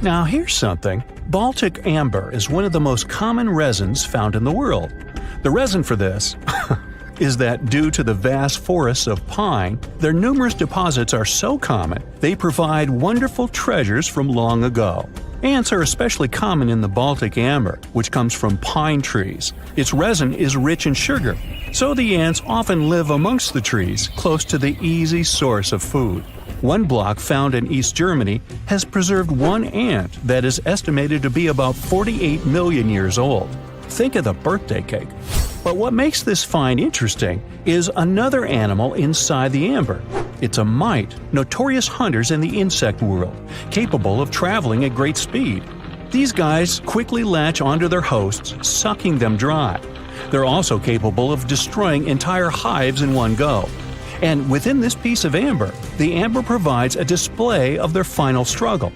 Now here's something. Baltic amber is one of the most common resins found in the world. The reason for this is that due to the vast forests of pine, their numerous deposits are so common they provide wonderful treasures from long ago. Ants are especially common in the Baltic amber, which comes from pine trees. Its resin is rich in sugar, so the ants often live amongst the trees, close to the easy source of food. One block found in East Germany has preserved one ant that is estimated to be about 48 million years old. Think of the birthday cake. But what makes this find interesting is another animal inside the amber. It's a mite, notorious hunters in the insect world, capable of traveling at great speed. These guys quickly latch onto their hosts, sucking them dry. They're also capable of destroying entire hives in one go. And within this piece of amber, the amber provides a display of their final struggle.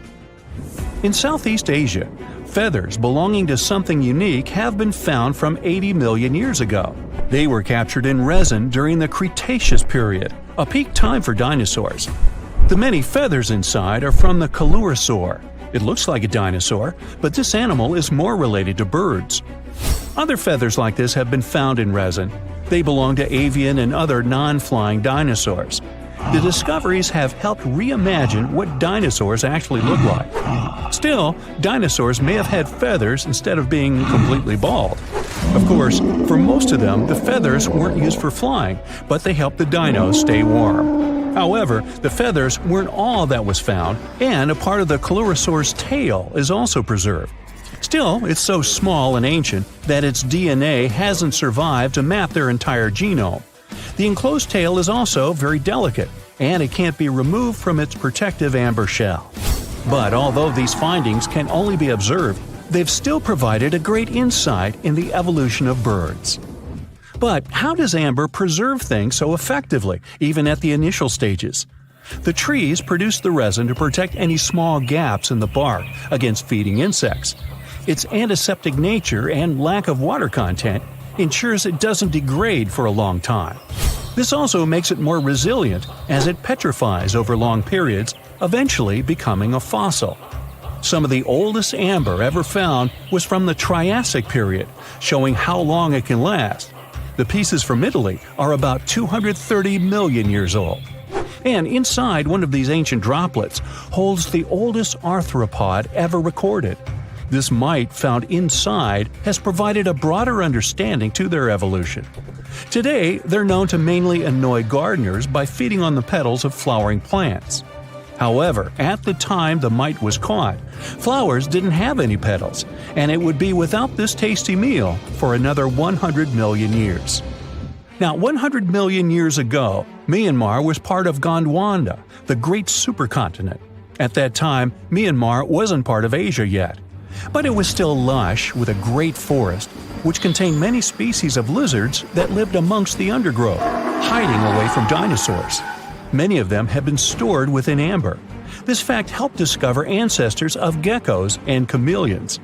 In Southeast Asia, feathers belonging to something unique have been found from 80 million years ago. They were captured in resin during the Cretaceous period, a peak time for dinosaurs. The many feathers inside are from the coelurosaur. It looks like a dinosaur, but this animal is more related to birds. Other feathers like this have been found in resin. They belong to avian and other non-flying dinosaurs. The discoveries have helped reimagine what dinosaurs actually look like. Still, dinosaurs may have had feathers instead of being completely bald. Of course, for most of them, the feathers weren't used for flying, but they helped the dinos stay warm. However, the feathers weren't all that was found, and a part of the coelurosaur's tail is also preserved. Still, it's so small and ancient that its DNA hasn't survived to map their entire genome. The enclosed tail is also very delicate, and it can't be removed from its protective amber shell. But although these findings can only be observed, they've still provided a great insight in the evolution of birds. But how does amber preserve things so effectively, even at the initial stages? The trees produce the resin to protect any small gaps in the bark against feeding insects. Its antiseptic nature and lack of water content ensures it doesn't degrade for a long time. This also makes it more resilient as it petrifies over long periods, eventually becoming a fossil. Some of the oldest amber ever found was from the Triassic period, showing how long it can last. The pieces from Italy are about 230 million years old. And inside one of these ancient droplets holds the oldest arthropod ever recorded. This mite found inside has provided a broader understanding to their evolution. Today, they're known to mainly annoy gardeners by feeding on the petals of flowering plants. However, at the time the mite was caught, flowers didn't have any petals, and it would be without this tasty meal for another 100 million years. Now, 100 million years ago, Myanmar was part of Gondwana, the great supercontinent. At that time, Myanmar wasn't part of Asia yet. But it was still lush with a great forest, which contained many species of lizards that lived amongst the undergrowth, hiding away from dinosaurs. Many of them have been stored within amber. This fact helped discover ancestors of geckos and chameleons.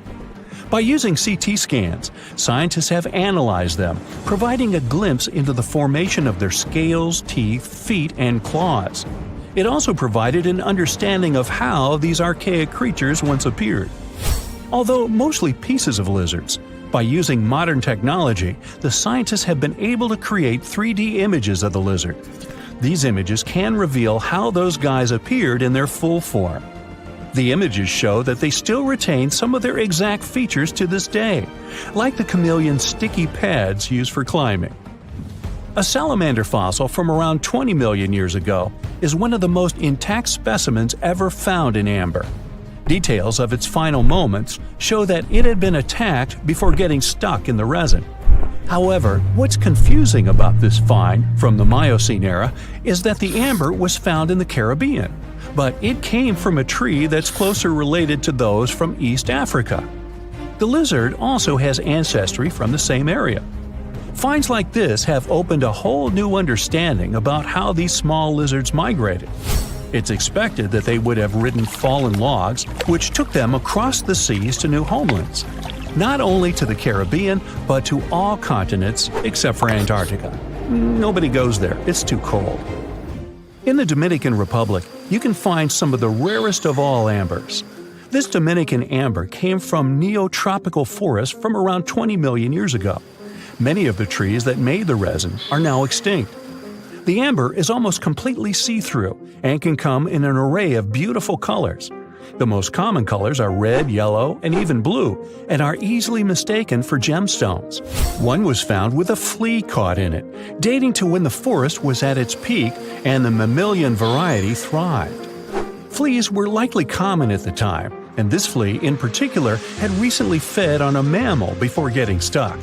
By using CT scans, scientists have analyzed them, providing a glimpse into the formation of their scales, teeth, feet, and claws. It also provided an understanding of how these archaic creatures once appeared. Although mostly pieces of lizards, by using modern technology, the scientists have been able to create 3D images of the lizard. These images can reveal how those guys appeared in their full form. The images show that they still retain some of their exact features to this day, like the chameleon's sticky pads used for climbing. A salamander fossil from around 20 million years ago is one of the most intact specimens ever found in amber. Details of its final moments show that it had been attacked before getting stuck in the resin. However, what's confusing about this find from the Miocene era is that the amber was found in the Caribbean, but it came from a tree that's closer related to those from East Africa. The lizard also has ancestry from the same area. Finds like this have opened a whole new understanding about how these small lizards migrated. It's expected that they would have ridden fallen logs, which took them across the seas to new homelands, not only to the Caribbean, but to all continents except for Antarctica. Nobody goes there, it's too cold. In the Dominican Republic, you can find some of the rarest of all ambers. This Dominican amber came from neotropical forests from around 20 million years ago. Many of the trees that made the resin are now extinct. The amber is almost completely see-through and can come in an array of beautiful colors. The most common colors are red, yellow, and even blue, and are easily mistaken for gemstones. One was found with a flea caught in it, dating to when the forest was at its peak and the mammalian variety thrived. Fleas were likely common at the time, and this flea in particular had recently fed on a mammal before getting stuck.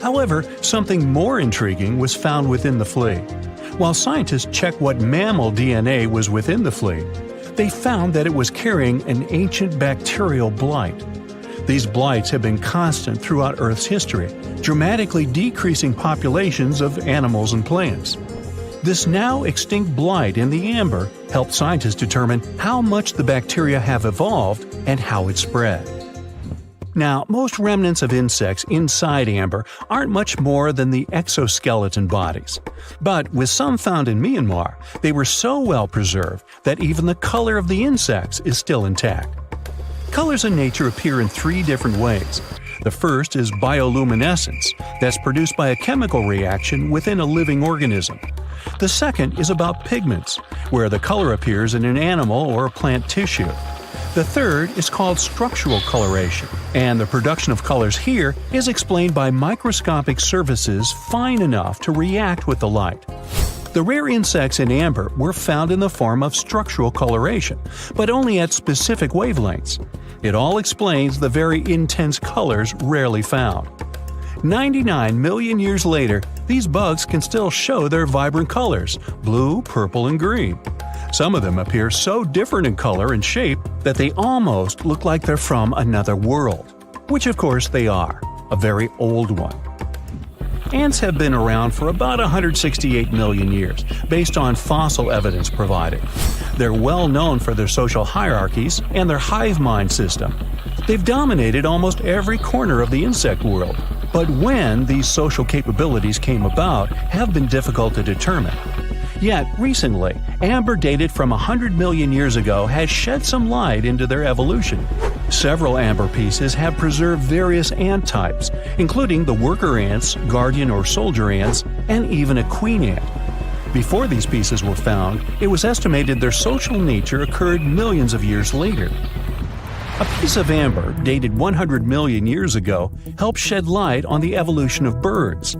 However, something more intriguing was found within the flea. While scientists checked what mammal DNA was within the flea, they found that it was carrying an ancient bacterial blight. These blights have been constant throughout Earth's history, dramatically decreasing populations of animals and plants. This now extinct blight in the amber helped scientists determine how much the bacteria have evolved and how it spread. Now, most remnants of insects inside amber aren't much more than the exoskeleton bodies. But with some found in Myanmar, they were so well preserved that even the color of the insects is still intact. Colors in nature appear in three different ways. The first is bioluminescence, that's produced by a chemical reaction within a living organism. The second is about pigments, where the color appears in an animal or a plant tissue. The third is called structural coloration, and the production of colors here is explained by microscopic surfaces fine enough to react with the light. The rare insects in amber were found in the form of structural coloration, but only at specific wavelengths. It all explains the very intense colors rarely found. 99 million years later, these bugs can still show their vibrant colors – blue, purple, and green. Some of them appear so different in color and shape that they almost look like they're from another world. Which of course they are – a very old one. Ants have been around for about 168 million years, based on fossil evidence provided. They're well known for their social hierarchies and their hive mind system. They've dominated almost every corner of the insect world, but when these social capabilities came about have been difficult to determine. Yet, recently, amber dated from 100 million years ago has shed some light into their evolution. Several amber pieces have preserved various ant types, including the worker ants, guardian or soldier ants, and even a queen ant. Before these pieces were found, it was estimated their social nature occurred millions of years later. A piece of amber dated 100 million years ago helped shed light on the evolution of birds.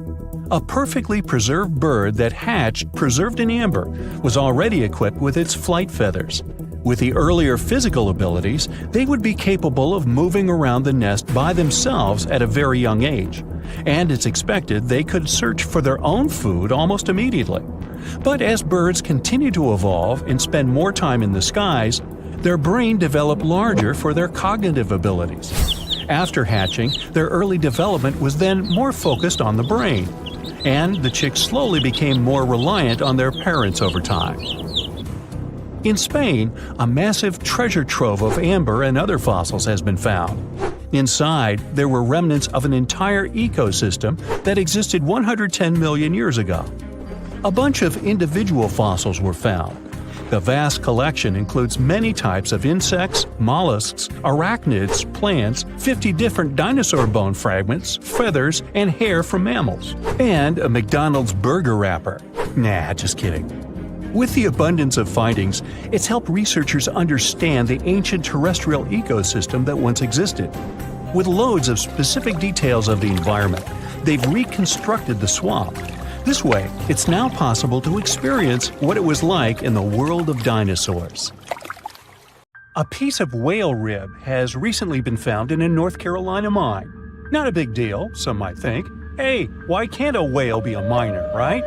A perfectly preserved bird that hatched preserved in amber was already equipped with its flight feathers. With the earlier physical abilities, they would be capable of moving around the nest by themselves at a very young age, and it's expected they could search for their own food almost immediately. But as birds continue to evolve and spend more time in the skies, their brain developed larger for their cognitive abilities. After hatching, their early development was then more focused on the brain, and the chicks slowly became more reliant on their parents over time. In Spain, a massive treasure trove of amber and other fossils has been found. Inside, there were remnants of an entire ecosystem that existed 110 million years ago. A bunch of individual fossils were found. The vast collection includes many types of insects, mollusks, arachnids, plants, 50 different dinosaur bone fragments, feathers, and hair from mammals, and a McDonald's burger wrapper. Nah, just kidding. With the abundance of findings, it's helped researchers understand the ancient terrestrial ecosystem that once existed. With loads of specific details of the environment, they've reconstructed the swamp. This way, it's now possible to experience what it was like in the world of dinosaurs. A piece of whale rib has recently been found in a North Carolina mine. Not a big deal, some might think. Hey, why can't a whale be a miner, right?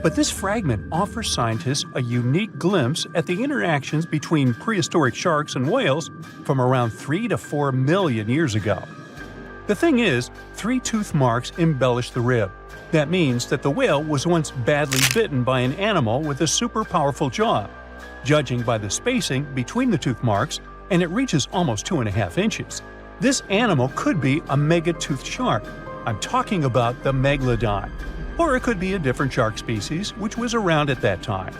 But this fragment offers scientists a unique glimpse at the interactions between prehistoric sharks and whales from around 3 to 4 million years ago. The thing is, 3 tooth marks embellish the rib. That means that the whale was once badly bitten by an animal with a super powerful jaw. Judging by the spacing between the tooth marks, and it reaches almost 2.5 inches. This animal could be a mega-toothed shark. I'm talking about the megalodon. Or it could be a different shark species which was around at that time.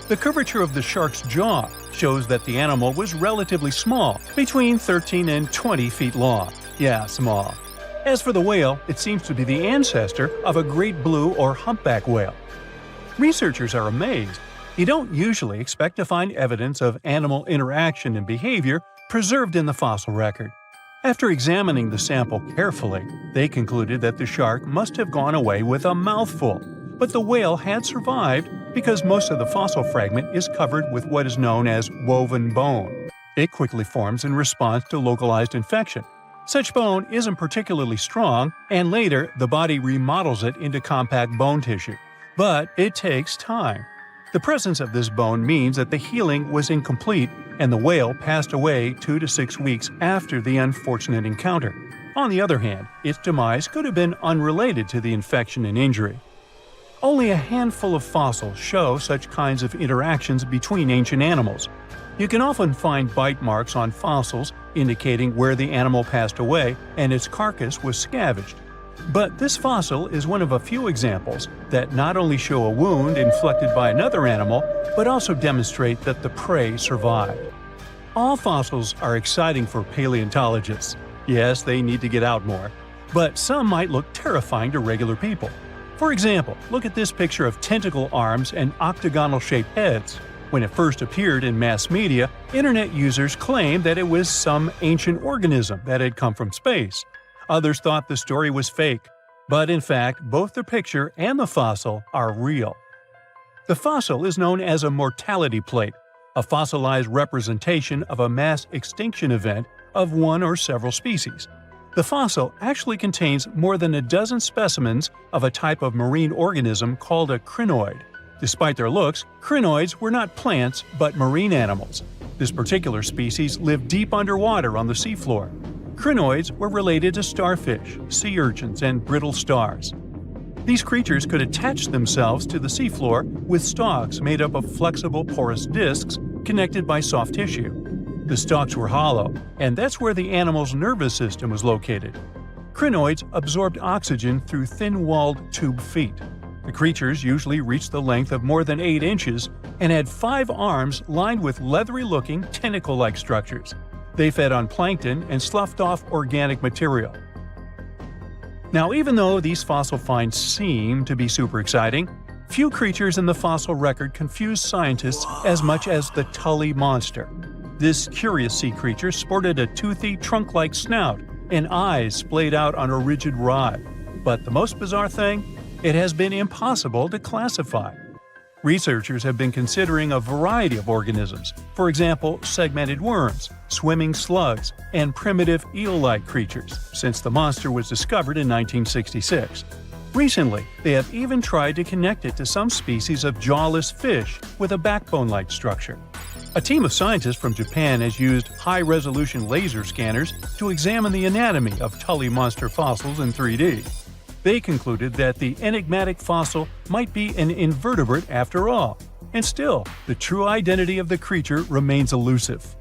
The curvature of the shark's jaw shows that the animal was relatively small, between 13 and 20 feet long. Yeah, small. As for the whale, it seems to be the ancestor of a great blue or humpback whale. Researchers are amazed. You don't usually expect to find evidence of animal interaction and behavior preserved in the fossil record. After examining the sample carefully, they concluded that the shark must have gone away with a mouthful, but the whale had survived because most of the fossil fragment is covered with what is known as woven bone. It quickly forms in response to localized infection. Such bone isn't particularly strong, and later the body remodels it into compact bone tissue. But it takes time. The presence of this bone means that the healing was incomplete and the whale passed away 2 to 6 weeks after the unfortunate encounter. On the other hand, its demise could have been unrelated to the infection and injury. Only a handful of fossils show such kinds of interactions between ancient animals. You can often find bite marks on fossils indicating where the animal passed away and its carcass was scavenged. But this fossil is one of a few examples that not only show a wound inflicted by another animal, but also demonstrate that the prey survived. All fossils are exciting for paleontologists. Yes, they need to get out more. But some might look terrifying to regular people. For example, look at this picture of tentacle arms and octagonal-shaped heads. When it first appeared in mass media, internet users claimed that it was some ancient organism that had come from space. Others thought the story was fake, but in fact, both the picture and the fossil are real. The fossil is known as a mortality plate, a fossilized representation of a mass extinction event of one or several species. The fossil actually contains more than a dozen specimens of a type of marine organism called a crinoid. Despite their looks, crinoids were not plants but marine animals. This particular species lived deep underwater on the seafloor. Crinoids were related to starfish, sea urchins, and brittle stars. These creatures could attach themselves to the seafloor with stalks made up of flexible porous discs connected by soft tissue. The stalks were hollow, and that's where the animal's nervous system was located. Crinoids absorbed oxygen through thin-walled tube feet. The creatures usually reached the length of more than 8 inches and had 5 arms lined with leathery-looking tentacle-like structures. They fed on plankton and sloughed off organic material. Now, even though these fossil finds seem to be super exciting, few creatures in the fossil record confuse scientists as much as the Tully monster. This curious sea creature sported a toothy, trunk-like snout and eyes splayed out on a rigid rod. But the most bizarre thing? It has been impossible to classify. Researchers have been considering a variety of organisms, for example, segmented worms, swimming slugs, and primitive eel-like creatures, since the monster was discovered in 1966. Recently, they have even tried to connect it to some species of jawless fish with a backbone-like structure. A team of scientists from Japan has used high-resolution laser scanners to examine the anatomy of Tully monster fossils in 3D. They concluded that the enigmatic fossil might be an invertebrate after all, and still, the true identity of the creature remains elusive.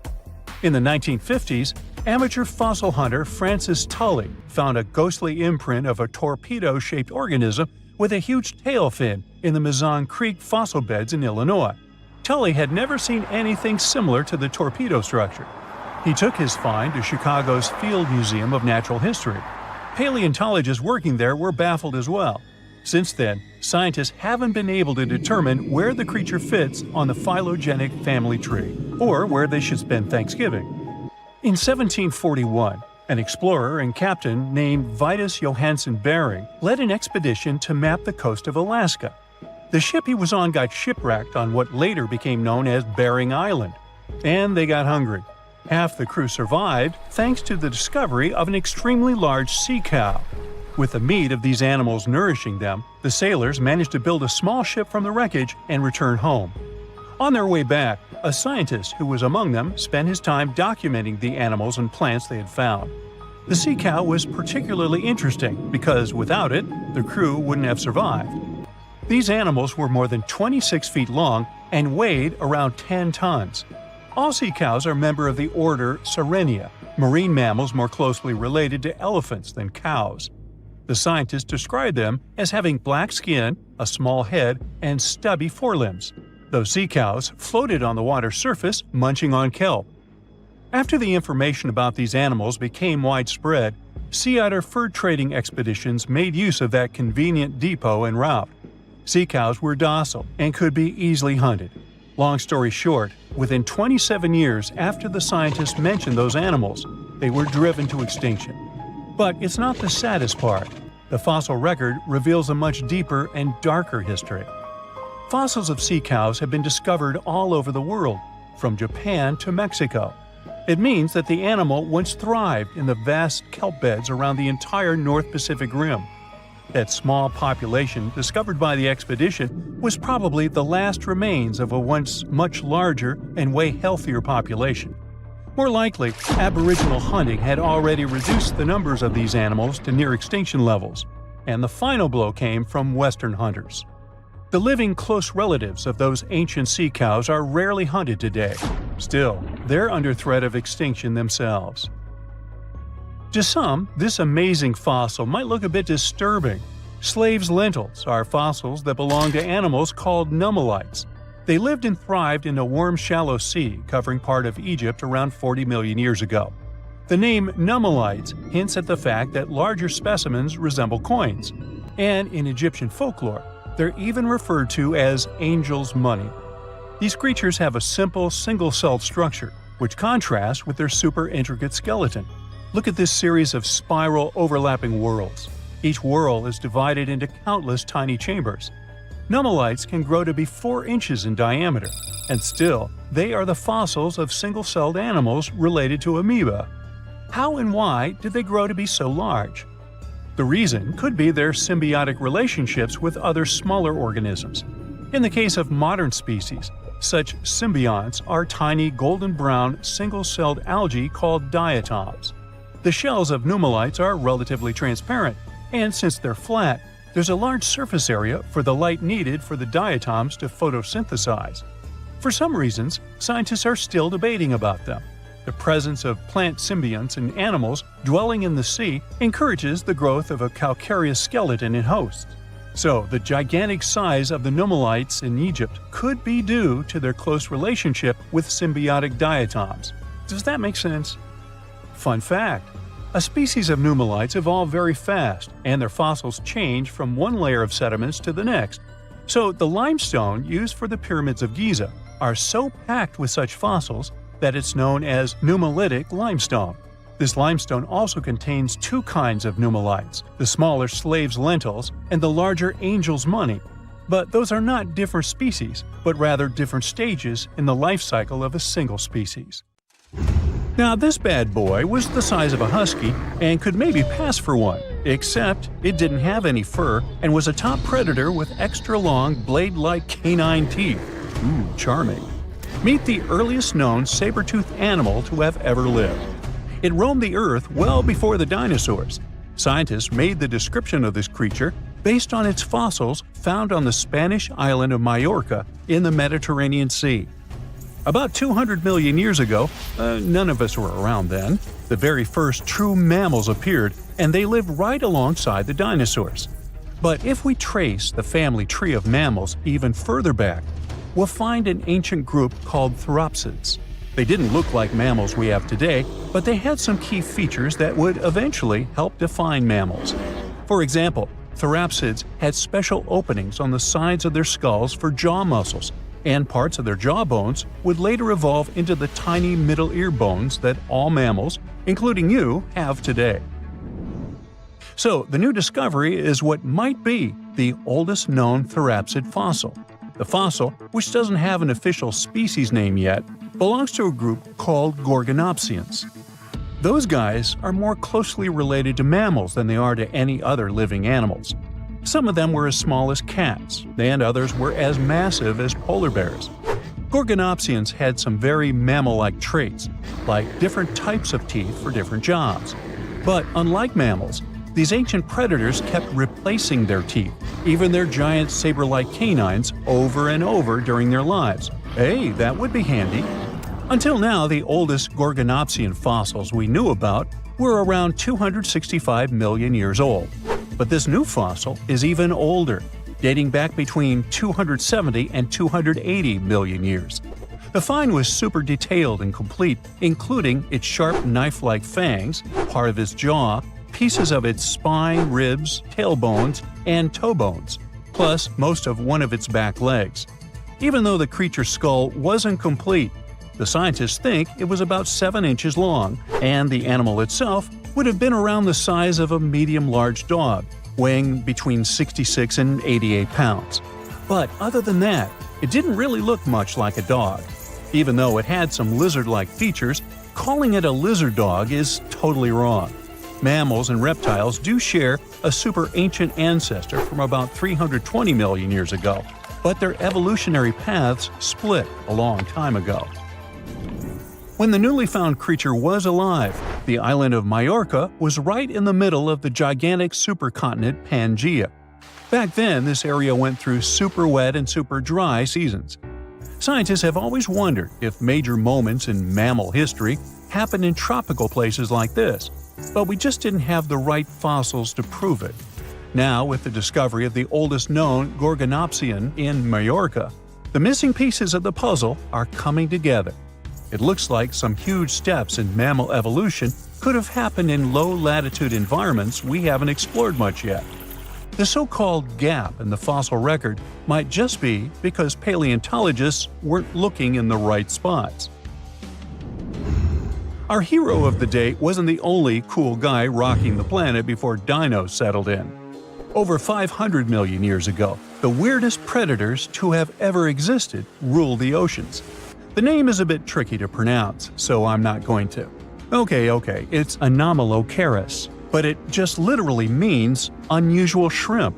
In the 1950s, amateur fossil hunter Francis Tully found a ghostly imprint of a torpedo-shaped organism with a huge tail fin in the Mizon Creek fossil beds in Illinois. Tully had never seen anything similar to the torpedo structure. He took his find to Chicago's Field Museum of Natural History. Paleontologists working there were baffled as well. Since then, scientists haven't been able to determine where the creature fits on the phylogenetic family tree, or where they should spend Thanksgiving. In 1741, an explorer and captain named Vitus Johansen Bering led an expedition to map the coast of Alaska. The ship he was on got shipwrecked on what later became known as Bering Island, and they got hungry. Half the crew survived thanks to the discovery of an extremely large sea cow. With the meat of these animals nourishing them, the sailors managed to build a small ship from the wreckage and return home. On their way back, a scientist who was among them spent his time documenting the animals and plants they had found. The sea cow was particularly interesting because without it, the crew wouldn't have survived. These animals were more than 26 feet long and weighed around 10 tons. All sea cows are member of the order Sirenia, marine mammals more closely related to elephants than cows. The scientists described them as having black skin, a small head, and stubby forelimbs. Those sea cows floated on the water's surface, munching on kelp. After the information about these animals became widespread, sea otter fur trading expeditions made use of that convenient depot en route. Sea cows were docile and could be easily hunted. Long story short, within 27 years after the scientists mentioned those animals, they were driven to extinction. But it's not the saddest part. The fossil record reveals a much deeper and darker history. Fossils of sea cows have been discovered all over the world, from Japan to Mexico. It means that the animal once thrived in the vast kelp beds around the entire North Pacific Rim. That small population discovered by the expedition was probably the last remains of a once much larger and way healthier population. More likely, Aboriginal hunting had already reduced the numbers of these animals to near extinction levels, and the final blow came from Western hunters. The living close relatives of those ancient sea cows are rarely hunted today. Still, they're under threat of extinction themselves. To some, this amazing fossil might look a bit disturbing. Slaves' lentils are fossils that belong to animals called nummelites. They lived and thrived in a warm, shallow sea covering part of Egypt around 40 million years ago. The name nummelites hints at the fact that larger specimens resemble coins, and in Egyptian folklore, they're even referred to as angel's money. These creatures have a simple, single-celled structure, which contrasts with their super intricate skeleton. Look at this series of spiral overlapping whorls. Each whorl is divided into countless tiny chambers. Nummelites can grow to be 4 inches in diameter, and still, they are the fossils of single-celled animals related to amoeba. How and why did they grow to be so large? The reason could be their symbiotic relationships with other smaller organisms. In the case of modern species, such symbionts are tiny golden-brown single-celled algae called diatoms. The shells of nummelites are relatively transparent, and since they're flat, there's a large surface area for the light needed for the diatoms to photosynthesize. For some reasons, scientists are still debating about them. The presence of plant symbionts in animals dwelling in the sea encourages the growth of a calcareous skeleton in hosts. So, the gigantic size of the nummelites in Egypt could be due to their close relationship with symbiotic diatoms. Does that make sense? Fun fact: a species of nummelites evolve very fast, and their fossils change from one layer of sediments to the next. So, the limestone used for the pyramids of Giza are so packed with such fossils that it's known as nummulitic limestone. This limestone also contains 2 kinds of nummelites, the smaller slave's lentils and the larger angel's money. But those are not different species, but rather different stages in the life cycle of a single species. Now, this bad boy was the size of a husky and could maybe pass for one, except it didn't have any fur and was a top predator with extra long, blade-like canine teeth. Ooh, charming. Meet the earliest known saber-toothed animal to have ever lived. It roamed the Earth well before the dinosaurs. Scientists made the description of this creature based on its fossils found on the Spanish island of Majorca in the Mediterranean Sea. About 200 million years ago, none of us were around then, the very first true mammals appeared, and they lived right alongside the dinosaurs. But if we trace the family tree of mammals even further back, we'll find an ancient group called Therapsids. They didn't look like mammals we have today, but they had some key features that would eventually help define mammals. For example, Therapsids had special openings on the sides of their skulls for jaw muscles, and parts of their jaw bones would later evolve into the tiny middle ear bones that all mammals, including you, have today. So, the new discovery is what might be the oldest known Therapsid fossil. The fossil, which doesn't have an official species name yet, belongs to a group called Gorgonopsians. Those guys are more closely related to mammals than they are to any other living animals. Some of them were as small as cats, and others were as massive as polar bears. Gorgonopsians had some very mammal-like traits, like different types of teeth for different jobs. But unlike mammals, these ancient predators kept replacing their teeth, even their giant saber-like canines, over and over during their lives. Hey, that would be handy. Until now, the oldest Gorgonopsian fossils we knew about were around 265 million years old. But this new fossil is even older. dating back between 270 and 280 million years. The find was super detailed and complete, including its sharp knife-like fangs, part of its jaw, pieces of its spine, ribs, tailbones, and toe bones, plus most of one of its back legs. Even though the creature's skull wasn't complete, the scientists think it was about 7 inches long, and the animal itself would have been around the size of a medium-large dog, weighing between 66 and 88 pounds. But other than that, it didn't really look much like a dog. Even though it had some lizard-like features, calling it a lizard dog is totally wrong. Mammals and reptiles do share a super ancient ancestor from about 320 million years ago, but their evolutionary paths split a long time ago. When the newly found creature was alive, the island of Majorca was right in the middle of the gigantic supercontinent Pangaea. Back then, this area went through super wet and super dry seasons. Scientists have always wondered if major moments in mammal history happened in tropical places like this, but we just didn't have the right fossils to prove it. Now, with the discovery of the oldest known Gorgonopsian in Majorca, the missing pieces of the puzzle are coming together. It looks like some huge steps in mammal evolution could have happened in low-latitude environments we haven't explored much yet. The so-called gap in the fossil record might just be because paleontologists weren't looking in the right spots. Our hero of the day wasn't the only cool guy rocking the planet before dinos settled in. Over 500 million years ago, the weirdest predators to have ever existed ruled the oceans. The name is a bit tricky to pronounce, so I'm not going to. Okay, it's Anomalocaris, but it just literally means unusual shrimp.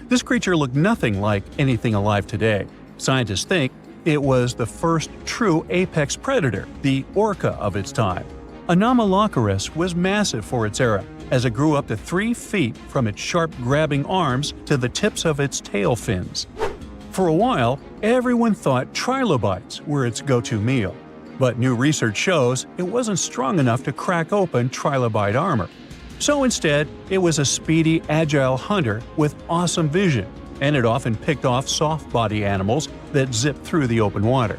This creature looked nothing like anything alive today. Scientists think it was the first true apex predator, the orca of its time. Anomalocaris was massive for its era, as it grew up to 3 feet from its sharp grabbing arms to the tips of its tail fins. For a while, everyone thought trilobites were its go-to meal, but new research shows it wasn't strong enough to crack open trilobite armor. So instead, it was a speedy, agile hunter with awesome vision, and it often picked off soft-body animals that zipped through the open water.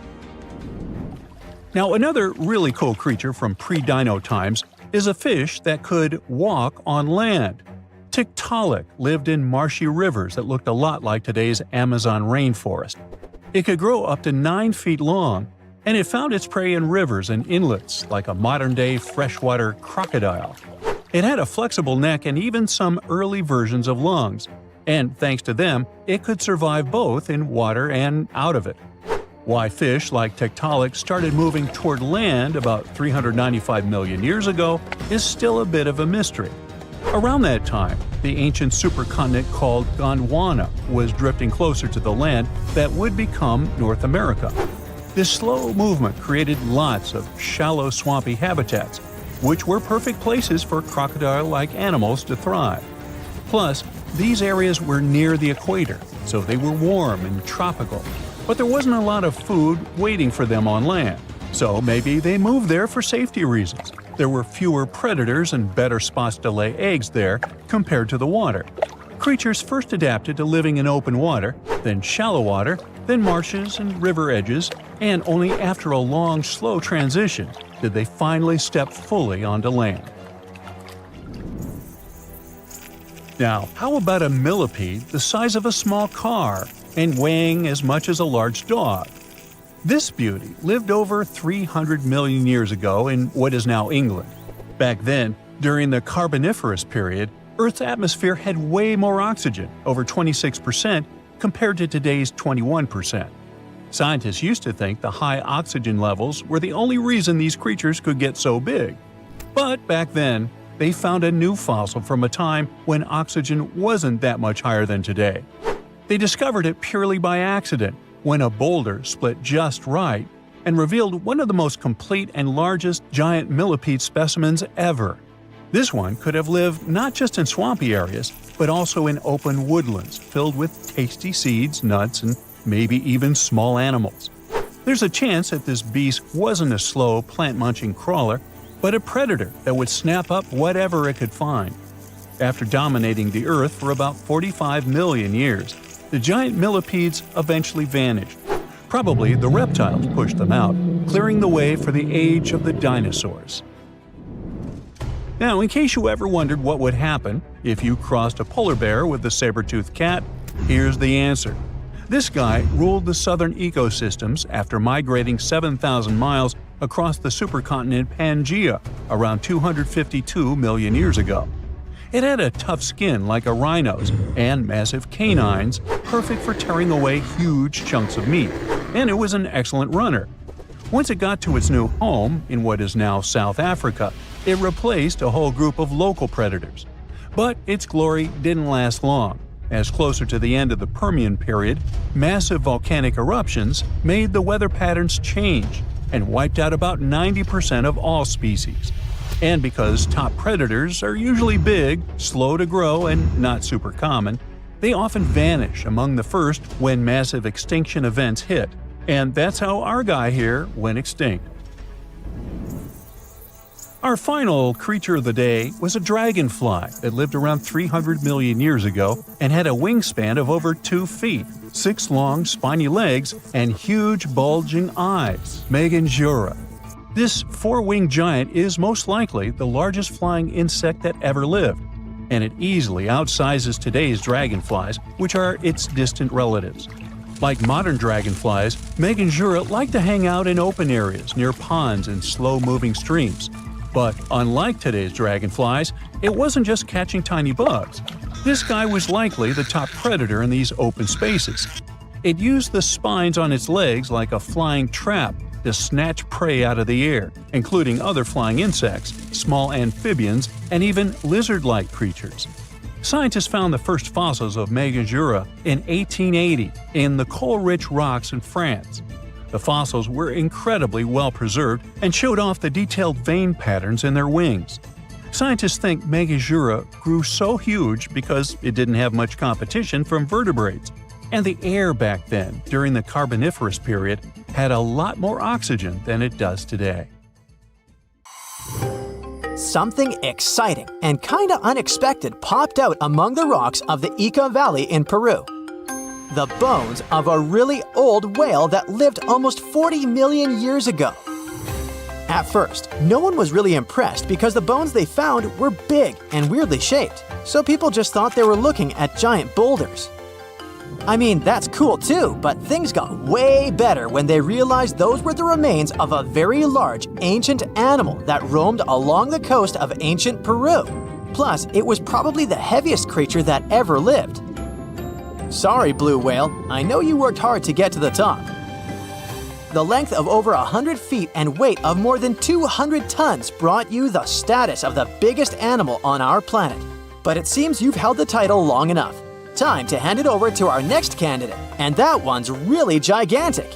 Now, another really cool creature from pre-dino times is a fish that could walk on land. Tiktaalik lived in marshy rivers that looked a lot like today's Amazon rainforest. It could grow up to 9 feet long, and it found its prey in rivers and inlets like a modern-day freshwater crocodile. It had a flexible neck and even some early versions of lungs, and thanks to them, it could survive both in water and out of it. Why fish like Tiktaalik started moving toward land about 395 million years ago is still a bit of a mystery. Around that time, the ancient supercontinent called Gondwana was drifting closer to the land that would become North America. This slow movement created lots of shallow, swampy habitats, which were perfect places for crocodile-like animals to thrive. Plus, these areas were near the equator, so they were warm and tropical. But there wasn't a lot of food waiting for them on land, so maybe they moved there for safety reasons. There were fewer predators and better spots to lay eggs there compared to the water. Creatures first adapted to living in open water, then shallow water, then marshes and river edges, and only after a long, slow transition did they finally step fully onto land. Now, how about a millipede the size of a small car and weighing as much as a large dog? This beauty lived over 300 million years ago in what is now England. Back then, during the Carboniferous period, Earth's atmosphere had way more oxygen, over 26%, compared to today's 21%. Scientists used to think the high oxygen levels were the only reason these creatures could get so big. But back then, they found a new fossil from a time when oxygen wasn't that much higher than today. They discovered it purely by accident, when a boulder split just right and revealed one of the most complete and largest giant millipede specimens ever. This one could have lived not just in swampy areas, but also in open woodlands filled with tasty seeds, nuts, and maybe even small animals. There's a chance that this beast wasn't a slow, plant-munching crawler, but a predator that would snap up whatever it could find. After dominating the Earth for about 45 million years, the giant millipedes eventually vanished. Probably the reptiles pushed them out, clearing the way for the age of the dinosaurs. Now, in case you ever wondered what would happen if you crossed a polar bear with a saber-toothed cat, here's the answer. This guy ruled the southern ecosystems after migrating 7,000 miles across the supercontinent Pangaea around 252 million years ago. It had a tough skin like a rhino's and massive canines, perfect for tearing away huge chunks of meat, and it was an excellent runner. Once it got to its new home in what is now South Africa, it replaced a whole group of local predators. But its glory didn't last long, as closer to the end of the Permian period, massive volcanic eruptions made the weather patterns change and wiped out about 90% of all species. And because top predators are usually big, slow to grow, and not super common, they often vanish among the first when massive extinction events hit. And that's how our guy here went extinct. Our final creature of the day was a dragonfly that lived around 300 million years ago and had a wingspan of over 2 feet, 6 long, spiny legs, and huge, bulging eyes. Megangura. This 4-winged giant is most likely the largest flying insect that ever lived, and it easily outsizes today's dragonflies, which are its distant relatives. Like modern dragonflies, Megangura like to hang out in open areas near ponds and slow-moving streams. But unlike today's dragonflies, it wasn't just catching tiny bugs. This guy was likely the top predator in these open spaces. It used the spines on its legs like a flying trap to snatch prey out of the air, including other flying insects, small amphibians, and even lizard-like creatures. Scientists found the first fossils of Megangura in 1880 in the coal-rich rocks in France. The fossils were incredibly well preserved and showed off the detailed vein patterns in their wings. Scientists think Megangura grew so huge because it didn't have much competition from vertebrates, and the air back then, during the Carboniferous period, had a lot more oxygen than it does today. Something exciting and kinda unexpected popped out among the rocks of the Ica Valley in Peru. The bones of a really old whale that lived almost 40 million years ago. At first, no one was really impressed because the bones they found were big and weirdly shaped, so people just thought they were looking at giant boulders. I mean, that's cool too, but things got way better when they realized those were the remains of a very large, ancient animal that roamed along the coast of ancient Peru. Plus, it was probably the heaviest creature that ever lived. Sorry, blue whale, I know you worked hard to get to the top. The length of over 100 feet and weight of more than 200 tons brought you the status of the biggest animal on our planet. But it seems you've held the title long enough. Time to hand it over to our next candidate, and that one's really gigantic.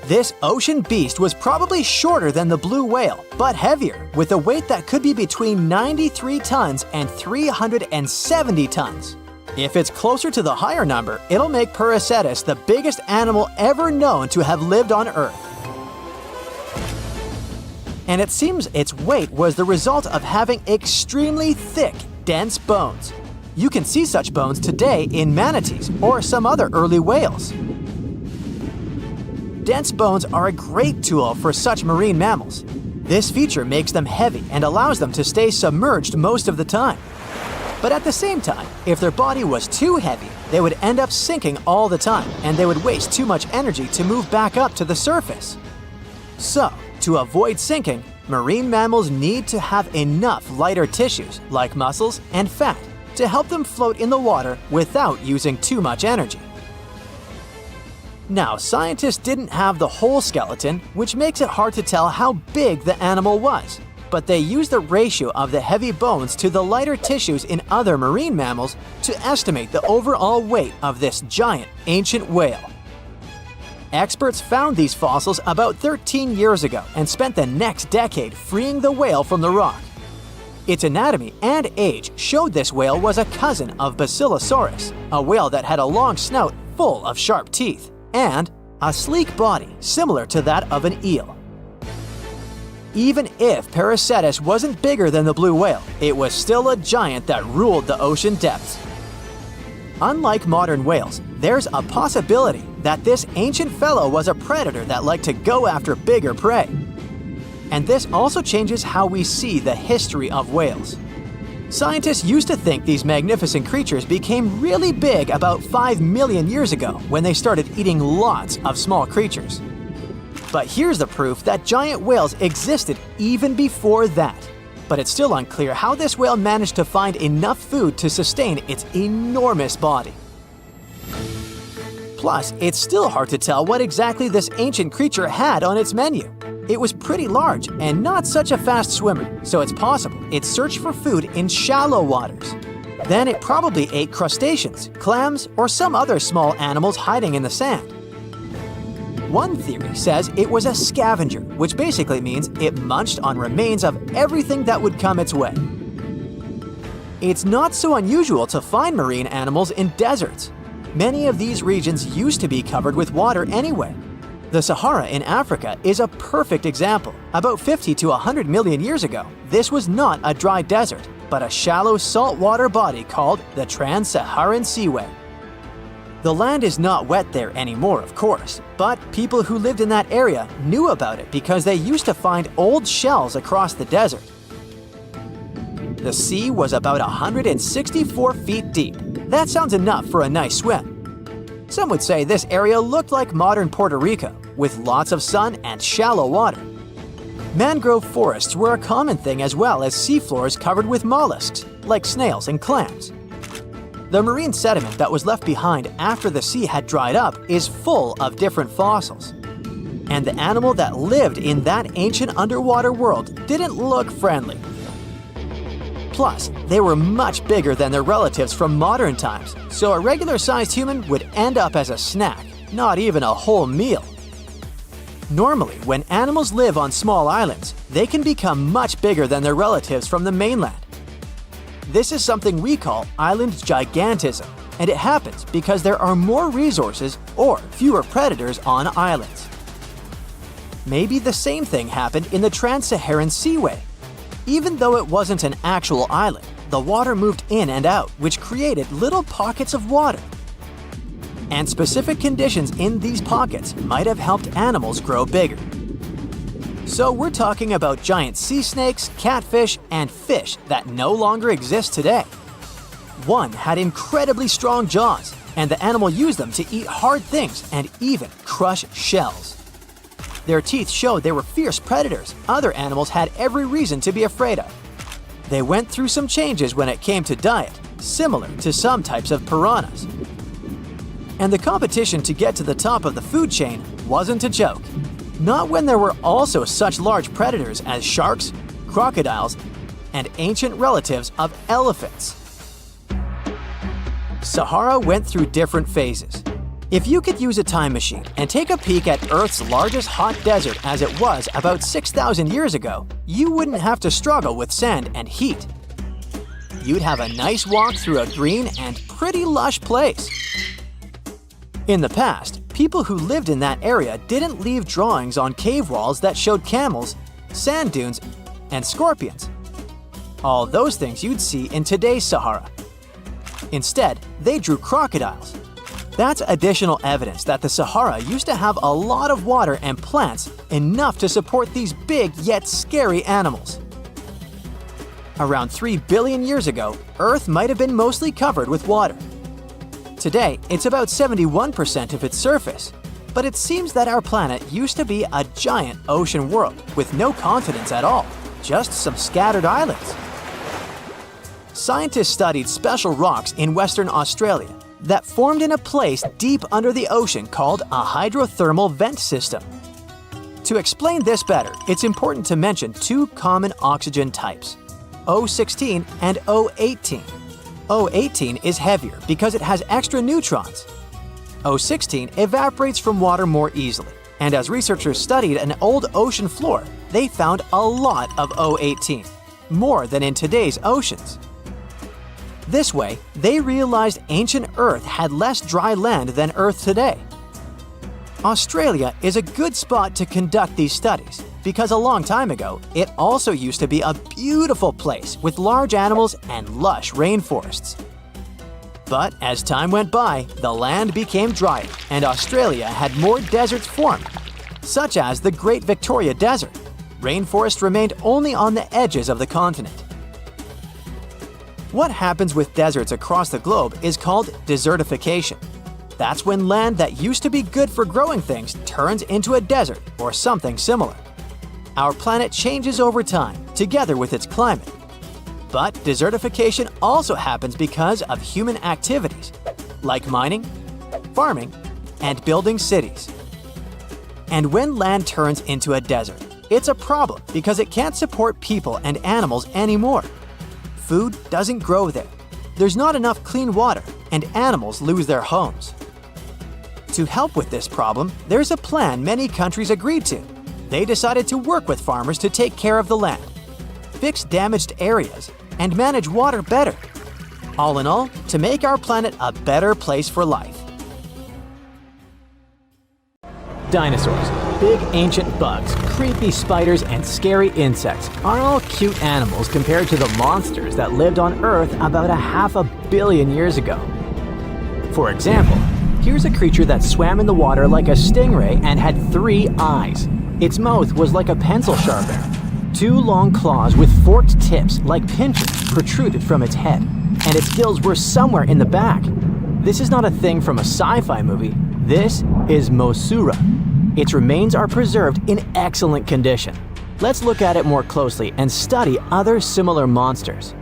This ocean beast was probably shorter than the blue whale, but heavier, with a weight that could be between 93 tons and 370 tons. If it's closer to the higher number, it'll make Pericetus the biggest animal ever known to have lived on Earth. And it seems its weight was the result of having extremely thick, dense bones. You can see such bones today in manatees or some other early whales. Dense bones are a great tool for such marine mammals. This feature makes them heavy and allows them to stay submerged most of the time. But at the same time, if their body was too heavy, they would end up sinking all the time, and they would waste too much energy to move back up to the surface. So, to avoid sinking, marine mammals need to have enough lighter tissues, like muscles and fat, to help them float in the water without using too much energy. Now, scientists didn't have the whole skeleton, which makes it hard to tell how big the animal was, but they used the ratio of the heavy bones to the lighter tissues in other marine mammals to estimate the overall weight of this giant ancient whale. Experts found these fossils about 13 years ago and spent the next decade freeing the whale from the rock. Its anatomy and age showed this whale was a cousin of Basilosaurus, a whale that had a long snout full of sharp teeth, and a sleek body similar to that of an eel. Even if Pericetus wasn't bigger than the blue whale, it was still a giant that ruled the ocean depths. Unlike modern whales, there's a possibility that this ancient fellow was a predator that liked to go after bigger prey. And this also changes how we see the history of whales. Scientists used to think these magnificent creatures became really big about 5 million years ago when they started eating lots of small creatures. But here's the proof that giant whales existed even before that. But it's still unclear how this whale managed to find enough food to sustain its enormous body. Plus, it's still hard to tell what exactly this ancient creature had on its menu. It was pretty large and not such a fast swimmer, so it's possible it searched for food in shallow waters. Then it probably ate crustaceans, clams, or some other small animals hiding in the sand. One theory says it was a scavenger, which basically means it munched on remains of everything that would come its way. It's not so unusual to find marine animals in deserts. Many of these regions used to be covered with water anyway. The Sahara in Africa is a perfect example. About 50 to 100 million years ago, this was not a dry desert, but a shallow saltwater body called the Trans-Saharan Seaway. The land is not wet there anymore, of course, but people who lived in that area knew about it because they used to find old shells across the desert. The sea was about 164 feet deep. That sounds enough for a nice swim. Some would say this area looked like modern Puerto Rico, with lots of sun and shallow water. Mangrove forests were a common thing as well as seafloors covered with mollusks, like snails and clams. The marine sediment that was left behind after the sea had dried up is full of different fossils. And the animal that lived in that ancient underwater world didn't look friendly. Plus, they were much bigger than their relatives from modern times, so a regular-sized human would end up as a snack, not even a whole meal. Normally, when animals live on small islands, they can become much bigger than their relatives from the mainland. This is something we call island gigantism, and it happens because there are more resources or fewer predators on islands. Maybe the same thing happened in the Trans-Saharan Seaway. Even though it wasn't an actual island, the water moved in and out, which created little pockets of water. And specific conditions in these pockets might have helped animals grow bigger. So we're talking about giant sea snakes, catfish, and fish that no longer exist today. One had incredibly strong jaws, and the animal used them to eat hard things and even crush shells. Their teeth showed they were fierce predators other animals had every reason to be afraid of. They went through some changes when it came to diet, similar to some types of piranhas. And the competition to get to the top of the food chain wasn't a joke. Not when there were also such large predators as sharks, crocodiles, and ancient relatives of elephants. Sahara went through different phases. If you could use a time machine and take a peek at Earth's largest hot desert as it was about 6,000 years ago, you wouldn't have to struggle with sand and heat. You'd have a nice walk through a green and pretty lush place. In the past, people who lived in that area didn't leave drawings on cave walls that showed camels, sand dunes, and scorpions. All those things you'd see in today's Sahara. Instead, they drew crocodiles. That's additional evidence that the Sahara used to have a lot of water and plants enough to support these big yet scary animals. Around 3 billion years ago, Earth might have been mostly covered with water. Today, it's about 71% of its surface, but it seems that our planet used to be a giant ocean world with no continents at all, just some scattered islands. Scientists studied special rocks in Western Australia that formed in a place deep under the ocean called a hydrothermal vent system. To explain this better, it's important to mention two common oxygen types, O16 and O18. O18 is heavier because it has extra neutrons. O16 evaporates from water more easily, and as researchers studied an old ocean floor, they found a lot of O18, more than in today's oceans. This way, they realized ancient Earth had less dry land than Earth today. Australia is a good spot to conduct these studies because a long time ago, it also used to be a beautiful place with large animals and lush rainforests. But as time went by, the land became drier and Australia had more deserts formed, such as the Great Victoria Desert. Rainforest remained only on the edges of the continent. What happens with deserts across the globe is called desertification. That's when land that used to be good for growing things turns into a desert or something similar. Our planet changes over time, together with its climate. But desertification also happens because of human activities, like mining, farming, and building cities. And when land turns into a desert, it's a problem because it can't support people and animals anymore. Food doesn't grow there. There's not enough clean water, and animals lose their homes. To help with this problem, there's a plan many countries agreed to. They decided to work with farmers to take care of the land, fix damaged areas, and manage water better. All in all, to make our planet a better place for life. Dinosaurs, big ancient bugs, creepy spiders, and scary insects are all cute animals compared to the monsters that lived on Earth about 500 million years ago. For example, here's a creature that swam in the water like a stingray and had 3 eyes. Its mouth was like a pencil sharpener. 2 long claws with forked tips like pincers protruded from its head, and its gills were somewhere in the back. This is not a thing from a sci-fi movie. This is Mosura. Its remains are preserved in excellent condition. Let's look at it more closely and study other similar monsters.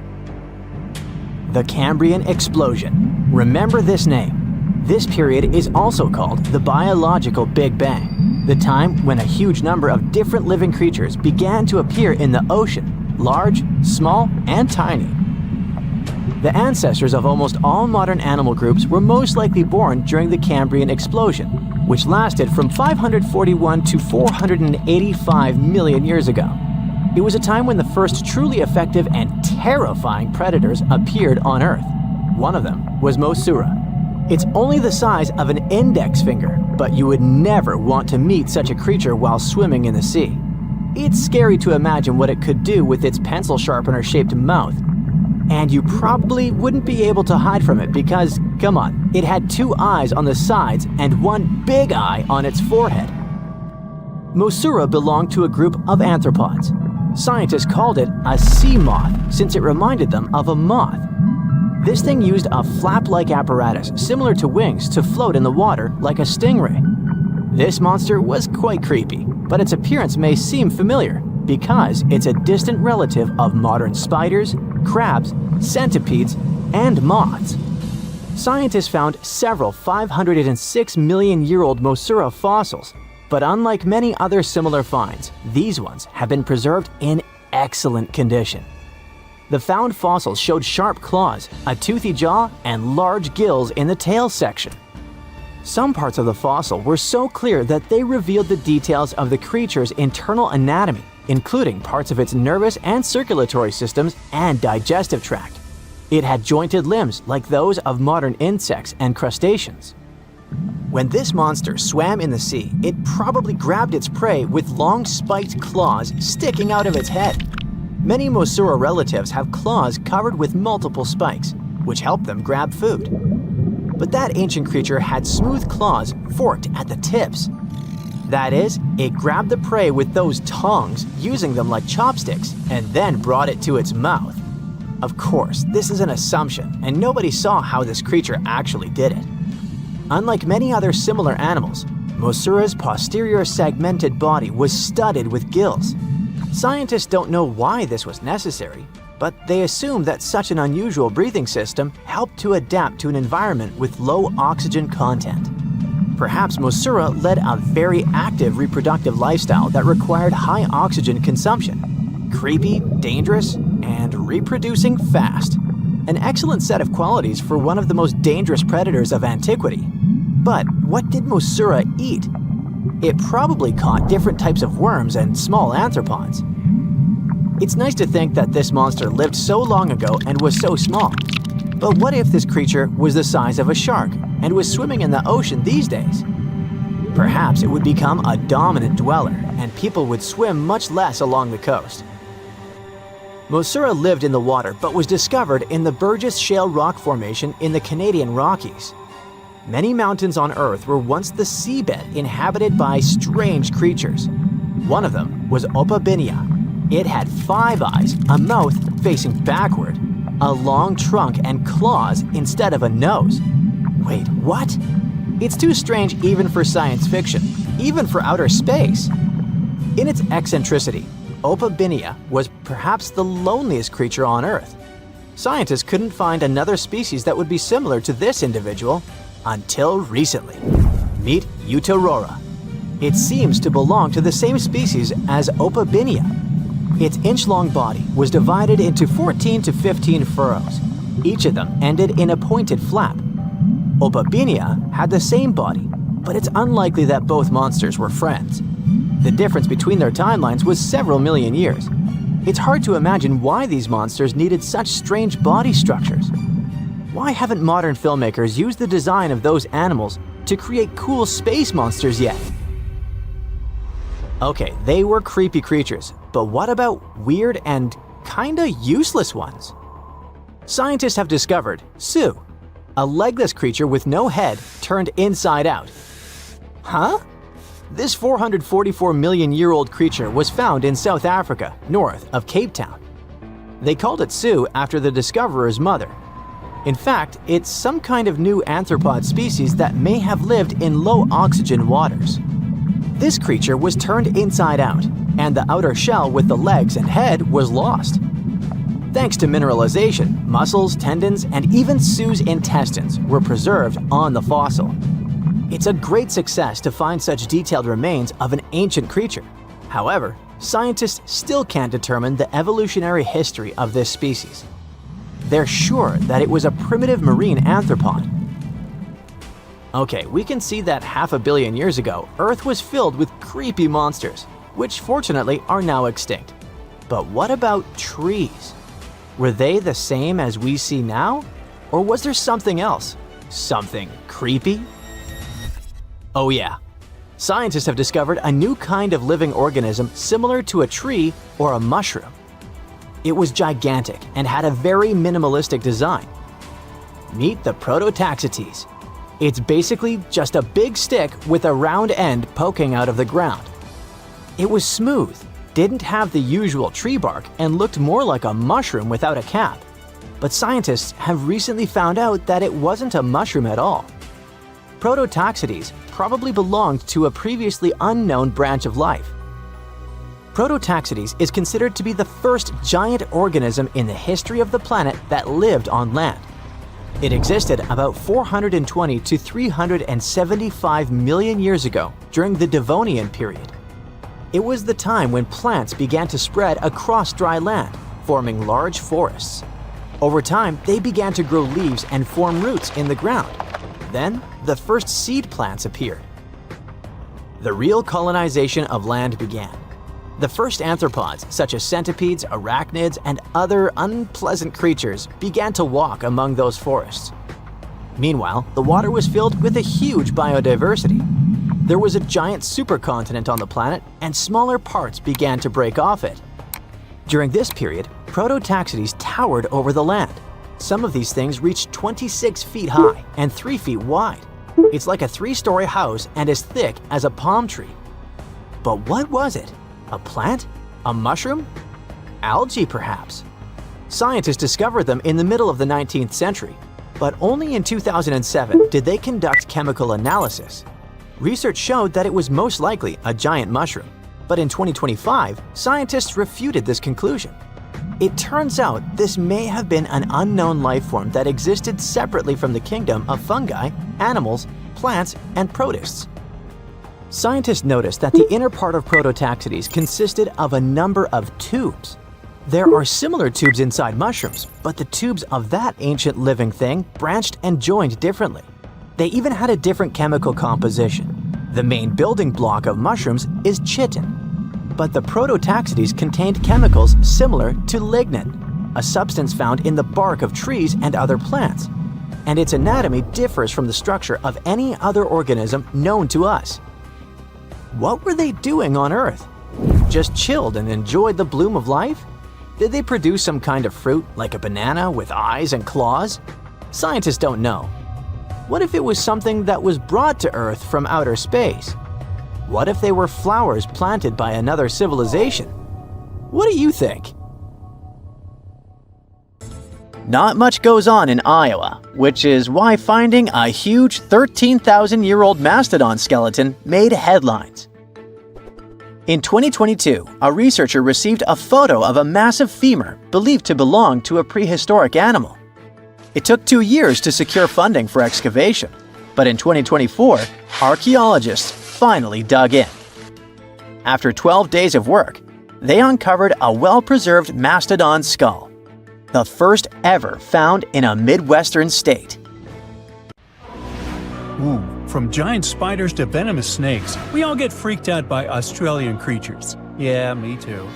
The Cambrian Explosion. Remember this name. This period is also called the Biological Big Bang, the time when a huge number of different living creatures began to appear in the ocean, large, small, and tiny. The ancestors of almost all modern animal groups were most likely born during the Cambrian Explosion, which lasted from 541 to 485 million years ago. It was a time when the first truly effective and terrifying predators appeared on Earth. One of them was Mosura. It's only the size of an index finger, but you would never want to meet such a creature while swimming in the sea. It's scary to imagine what it could do with its pencil sharpener-shaped mouth. And you probably wouldn't be able to hide from it because, come on, it had 2 eyes on the sides and 1 big eye on its forehead. Mosura belonged to a group of arthropods. Scientists called it a sea moth since it reminded them of a moth. This thing used a flap-like apparatus similar to wings to float in the water like a stingray. This monster was quite creepy, but its appearance may seem familiar because it's a distant relative of modern spiders, crabs, centipedes, and moths. Scientists found several 506 million-year-old Mosura fossils, but unlike many other similar finds, these ones have been preserved in excellent condition. The found fossils showed sharp claws, a toothy jaw, and large gills in the tail section. Some parts of the fossil were so clear that they revealed the details of the creature's internal anatomy, including parts of its nervous and circulatory systems and digestive tract. It had jointed limbs like those of modern insects and crustaceans. When this monster swam in the sea, it probably grabbed its prey with long spiked claws sticking out of its head. Many Mosura relatives have claws covered with multiple spikes, which help them grab food. But that ancient creature had smooth claws forked at the tips. That is, it grabbed the prey with those tongs, using them like chopsticks, and then brought it to its mouth. Of course, this is an assumption, and nobody saw how this creature actually did it. Unlike many other similar animals, Mosura's posterior segmented body was studded with gills. Scientists don't know why this was necessary, but they assume that such an unusual breathing system helped to adapt to an environment with low oxygen content. Perhaps Mosura led a very active reproductive lifestyle that required high oxygen consumption. Creepy, dangerous, and reproducing fast. An excellent set of qualities for one of the most dangerous predators of antiquity. But what did Mosura eat? It probably caught different types of worms and small arthropods. It's nice to think that this monster lived so long ago and was so small. But what if this creature was the size of a shark and was swimming in the ocean these days? Perhaps it would become a dominant dweller and people would swim much less along the coast. Mosura lived in the water but was discovered in the Burgess Shale rock formation in the Canadian Rockies. Many mountains on Earth were once the seabed inhabited by strange creatures. One of them was Opabinia. It had 5 eyes, a mouth facing backward, a long trunk and claws instead of a nose. Wait, what? It's too strange even for science fiction, even for outer space. In its eccentricity, Opabinia was perhaps the loneliest creature on Earth. Scientists couldn't find another species that would be similar to this individual until recently. Meet Utaurora. It seems to belong to the same species as Opabinia. Its inch-long body was divided into 14 to 15 furrows. Each of them ended in a pointed flap. Opabinia had the same body, but it's unlikely that both monsters were friends. The difference between their timelines was several million years. It's hard to imagine why these monsters needed such strange body structures. Why haven't modern filmmakers used the design of those animals to create cool space monsters yet? Okay, they were creepy creatures, but what about weird and kinda useless ones? Scientists have discovered Su, a legless creature with no head turned inside out. Huh? This 444 million year old creature was found in South Africa, north of Cape Town. They called it Su after the discoverer's mother. In fact, it's some kind of new arthropod species that may have lived in low oxygen waters. This creature was turned inside out, and the outer shell with the legs and head was lost. Thanks to mineralization, muscles, tendons, and even Su's intestines were preserved on the fossil. It's a great success to find such detailed remains of an ancient creature. However, scientists still can't determine the evolutionary history of this species. They're sure that it was a primitive marine arthropod. Okay, we can see that 500 million years ago, Earth was filled with creepy monsters, which fortunately are now extinct. But what about trees? Were they the same as we see now? Or was there something else? Something creepy? Oh yeah. Scientists have discovered a new kind of living organism similar to a tree or a mushroom. It was gigantic and had a very minimalistic design. Meet the Prototaxites. It's basically just a big stick with a round end poking out of the ground. It was smooth, didn't have the usual tree bark, and looked more like a mushroom without a cap. But scientists have recently found out that it wasn't a mushroom at all. Prototaxites probably belonged to a previously unknown branch of life. Prototaxites is considered to be the first giant organism in the history of the planet that lived on land. It existed about 420 to 375 million years ago during the Devonian period. It was the time when plants began to spread across dry land, forming large forests. Over time, they began to grow leaves and form roots in the ground. Then, the first seed plants appeared. The real colonization of land began. The first arthropods, such as centipedes, arachnids, and other unpleasant creatures, began to walk among those forests. Meanwhile, the water was filled with a huge biodiversity. There was a giant supercontinent on the planet, and smaller parts began to break off it. During this period, Prototaxites towered over the land. Some of these things reached 26 feet high and 3 feet wide. It's like a 3-story house and as thick as a palm tree. But what was it? A plant? A mushroom? Algae, perhaps? Scientists discovered them in the middle of the 19th century, but only in 2007 did they conduct chemical analysis. Research showed that it was most likely a giant mushroom, but in 2025, scientists refuted this conclusion. It turns out this may have been an unknown life form that existed separately from the kingdom of fungi, animals, plants, and protists. Scientists noticed that the inner part of Prototaxites consisted of a number of tubes. There are similar tubes inside mushrooms, but the tubes of that ancient living thing branched and joined differently. They even had a different chemical composition. The main building block of mushrooms is chitin, but the Prototaxites contained chemicals similar to lignin, a substance found in the bark of trees and other plants, and its anatomy differs from the structure of any other organism known to us. What were they doing on Earth? Just chilled and enjoyed the bloom of life? Did they produce some kind of fruit, like a banana with eyes and claws? Scientists don't know. What if it was something that was brought to Earth from outer space? What if they were flowers planted by another civilization? What do you think? Not much goes on in Iowa, which is why finding a huge 13,000-year-old mastodon skeleton made headlines. In 2022, a researcher received a photo of a massive femur believed to belong to a prehistoric animal. It took 2 years to secure funding for excavation, but in 2024, archaeologists finally dug in. After 12 days of work, they uncovered a well-preserved mastodon skull, the first ever found in a Midwestern state. Ooh, from giant spiders to venomous snakes, we all get freaked out by Australian creatures. Yeah, me too.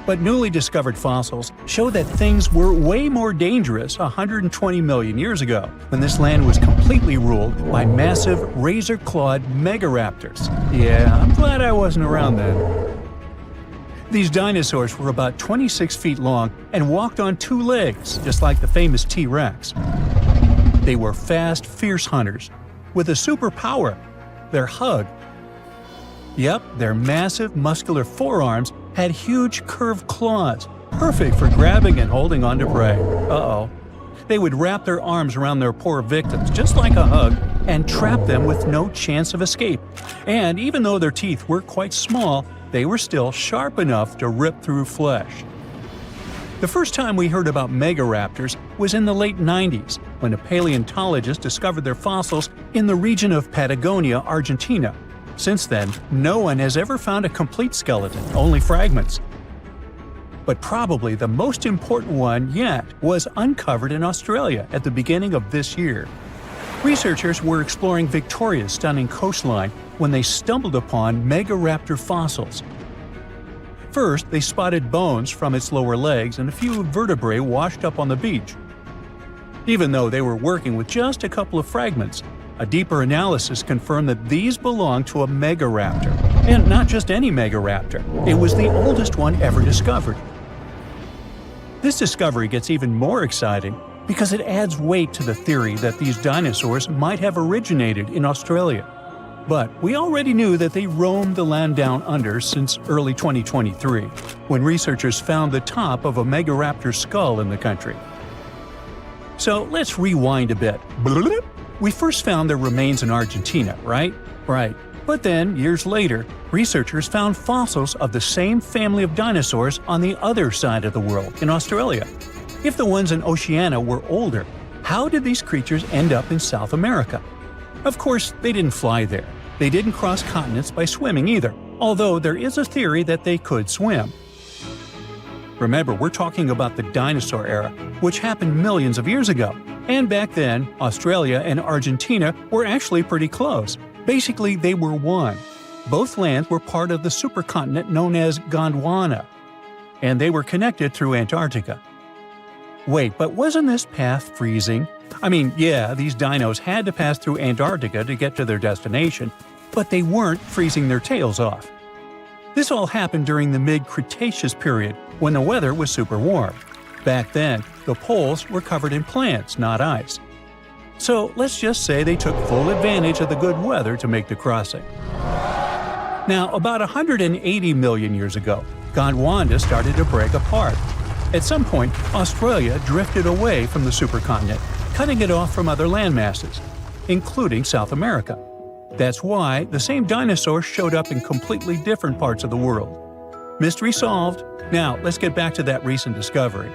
But newly discovered fossils show that things were way more dangerous 120 million years ago, when this land was completely ruled by massive razor-clawed megaraptors. Yeah, I'm glad I wasn't around then. These dinosaurs were about 26 feet long and walked on 2 legs, just like the famous T-Rex. They were fast, fierce hunters, with a superpower: their hug. Yep, their massive, muscular forearms had huge curved claws, perfect for grabbing and holding onto prey. Uh-oh. They would wrap their arms around their poor victims, just like a hug, and trap them with no chance of escape. And even though their teeth were quite small, they were still sharp enough to rip through flesh. The first time we heard about megaraptors was in the late 90s, when a paleontologist discovered their fossils in the region of Patagonia, Argentina. Since then, no one has ever found a complete skeleton, only fragments. But probably the most important one yet was uncovered in Australia at the beginning of this year. Researchers were exploring Victoria's stunning coastline when they stumbled upon megaraptor fossils. First, they spotted bones from its lower legs and a few vertebrae washed up on the beach. Even though they were working with just a couple of fragments, a deeper analysis confirmed that these belonged to a megaraptor. And not just any megaraptor, it was the oldest one ever discovered. This discovery gets even more exciting because it adds weight to the theory that these dinosaurs might have originated in Australia. But we already knew that they roamed the land down under since early 2023, when researchers found the top of a megaraptor skull in the country. So let's rewind a bit. We first found their remains in Argentina, right? Right. But then, years later, researchers found fossils of the same family of dinosaurs on the other side of the world, in Australia. If the ones in Oceania were older, how did these creatures end up in South America? Of course, they didn't fly there. They didn't cross continents by swimming either, although there is a theory that they could swim. Remember, we're talking about the dinosaur era, which happened millions of years ago. And back then, Australia and Argentina were actually pretty close. Basically, they were one. Both lands were part of the supercontinent known as Gondwana, and they were connected through Antarctica. Wait, but wasn't this path freezing? I mean, yeah, these dinos had to pass through Antarctica to get to their destination, but they weren't freezing their tails off. This all happened during the mid-Cretaceous period, when the weather was super warm. Back then, the poles were covered in plants, not ice. So let's just say they took full advantage of the good weather to make the crossing. Now, about 180 million years ago, Gondwana started to break apart. At some point, Australia drifted away from the supercontinent, cutting it off from other landmasses, including South America. That's why the same dinosaurs showed up in completely different parts of the world. Mystery solved. Now, let's get back to that recent discovery.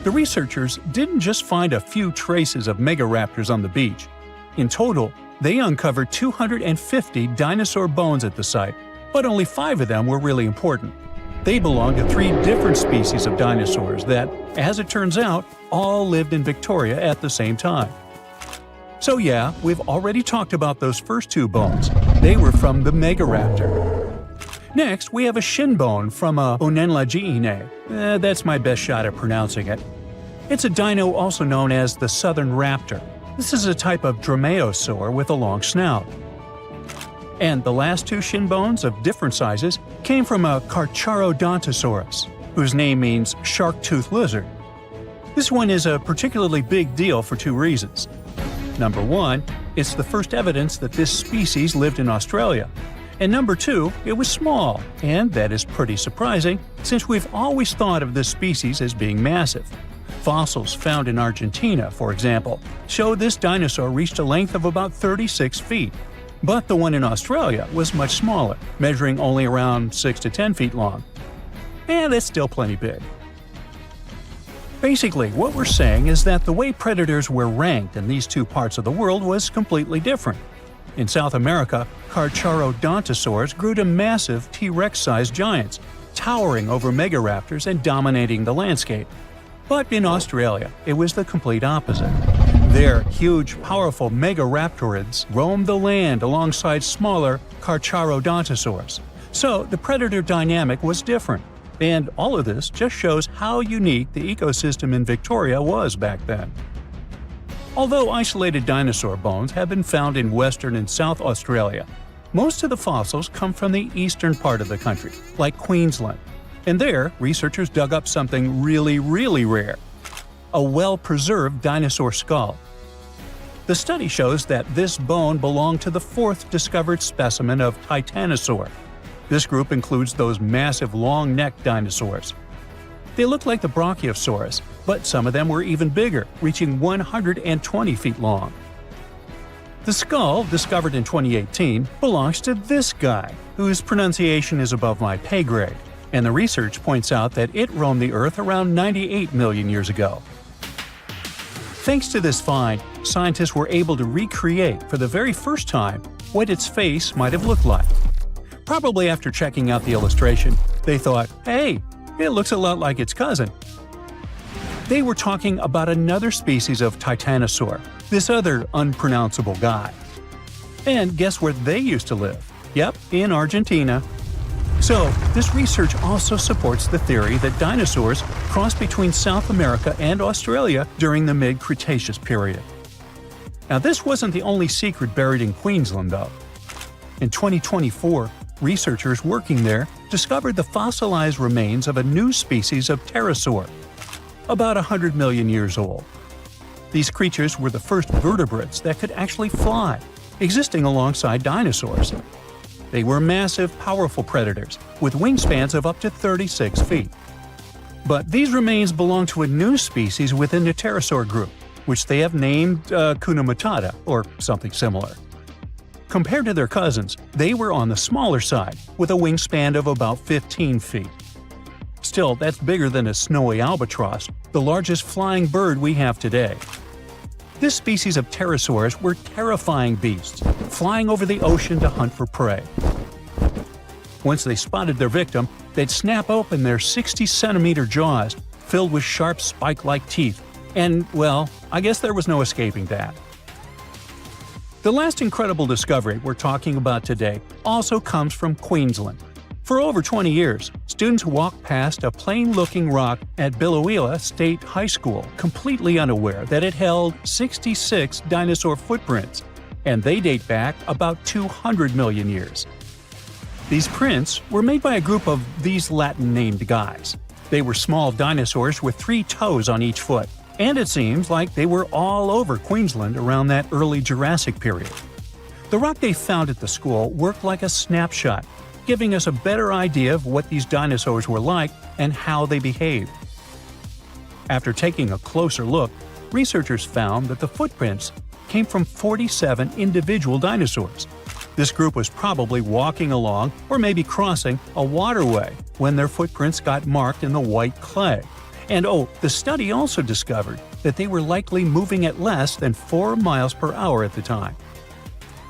The researchers didn't just find a few traces of megaraptors on the beach. In total, they uncovered 250 dinosaur bones at the site, but only 5 of them were really important. They belonged to 3 different species of dinosaurs that, as it turns out, all lived in Victoria at the same time. So yeah, we've already talked about those first 2 bones. They were from the megaraptor. Next, we have a shin bone from a Onenlagiine. That's my best shot at pronouncing it. It's a dino also known as the southern raptor. This is a type of dromaeosaur with a long snout. And the last 2 shin bones of different sizes came from a Carcharodontosaurus. whose name means shark-toothed lizard. This one is a particularly big deal for two reasons. Number one, it's the first evidence that this species lived in Australia. And number two, it was small, and that is pretty surprising since we've always thought of this species as being massive. Fossils found in Argentina, for example, show this dinosaur reached a length of about 36 feet. But the one in Australia was much smaller, measuring only around 6 to 10 feet long. And that's still plenty big. Basically, what we're saying is that the way predators were ranked in these two parts of the world was completely different. In South America, Carcharodontosaurs grew to massive T-Rex-sized giants, towering over megaraptors and dominating the landscape. But in Australia, it was the complete opposite. There, huge, powerful megaraptorids roamed the land alongside smaller Carcharodontosaurs. So the predator dynamic was different. And all of this just shows how unique the ecosystem in Victoria was back then. Although isolated dinosaur bones have been found in Western and South Australia, most of the fossils come from the eastern part of the country, like Queensland. And there, researchers dug up something really, really rare – a well-preserved dinosaur skull. The study shows that this bone belonged to the fourth discovered specimen of Titanosaur. This group includes those massive long-necked dinosaurs. They look like the Brachiosaurus, but some of them were even bigger, reaching 120 feet long. The skull, discovered in 2018, belongs to this guy, whose pronunciation is above my pay grade, and the research points out that it roamed the Earth around 98 million years ago. Thanks to this find, scientists were able to recreate for the very first time what its face might have looked like. Probably after checking out the illustration, they thought, hey, it looks a lot like its cousin. They were talking about another species of Titanosaur, this other unpronounceable guy. And guess where they used to live? Yep, in Argentina. So, this research also supports the theory that dinosaurs crossed between South America and Australia during the mid-Cretaceous period. Now, this wasn't the only secret buried in Queensland, though. In 2024, researchers working there discovered the fossilized remains of a new species of pterosaur, about 100 million years old. These creatures were the first vertebrates that could actually fly, existing alongside dinosaurs. They were massive, powerful predators, with wingspans of up to 36 feet. But these remains belong to a new species within the pterosaur group, which they have named Hakuna Matata, or something similar. Compared to their cousins, they were on the smaller side, with a wingspan of about 15 feet. Still, that's bigger than a snowy albatross, the largest flying bird we have today. This species of pterosaurs were terrifying beasts, flying over the ocean to hunt for prey. Once they spotted their victim, they'd snap open their 60-centimeter jaws, filled with sharp spike-like teeth, and, well, I guess there was no escaping that. The last incredible discovery we're talking about today also comes from Queensland. For over 20 years, students walked past a plain-looking rock at Biloela State High School completely unaware that it held 66 dinosaur footprints, and they date back about 200 million years. These prints were made by a group of these Latin-named guys. They were small dinosaurs with 3 toes on each foot, and it seems like they were all over Queensland around that early Jurassic period. The rock they found at the school worked like a snapshot, giving us a better idea of what these dinosaurs were like and how they behaved. After taking a closer look, researchers found that the footprints came from 47 individual dinosaurs. This group was probably walking along or maybe crossing a waterway when their footprints got marked in the white clay. And the study also discovered that they were likely moving at less than 4 miles per hour at the time.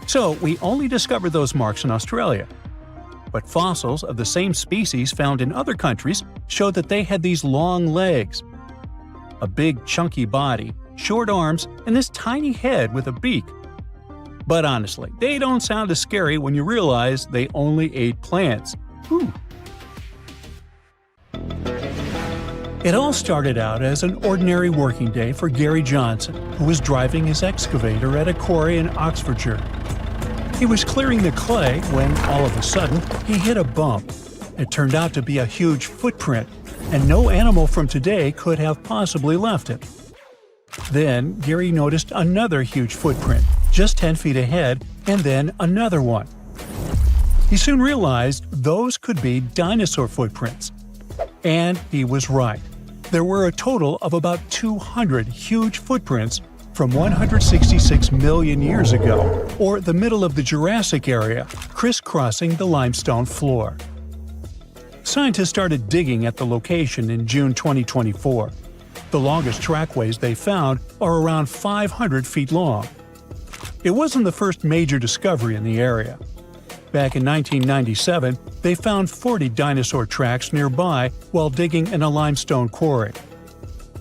So we only discovered those marks in Australia. But fossils of the same species found in other countries showed that they had these long legs, a big chunky body, short arms, and this tiny head with a beak. But honestly, they don't sound as scary when you realize they only ate plants. Whew. It all started out as an ordinary working day for Gary Johnson, who was driving his excavator at a quarry in Oxfordshire. He was clearing the clay when, all of a sudden, he hit a bump. It turned out to be a huge footprint, and no animal from today could have possibly left it. Then Gary noticed another huge footprint, just 10 feet ahead, and then another one. He soon realized those could be dinosaur footprints. And he was right. There were a total of about 200 huge footprints from 166 million years ago, or the middle of the Jurassic area, crisscrossing the limestone floor. Scientists started digging at the location in June 2024. The longest trackways they found are around 500 feet long. It wasn't the first major discovery in the area. Back in 1997, they found 40 dinosaur tracks nearby while digging in a limestone quarry.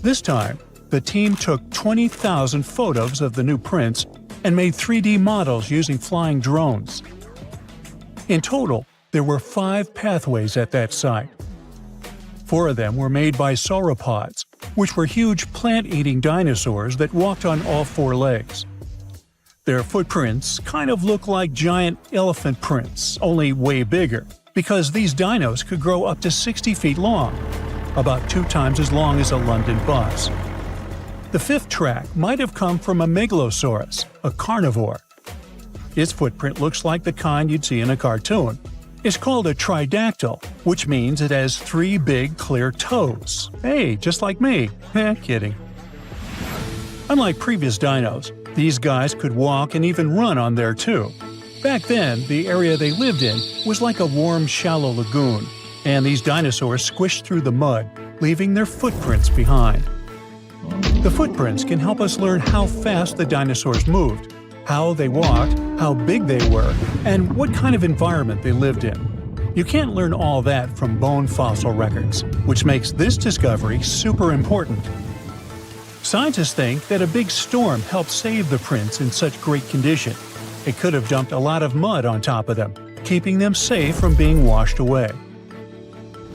This time, the team took 20,000 photos of the new prints and made 3D models using flying drones. In total, there were 5 pathways at that site. 4 of them were made by sauropods, which were huge plant-eating dinosaurs that walked on all 4 legs. Their footprints kind of look like giant elephant prints, only way bigger, because these dinos could grow up to 60 feet long, about 2 times as long as a London bus. The 5th track might have come from a megalosaurus, a carnivore. Its footprint looks like the kind you'd see in a cartoon. It's called a tridactyl, which means it has 3 big, clear toes. Hey, just like me. Kidding. Unlike previous dinos, these guys could walk and even run on there too. Back then, the area they lived in was like a warm, shallow lagoon, and these dinosaurs squished through the mud, leaving their footprints behind. The footprints can help us learn how fast the dinosaurs moved, how they walked, how big they were, and what kind of environment they lived in. You can't learn all that from bone fossil records, which makes this discovery super important. Scientists think that a big storm helped save the prints in such great condition. It could have dumped a lot of mud on top of them, keeping them safe from being washed away.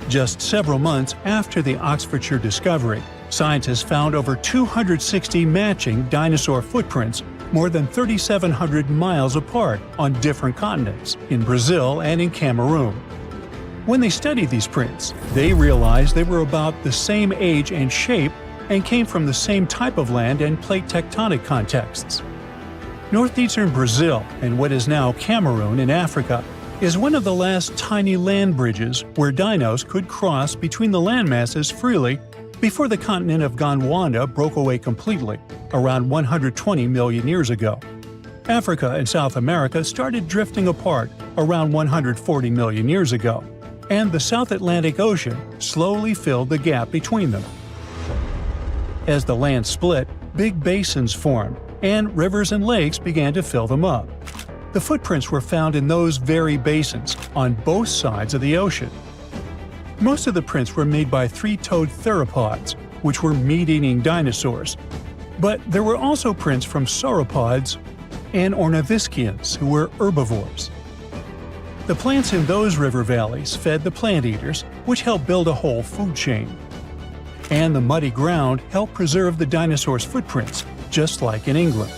Just several months after the Oxfordshire discovery, scientists found over 260 matching dinosaur footprints more than 3,700 miles apart on different continents, in Brazil and in Cameroon. When they studied these prints, they realized they were about the same age and shape and came from the same type of land and plate tectonic contexts. Northeastern Brazil, and what is now Cameroon in Africa, is one of the last tiny land bridges where dinos could cross between the landmasses freely before the continent of Gondwana broke away completely, around 120 million years ago. Africa and South America started drifting apart around 140 million years ago, and the South Atlantic Ocean slowly filled the gap between them. As the land split, big basins formed, and rivers and lakes began to fill them up. The footprints were found in those very basins, on both sides of the ocean. Most of the prints were made by 3-toed theropods, which were meat-eating dinosaurs. But there were also prints from sauropods and ornithischians, who were herbivores. The plants in those river valleys fed the plant eaters, which helped build a whole food chain. And the muddy ground helped preserve the dinosaurs' footprints, just like in England.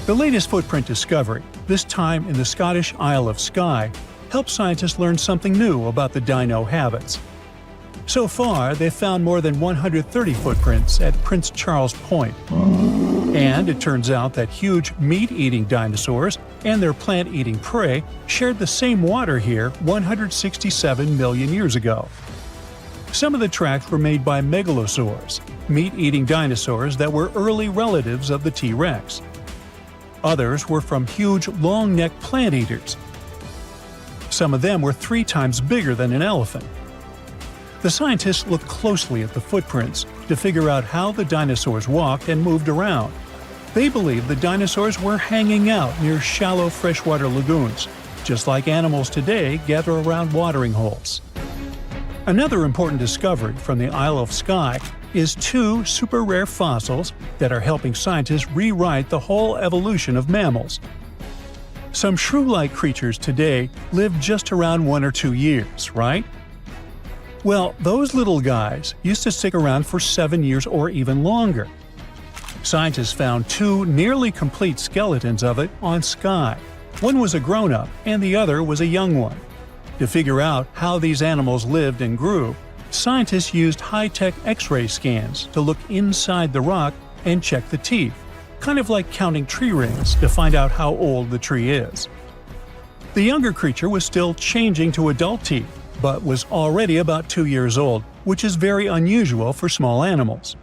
The latest footprint discovery, this time in the Scottish Isle of Skye, helped scientists learn something new about the dino habits. So far, they've found more than 130 footprints at Prince Charles Point. And it turns out that huge meat-eating dinosaurs and their plant-eating prey shared the same water here 167 million years ago. Some of the tracks were made by megalosaurs, meat-eating dinosaurs that were early relatives of the T-Rex. Others were from huge, long-necked plant eaters. Some of them were 3 times bigger than an elephant. The scientists looked closely at the footprints to figure out how the dinosaurs walked and moved around. They believe the dinosaurs were hanging out near shallow freshwater lagoons, just like animals today gather around watering holes. Another important discovery from the Isle of Skye is 2 super rare fossils that are helping scientists rewrite the whole evolution of mammals. Some shrew-like creatures today live just around 1 or 2 years, right? Well, those little guys used to stick around for 7 years or even longer. Scientists found 2 nearly complete skeletons of it on Skye. One was a grown-up and the other was a young one. To figure out how these animals lived and grew, scientists used high-tech X-ray scans to look inside the rock and check the teeth, kind of like counting tree rings to find out how old the tree is. The younger creature was still changing to adult teeth, but was already about 2 years old, which is very unusual for small animals.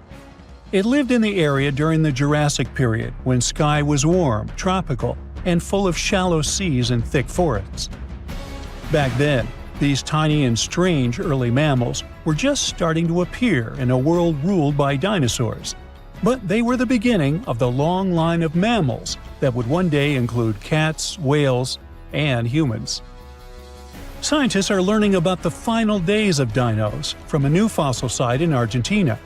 It lived in the area during the Jurassic period, when sky was warm, tropical, and full of shallow seas and thick forests. Back then, these tiny and strange early mammals were just starting to appear in a world ruled by dinosaurs. But they were the beginning of the long line of mammals that would one day include cats, whales, and humans. Scientists are learning about the final days of dinos from a new fossil site in Argentina.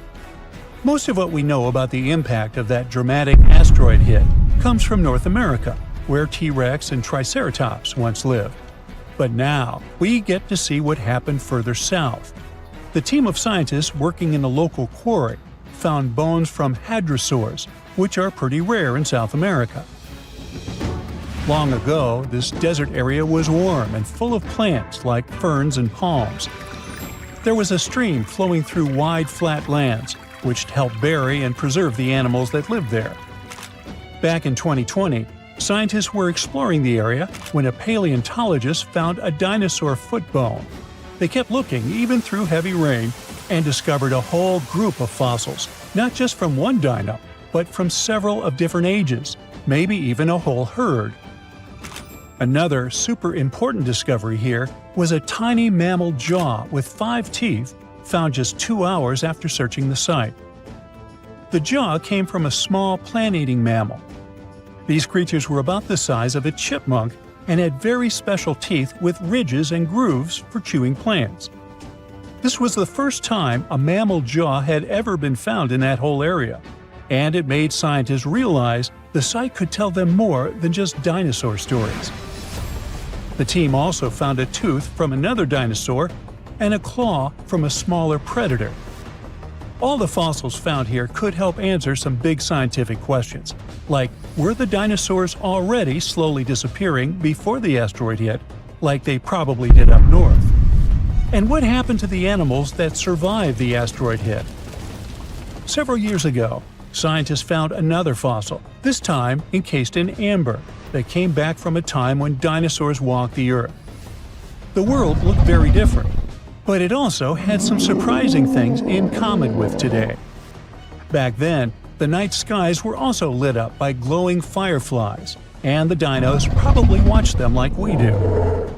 Most of what we know about the impact of that dramatic asteroid hit comes from North America, where T-Rex and Triceratops once lived. But now, we get to see what happened further south. The team of scientists working in a local quarry found bones from hadrosaurs, which are pretty rare in South America. Long ago, this desert area was warm and full of plants like ferns and palms. There was a stream flowing through wide, flat lands, which helped bury and preserve the animals that lived there. Back in 2020, scientists were exploring the area when a paleontologist found a dinosaur foot bone. They kept looking even through heavy rain and discovered a whole group of fossils, not just from one dino, but from several of different ages, maybe even a whole herd. Another super important discovery here was a tiny mammal jaw with 5 teeth found just 2 hours after searching the site. The jaw came from a small plant-eating mammal. These creatures were about the size of a chipmunk and had very special teeth with ridges and grooves for chewing plants. This was the first time a mammal jaw had ever been found in that whole area, and it made scientists realize the site could tell them more than just dinosaur stories. The team also found a tooth from another dinosaur and a claw from a smaller predator. All the fossils found here could help answer some big scientific questions, like were the dinosaurs already slowly disappearing before the asteroid hit, like they probably did up north? And what happened to the animals that survived the asteroid hit? Several years ago, scientists found another fossil, this time encased in amber, that came back from a time when dinosaurs walked the Earth. The world looked very different, but it also had some surprising things in common with today. Back then, the night skies were also lit up by glowing fireflies, and the dinos probably watched them like we do.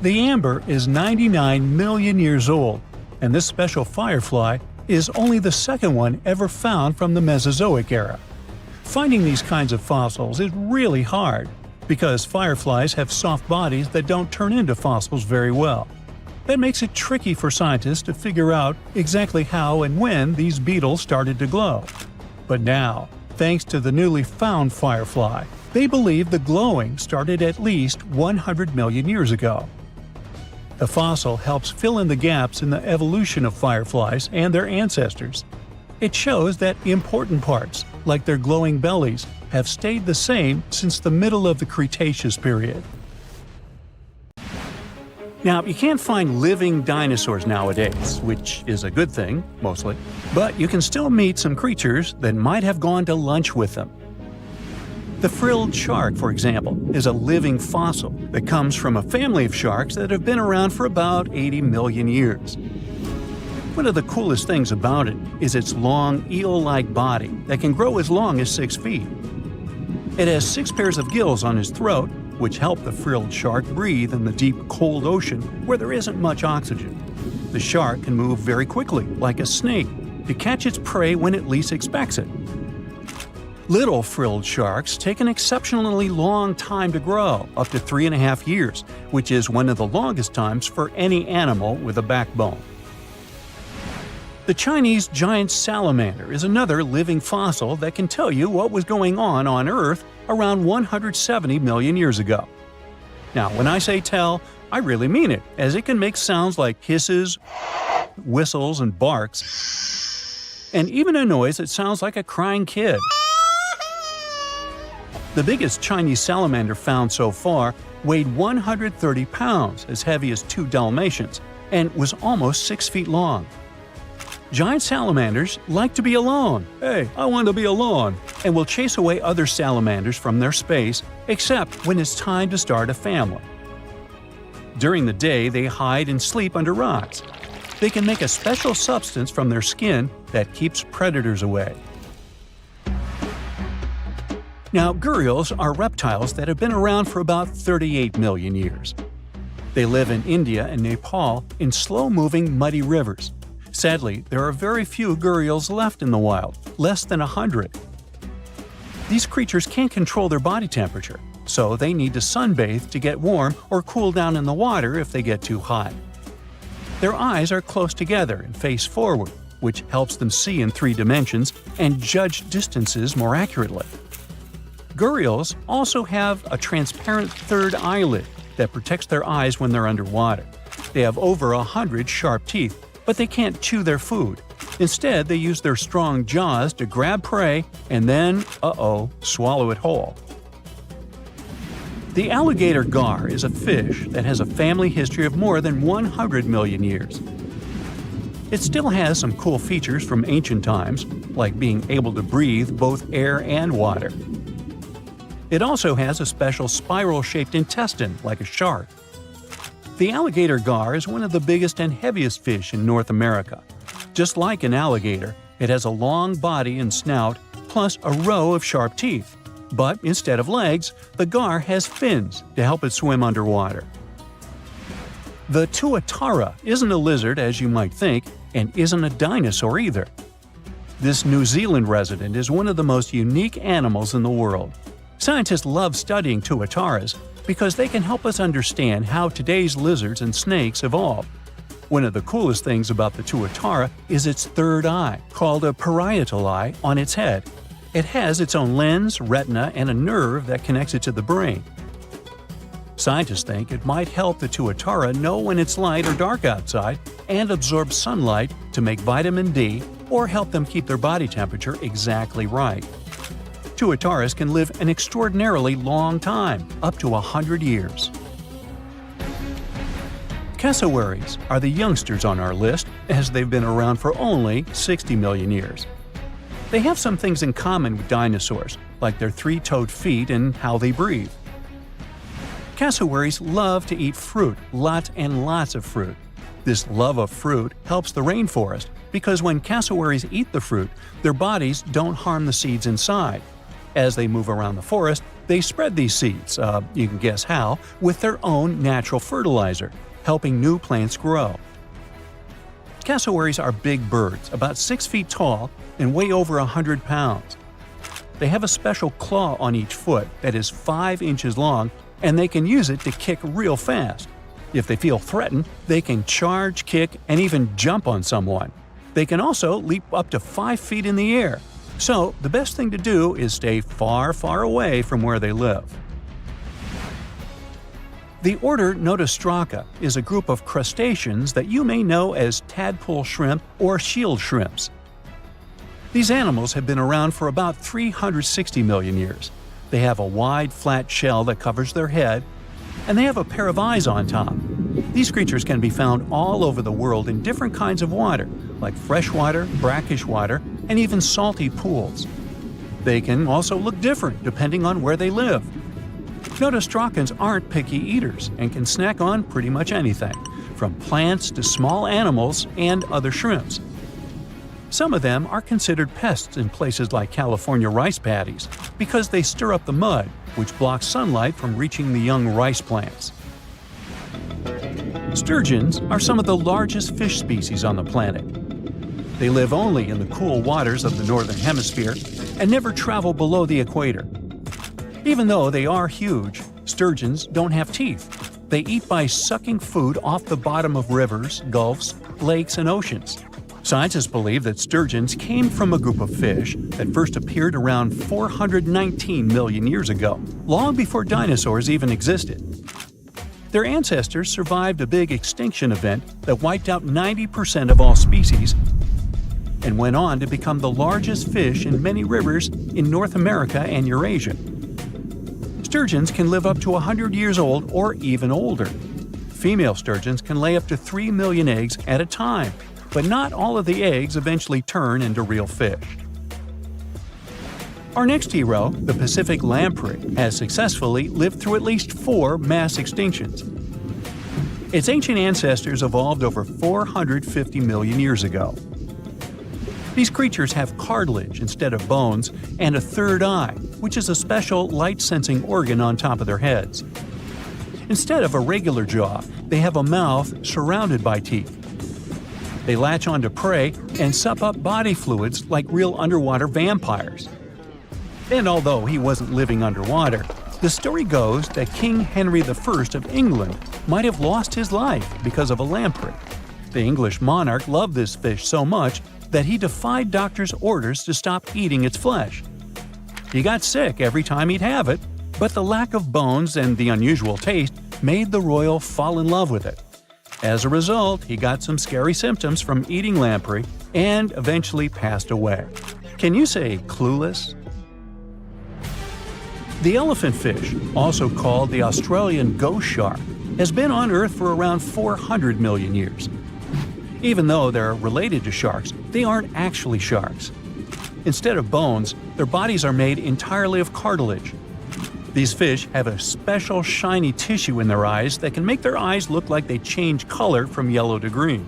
The amber is 99 million years old, and this special firefly is only the second one ever found from the Mesozoic era. Finding these kinds of fossils is really hard, because fireflies have soft bodies that don't turn into fossils very well. That makes it tricky for scientists to figure out exactly how and when these beetles started to glow. But now, thanks to the newly found firefly, they believe the glowing started at least 100 million years ago. The fossil helps fill in the gaps in the evolution of fireflies and their ancestors. It shows that important parts, like their glowing bellies, have stayed the same since the middle of the Cretaceous period. Now, you can't find living dinosaurs nowadays, which is a good thing, mostly, but you can still meet some creatures that might have gone to lunch with them. The frilled shark, for example, is a living fossil that comes from a family of sharks that have been around for about 80 million years. One of the coolest things about it is its long, eel-like body that can grow as long as 6 feet. It has 6 pairs of gills on its throat, which help the frilled shark breathe in the deep, cold ocean where there isn't much oxygen. The shark can move very quickly, like a snake, to catch its prey when it least expects it. Little frilled sharks take an exceptionally long time to grow, up to 3.5 years, which is one of the longest times for any animal with a backbone. The Chinese giant salamander is another living fossil that can tell you what was going on Earth around 170 million years ago. Now, when I say tell, I really mean it, as it can make sounds like hisses, whistles, and barks, and even a noise that sounds like a crying kid. The biggest Chinese salamander found so far weighed 130 pounds, as heavy as 2 Dalmatians, and was almost 6 feet long. Giant salamanders like to be alone. Hey, I want to be alone. And will chase away other salamanders from their space, except when it's time to start a family. During the day, they hide and sleep under rocks. They can make a special substance from their skin that keeps predators away. Now, gharials are reptiles that have been around for about 38 million years. They live in India and Nepal in slow-moving, muddy rivers. Sadly, there are very few gharials left in the wild, less than 100. These creatures can't control their body temperature, so they need to sunbathe to get warm or cool down in the water if they get too hot. Their eyes are close together and face forward, which helps them see in 3 dimensions and judge distances more accurately. Gharials also have a transparent third eyelid that protects their eyes when they're underwater. They have over 100 sharp teeth, but they can't chew their food. Instead, they use their strong jaws to grab prey and then, swallow it whole. The alligator gar is a fish that has a family history of more than 100 million years. It still has some cool features from ancient times, like being able to breathe both air and water. It also has a special spiral-shaped intestine, like a shark. The alligator gar is one of the biggest and heaviest fish in North America. Just like an alligator, it has a long body and snout, plus a row of sharp teeth. But instead of legs, the gar has fins to help it swim underwater. The tuatara isn't a lizard as you might think, and isn't a dinosaur either. This New Zealand resident is one of the most unique animals in the world. Scientists love studying tuataras because they can help us understand how today's lizards and snakes evolved. One of the coolest things about the tuatara is its third eye, called a parietal eye, on its head. It has its own lens, retina, and a nerve that connects it to the brain. Scientists think it might help the tuatara know when it's light or dark outside and absorb sunlight to make vitamin D or help them keep their body temperature exactly right. Tuataras can live an extraordinarily long time, up to 100 years. Cassowaries are the youngsters on our list, as they've been around for only 60 million years. They have some things in common with dinosaurs, like their 3-toed feet and how they breathe. Cassowaries love to eat fruit, lots and lots of fruit. This love of fruit helps the rainforest because when cassowaries eat the fruit, their bodies don't harm the seeds inside. As they move around the forest, they spread these seeds, you can guess how, with their own natural fertilizer, helping new plants grow. Cassowaries are big birds, about 6 feet tall and weigh over 100 pounds. They have a special claw on each foot that is 5 inches long, and they can use it to kick real fast. If they feel threatened, they can charge, kick, and even jump on someone. They can also leap up to 5 feet in the air. So, the best thing to do is stay far, far away from where they live. The order Notostraca is a group of crustaceans that you may know as tadpole shrimp or shield shrimps. These animals have been around for about 360 million years. They have a wide, flat shell that covers their head, and they have a pair of eyes on top. These creatures can be found all over the world in different kinds of water, like freshwater, brackish water, and even salty pools. They can also look different depending on where they live. Notostracans aren't picky eaters and can snack on pretty much anything, from plants to small animals and other shrimps. Some of them are considered pests in places like California rice paddies because they stir up the mud, which blocks sunlight from reaching the young rice plants. Sturgeons are some of the largest fish species on the planet. They live only in the cool waters of the northern hemisphere and never travel below the equator. Even though they are huge, sturgeons don't have teeth. They eat by sucking food off the bottom of rivers, gulfs, lakes, and oceans. Scientists believe that sturgeons came from a group of fish that first appeared around 419 million years ago, long before dinosaurs even existed. Their ancestors survived a big extinction event that wiped out 90% of all species and went on to become the largest fish in many rivers in North America and Eurasia. Sturgeons can live up to 100 years old or even older. Female sturgeons can lay up to 3 million eggs at a time, but not all of the eggs eventually turn into real fish. Our next hero, the Pacific lamprey, has successfully lived through at least 4 mass extinctions. Its ancient ancestors evolved over 450 million years ago. These creatures have cartilage instead of bones and a third eye, which is a special light-sensing organ on top of their heads. Instead of a regular jaw, they have a mouth surrounded by teeth. They latch onto prey and sup up body fluids like real underwater vampires. And although he wasn't living underwater, the story goes that King Henry I of England might have lost his life because of a lamprey. The English monarch loved this fish so much that he defied doctors' orders to stop eating its flesh. He got sick every time he'd have it, but the lack of bones and the unusual taste made the royal fall in love with it. As a result, he got some scary symptoms from eating lamprey and eventually passed away. Can you say clueless? The elephant fish, also called the Australian ghost shark, has been on Earth for around 400 million years. Even though they're related to sharks, they aren't actually sharks. Instead of bones, their bodies are made entirely of cartilage. These fish have a special shiny tissue in their eyes that can make their eyes look like they change color from yellow to green.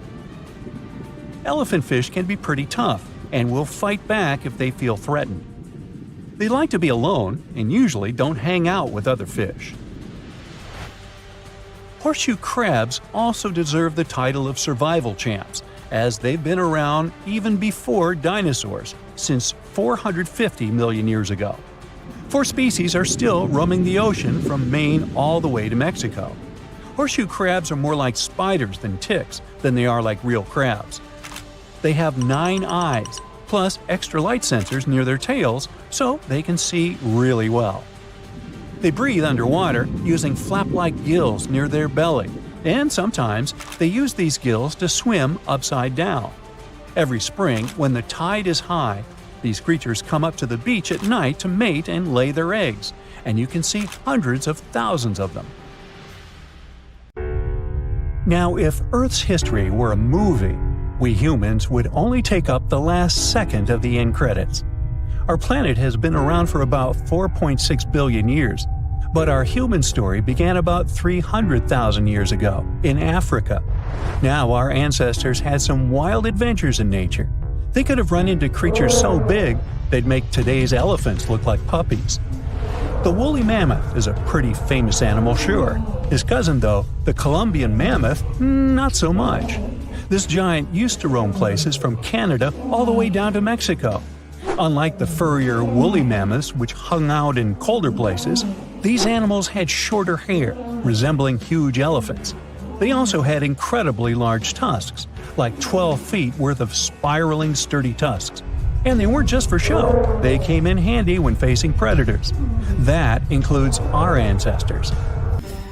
Elephant fish can be pretty tough and will fight back if they feel threatened. They like to be alone and usually don't hang out with other fish. Horseshoe crabs also deserve the title of survival champs, as they've been around even before dinosaurs, since 450 million years ago. 4 species are still roaming the ocean from Maine all the way to Mexico. Horseshoe crabs are more like spiders than ticks than they are like real crabs. They have 9 eyes, plus extra light sensors near their tails so they can see really well. They breathe underwater using flap-like gills near their belly, and sometimes they use these gills to swim upside down. Every spring, when the tide is high, these creatures come up to the beach at night to mate and lay their eggs, and you can see hundreds of thousands of them. Now, if Earth's history were a movie, we humans would only take up the last second of the end credits. Our planet has been around for about 4.6 billion years, but our human story began about 300,000 years ago in Africa. Now our ancestors had some wild adventures in nature. They could have run into creatures so big they'd make today's elephants look like puppies. The woolly mammoth is a pretty famous animal, sure. His cousin, though, the Columbian mammoth, not so much. This giant used to roam places from Canada all the way down to Mexico. Unlike the furrier woolly mammoths, which hung out in colder places, these animals had shorter hair, resembling huge elephants. They also had incredibly large tusks, like 12 feet worth of spiraling, sturdy tusks. And they weren't just for show, they came in handy when facing predators. That includes our ancestors.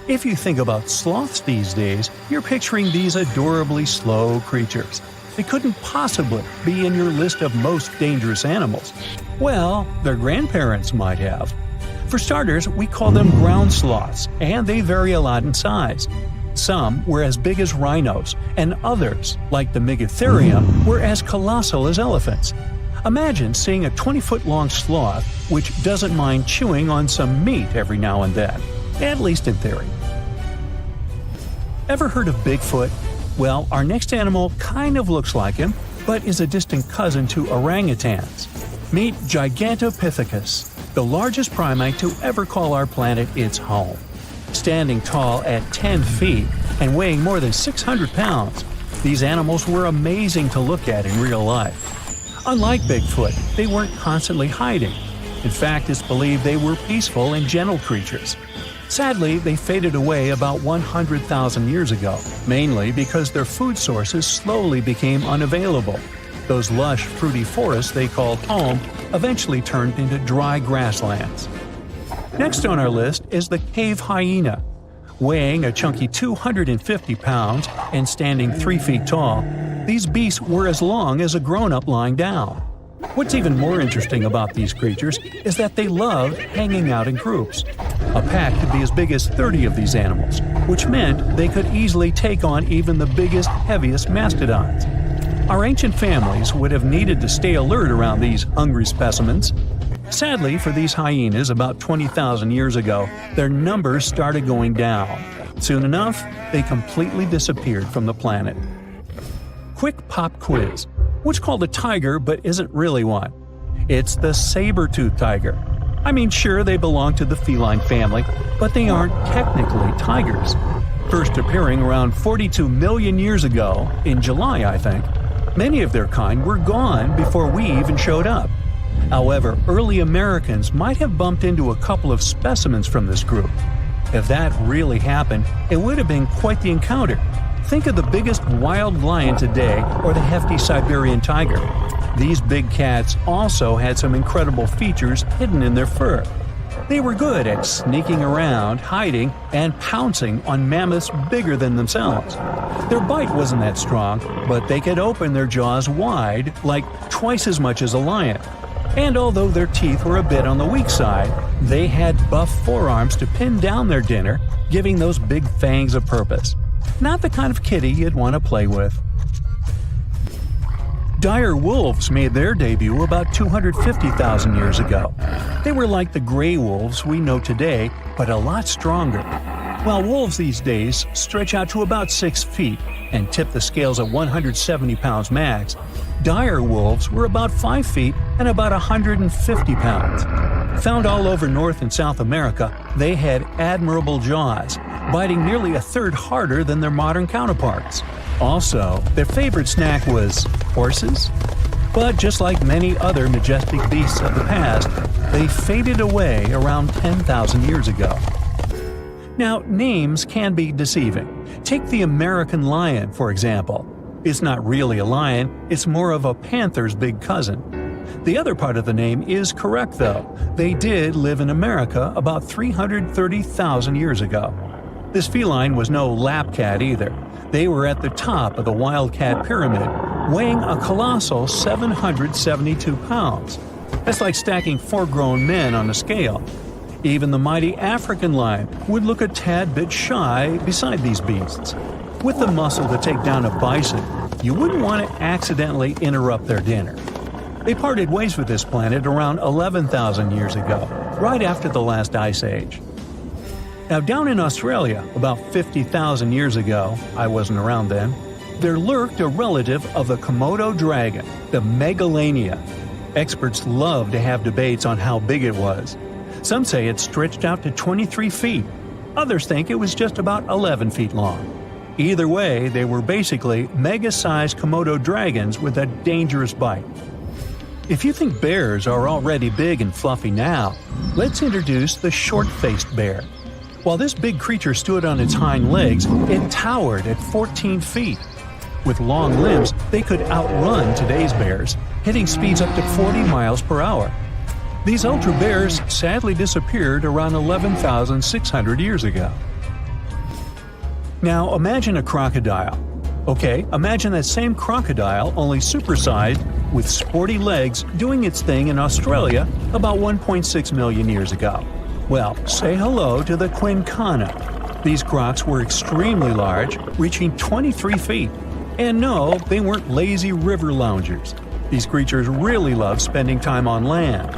If you think about sloths these days, you're picturing these adorably slow creatures. They couldn't possibly be in your list of most dangerous animals. Well, their grandparents might have. For starters, we call them ground sloths, and they vary a lot in size. Some were as big as rhinos, and others, like the Megatherium, were as colossal as elephants. Imagine seeing a 20-foot-long sloth which doesn't mind chewing on some meat every now and then, at least in theory. Ever heard of Bigfoot? Well, our next animal kind of looks like him, but is a distant cousin to orangutans. Meet Gigantopithecus, the largest primate to ever call our planet its home. Standing tall at 10 feet and weighing more than 600 pounds, these animals were amazing to look at in real life. Unlike Bigfoot, they weren't constantly hiding. In fact, it's believed they were peaceful and gentle creatures. Sadly, they faded away about 100,000 years ago, mainly because their food sources slowly became unavailable. Those lush, fruity forests they called home eventually turned into dry grasslands. Next on our list is the cave hyena. Weighing a chunky 250 pounds and standing 3 feet tall, these beasts were as long as a grown-up lying down. What's even more interesting about these creatures is that they loved hanging out in groups. A pack could be as big as 30 of these animals, which meant they could easily take on even the biggest, heaviest mastodons. Our ancient families would have needed to stay alert around these hungry specimens. Sadly for these hyenas, about 20,000 years ago, their numbers started going down. Soon enough, they completely disappeared from the planet. Quick pop quiz. What's called a tiger but isn't really one? It's the saber-toothed tiger. I mean, sure, they belong to the feline family, but they aren't technically tigers. First appearing around 42 million years ago, in July, I think. Many of their kind were gone before we even showed up. However, early Americans might have bumped into a couple of specimens from this group. If that really happened, it would have been quite the encounter. Think of the biggest wild lion today or the hefty Siberian tiger. These big cats also had some incredible features hidden in their fur. They were good at sneaking around, hiding, and pouncing on mammoths bigger than themselves. Their bite wasn't that strong, but they could open their jaws wide, like twice as much as a lion. And although their teeth were a bit on the weak side, they had buff forearms to pin down their dinner, giving those big fangs a purpose. Not the kind of kitty you'd want to play with. Dire wolves made their debut about 250,000 years ago. They were like the gray wolves we know today, but a lot stronger. While wolves these days stretch out to about 6 feet and tip the scales at 170 pounds max, dire wolves were about 5 feet and about 150 pounds. Found all over North and South America, they had admirable jaws, biting nearly a third harder than their modern counterparts. Also, their favorite snack was horses. But just like many other majestic beasts of the past, they faded away around 10,000 years ago. Now, names can be deceiving. Take the American lion, for example. It's not really a lion, it's more of a panther's big cousin. The other part of the name is correct, though. They did live in America about 330,000 years ago. This feline was no lap cat either. They were at the top of the wildcat pyramid, weighing a colossal 772 pounds. That's like stacking 4 grown men on a scale. Even the mighty African lion would look a tad bit shy beside these beasts. With the muscle to take down a bison, you wouldn't want to accidentally interrupt their dinner. They parted ways with this planet around 11,000 years ago, right after the last ice age. Now, down in Australia, about 50,000 years ago, I wasn't around then, there lurked a relative of the Komodo dragon, the Megalania. Experts love to have debates on how big it was. Some say it stretched out to 23 feet. Others think it was just about 11 feet long. Either way, they were basically mega-sized Komodo dragons with a dangerous bite. If you think bears are already big and fluffy now, let's introduce the short-faced bear. While this big creature stood on its hind legs, it towered at 14 feet. With long limbs, they could outrun today's bears, hitting speeds up to 40 miles per hour. These ultra bears sadly disappeared around 11,600 years ago. Now imagine a crocodile. Okay, imagine that same crocodile, only supersized, with sporty legs, doing its thing in Australia about 1.6 million years ago. Well, say hello to the quincana. These crocs were extremely large, reaching 23 feet. And no, they weren't lazy river loungers. These creatures really love spending time on land.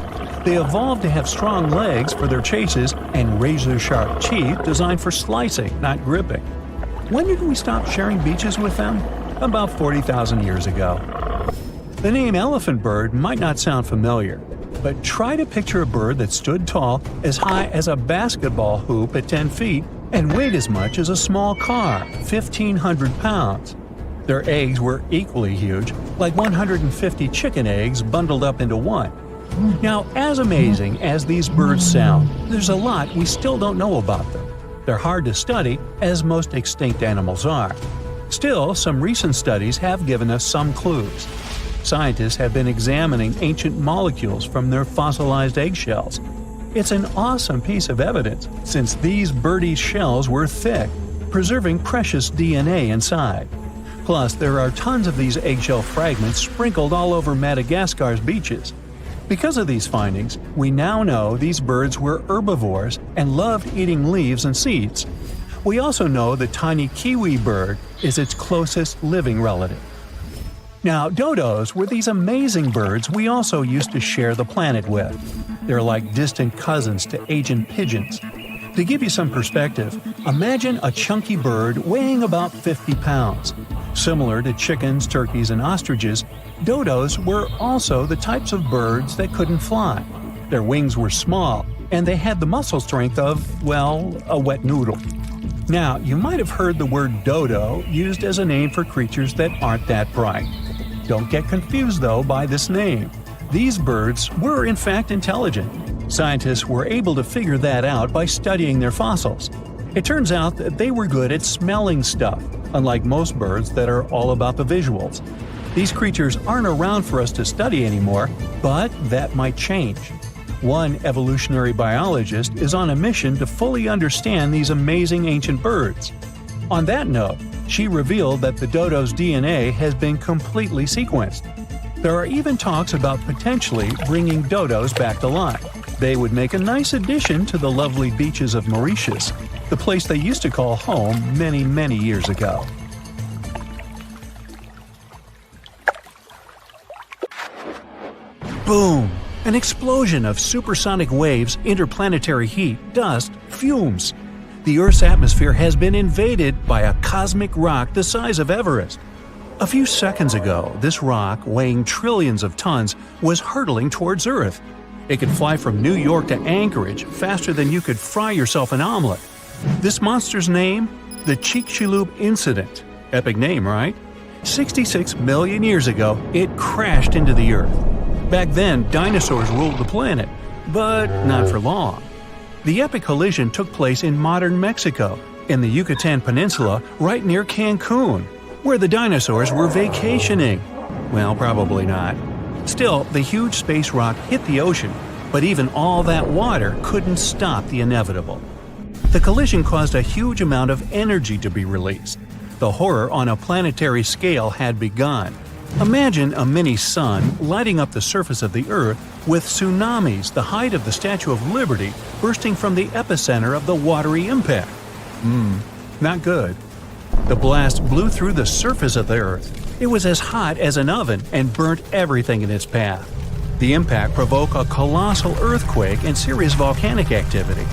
They evolved to have strong legs for their chases and razor-sharp teeth designed for slicing, not gripping. When did we stop sharing beaches with them? About 40,000 years ago. The name elephant bird might not sound familiar, but try to picture a bird that stood tall as high as a basketball hoop at 10 feet and weighed as much as a small car, 1,500 pounds. Their eggs were equally huge, like 150 chicken eggs bundled up into one. Now, as amazing as these birds sound, there's a lot we still don't know about them. They're hard to study, as most extinct animals are. Still, some recent studies have given us some clues. Scientists have been examining ancient molecules from their fossilized eggshells. It's an awesome piece of evidence, since these birdie shells were thick, preserving precious DNA inside. Plus, there are tons of these eggshell fragments sprinkled all over Madagascar's beaches. Because of these findings, we now know these birds were herbivores and loved eating leaves and seeds. We also know the tiny kiwi bird is its closest living relative. Now, dodos were these amazing birds we also used to share the planet with. They're like distant cousins to ancient pigeons. To give you some perspective, imagine a chunky bird weighing about 50 pounds. Similar to chickens, turkeys, and ostriches, dodos were also the types of birds that couldn't fly. Their wings were small, and they had the muscle strength of, well, a wet noodle. Now, you might have heard the word dodo used as a name for creatures that aren't that bright. Don't get confused, though, by this name. These birds were in fact intelligent. Scientists were able to figure that out by studying their fossils. It turns out that they were good at smelling stuff, unlike most birds that are all about the visuals. These creatures aren't around for us to study anymore, but that might change. One evolutionary biologist is on a mission to fully understand these amazing ancient birds. On that note, she revealed that the dodo's DNA has been completely sequenced. There are even talks about potentially bringing dodos back to life. They would make a nice addition to the lovely beaches of Mauritius, the place they used to call home many years ago. Boom! An explosion of supersonic waves, interplanetary heat, dust, fumes. The Earth's atmosphere has been invaded by a cosmic rock the size of Everest. A few seconds ago, this rock, weighing trillions of tons, was hurtling towards Earth. It could fly from New York to Anchorage faster than you could fry yourself an omelet. This monster's name? The Chicxulub Incident. Epic name, right? 66 million years ago, it crashed into the Earth. Back then, dinosaurs ruled the planet, but not for long. The epic collision took place in modern Mexico, in the Yucatan Peninsula, right near Cancun, where the dinosaurs were vacationing. Well, probably not. Still, the huge space rock hit the ocean, but even all that water couldn't stop the inevitable. The collision caused a huge amount of energy to be released. The horror on a planetary scale had begun. Imagine a mini-sun lighting up the surface of the Earth with tsunamis the height of the Statue of Liberty bursting from the epicenter of the watery impact. Not good. The blast blew through the surface of the Earth. It was as hot as an oven and burnt everything in its path. The impact provoked a colossal earthquake and serious volcanic activity.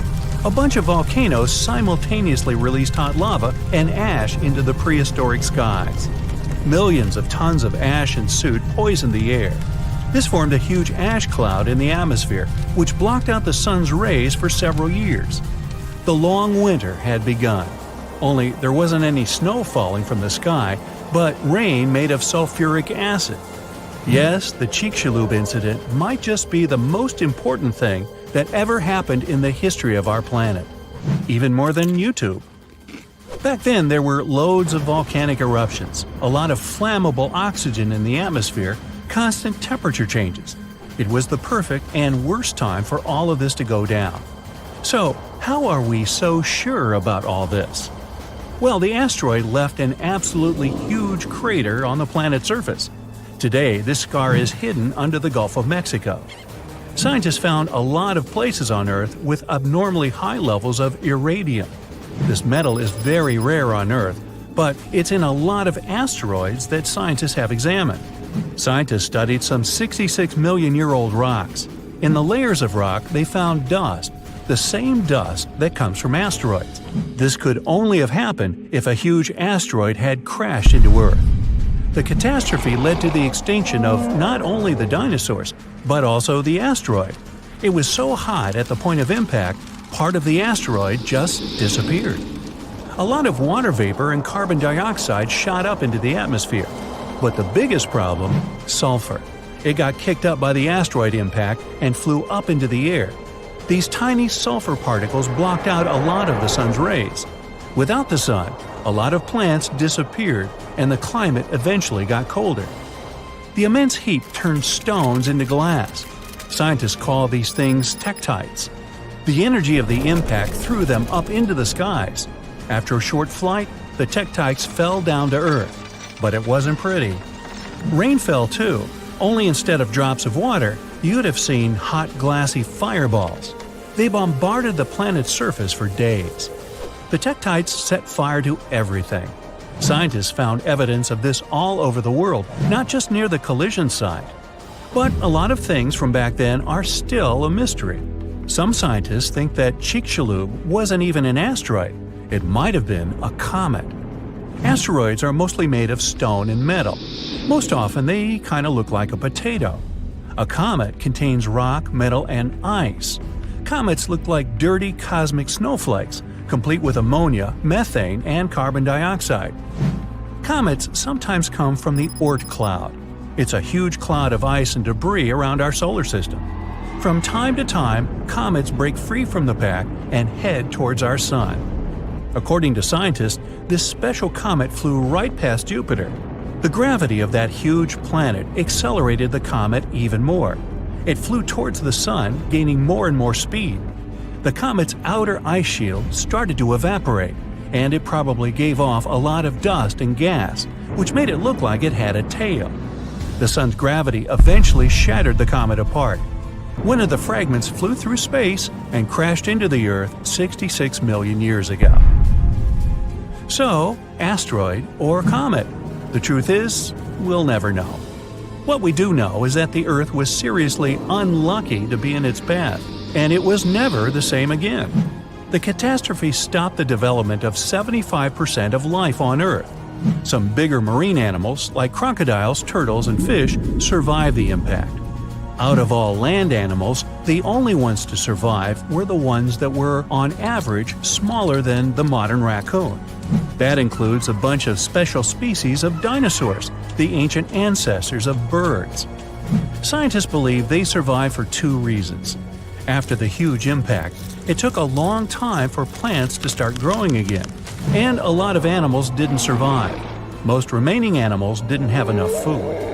A bunch of volcanoes simultaneously released hot lava and ash into the prehistoric skies. Millions of tons of ash and soot poisoned the air. This formed a huge ash cloud in the atmosphere, which blocked out the sun's rays for several years. The long winter had begun. Only there wasn't any snow falling from the sky, but rain made of sulfuric acid. Yes, the Chicxulub incident might just be the most important thing that ever happened in the history of our planet. Even more than YouTube. Back then, there were loads of volcanic eruptions, a lot of flammable oxygen in the atmosphere, constant temperature changes. It was the perfect and worst time for all of this to go down. So, how are we so sure about all this? Well, the asteroid left an absolutely huge crater on the planet's surface. Today, this scar is hidden under the Gulf of Mexico. Scientists found a lot of places on Earth with abnormally high levels of iridium. This metal is very rare on Earth, but it's in a lot of asteroids that scientists have examined. Scientists studied some 66 million-year-old rocks. In the layers of rock, they found dust, the same dust that comes from asteroids. This could only have happened if a huge asteroid had crashed into Earth. The catastrophe led to the extinction of not only the dinosaurs, but also the asteroid. It was so hot at the point of impact, part of the asteroid just disappeared. A lot of water vapor and carbon dioxide shot up into the atmosphere. But the biggest problem, sulfur. It got kicked up by the asteroid impact and flew up into the air. These tiny sulfur particles blocked out a lot of the sun's rays. Without the sun, a lot of plants disappeared and the climate eventually got colder. The immense heat turned stones into glass. Scientists call these things tektites. The energy of the impact threw them up into the skies. After a short flight, the tektites fell down to Earth. But it wasn't pretty. Rain fell too, Only instead of drops of water, you'd have seen hot glassy fireballs. They bombarded the planet's surface for days. The tektites set fire to everything. Scientists found evidence of this all over the world, not just near the collision site. But a lot of things from back then are still a mystery. Some scientists think that Chicxulub wasn't even an asteroid. It might have been a comet. Asteroids are mostly made of stone and metal. Most often they kind of look like a potato. A comet contains rock, metal, and ice. Comets look like dirty cosmic snowflakes, complete with ammonia, methane, and carbon dioxide. Comets sometimes come from the Oort cloud. It's a huge cloud of ice and debris around our solar system. From time to time, comets break free from the pack and head towards our sun. According to scientists, this special comet flew right past Jupiter. The gravity of that huge planet accelerated the comet even more. It flew towards the sun, gaining more and more speed. The comet's outer ice shield started to evaporate, and it probably gave off a lot of dust and gas, which made it look like it had a tail. The sun's gravity eventually shattered the comet apart. One of the fragments flew through space and crashed into the Earth 66 million years ago. So, asteroid or comet? The truth is, we'll never know. What we do know is that the Earth was seriously unlucky to be in its path, and it was never the same again. The catastrophe stopped the development of 75% of life on Earth. Some bigger marine animals, like crocodiles, turtles, and fish, survived the impact. Out of all land animals, the only ones to survive were the ones that were, on average, smaller than the modern raccoon. That includes a bunch of special species of dinosaurs, the ancient ancestors of birds. Scientists believe they survived for two reasons. After the huge impact, it took a long time for plants to start growing again, and a lot of animals didn't survive. Most remaining animals didn't have enough food.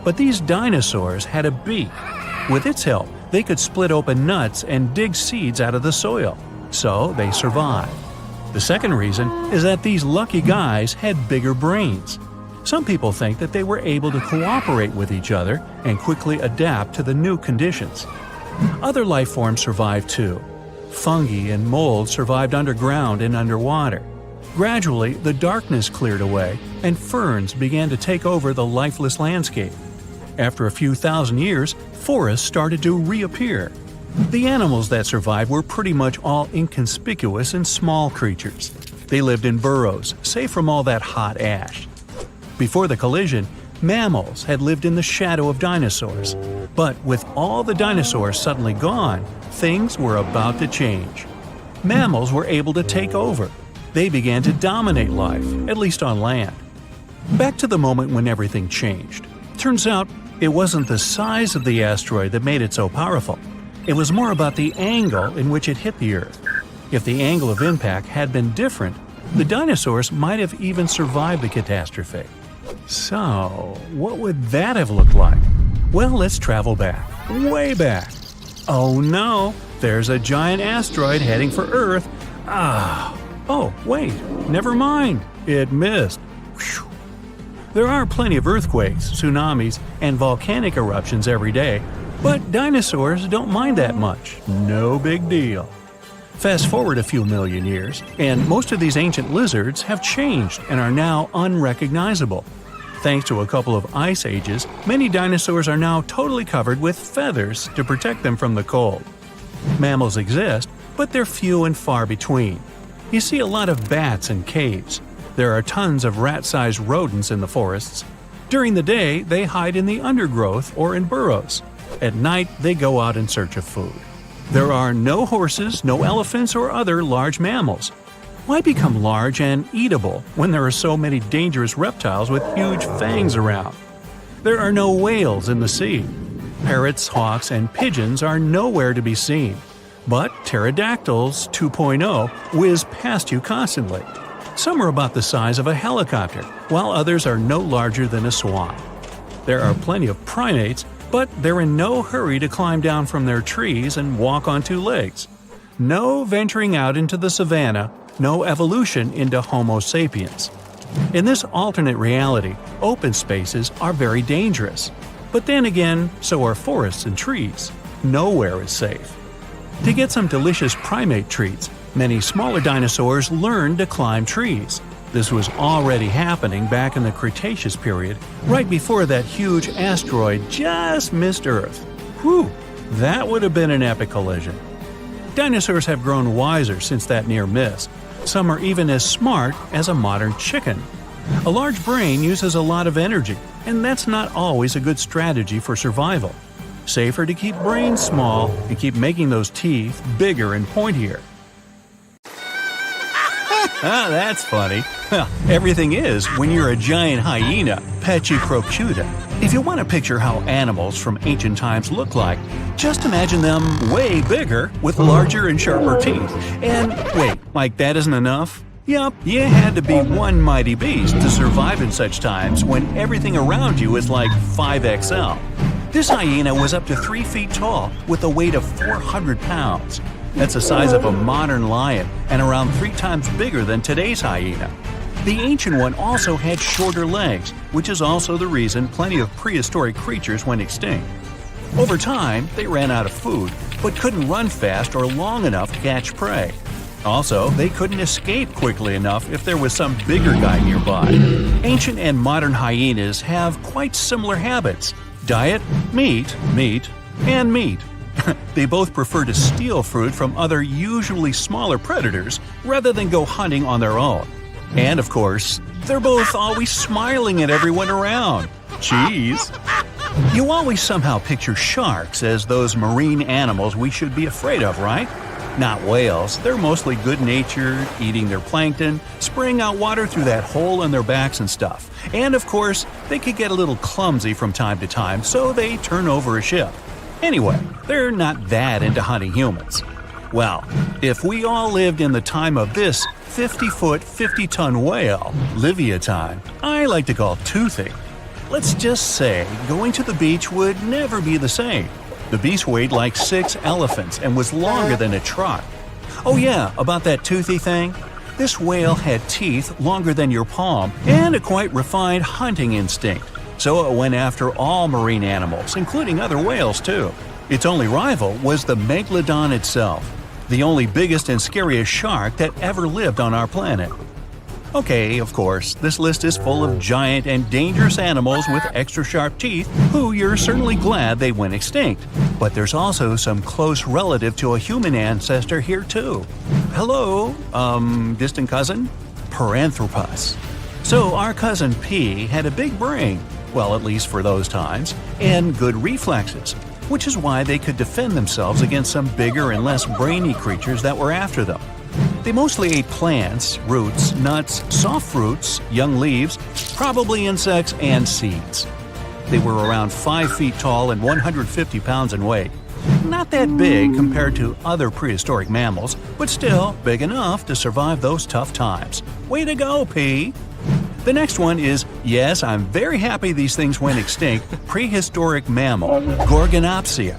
But these dinosaurs had a beak. With its help, they could split open nuts and dig seeds out of the soil, so they survived. The second reason is that these lucky guys had bigger brains. Some people think that they were able to cooperate with each other and quickly adapt to the new conditions. Other life forms survived too. Fungi and mold survived underground and underwater. Gradually, the darkness cleared away, and ferns began to take over the lifeless landscape. After a few thousand years, forests started to reappear. The animals that survived were pretty much all inconspicuous and small creatures. They lived in burrows, safe from all that hot ash. Before the collision, mammals had lived in the shadow of dinosaurs. But with all the dinosaurs suddenly gone, things were about to change. Mammals were able to take over. They began to dominate life, at least on land. Back to the moment when everything changed. Turns out, it wasn't the size of the asteroid that made it so powerful. It was more about the angle in which it hit the Earth. If the angle of impact had been different, the dinosaurs might have even survived the catastrophe. So, what would that have looked like? Well, let's travel back, way back. Oh no, there's a giant asteroid heading for Earth. Oh, wait, never mind, it missed. Whew. There are plenty of earthquakes, tsunamis, and volcanic eruptions every day, but dinosaurs don't mind that much. No big deal. Fast forward a few million years, and most of these ancient lizards have changed and are now unrecognizable. Thanks to a couple of ice ages, many dinosaurs are now totally covered with feathers to protect them from the cold. Mammals exist, but they're few and far between. You see a lot of bats in caves. There are tons of rat-sized rodents in the forests. During the day, they hide in the undergrowth or in burrows. At night, they go out in search of food. There are no horses, no elephants, or other large mammals. Why become large and eatable when there are so many dangerous reptiles with huge fangs around? There are no whales in the sea. Parrots, hawks, and pigeons are nowhere to be seen. But pterodactyls 2.0 whiz past you constantly. Some are about the size of a helicopter, while others are no larger than a swan. There are plenty of primates, but they're in no hurry to climb down from their trees and walk on two legs. No venturing out into the savannah, no evolution into Homo sapiens. In this alternate reality, open spaces are very dangerous. But then again, so are forests and trees. Nowhere is safe. To get some delicious primate treats, many smaller dinosaurs learned to climb trees. This was already happening back in the Cretaceous period, right before that huge asteroid just missed Earth. Whew, that would have been an epic collision. Dinosaurs have grown wiser since that near miss. Some are even as smart as a modern chicken. A large brain uses a lot of energy, and that's not always a good strategy for survival. Safer to keep brains small and keep making those teeth bigger and pointier. Ah, that's funny. Well, everything is when you're a giant hyena, Pachecrocuta. If you want to picture how animals from ancient times look like, just imagine them way bigger with larger and sharper teeth. And wait, like that isn't enough? Yup, you had to be one mighty beast to survive in such times when everything around you is like 5XL. This hyena was up to 3 feet tall with a weight of 400 pounds. That's the size of a modern lion and around 3 times bigger than today's hyena. The ancient one also had shorter legs, which is also the reason plenty of prehistoric creatures went extinct. Over time, they ran out of food, but couldn't run fast or long enough to catch prey. Also, they couldn't escape quickly enough if there was some bigger guy nearby. Ancient and modern hyenas have quite similar habits. Diet, meat, and meat. They both prefer to steal food from other usually smaller predators rather than go hunting on their own. And of course, they're both always smiling at everyone around. Cheese! You always somehow picture sharks as those marine animals we should be afraid of, right? Not whales. They're mostly good-natured, eating their plankton, spraying out water through that hole in their backs and stuff. And of course, they could get a little clumsy from time to time, so they turn over a ship. Anyway, they're not that into hunting humans. Well, if we all lived in the time of this 50-foot, 50-ton whale, Leviathan, I like to call Toothy. Let's just say going to the beach would never be the same. The beast weighed like 6 elephants and was longer than a truck. Oh yeah, about that Toothy thing? This whale had teeth longer than your palm and a quite refined hunting instinct. So it went after all marine animals, including other whales too. Its only rival was the megalodon itself, the only biggest and scariest shark that ever lived on our planet. Okay, of course, this list is full of giant and dangerous animals with extra sharp teeth who you're certainly glad they went extinct. But there's also some close relative to a human ancestor here too. Hello, distant cousin? Paranthropus. So our cousin P had a big brain, well, at least for those times, and good reflexes, which is why they could defend themselves against some bigger and less brainy creatures that were after them. They mostly ate plants, roots, nuts, soft fruits, young leaves, probably insects, and seeds. They were around 5 feet tall and 150 pounds in weight. Not that big compared to other prehistoric mammals, but still big enough to survive those tough times. Way to go, P! The next one is, yes, I'm very happy these things went extinct, prehistoric mammal, Gorgonopsia.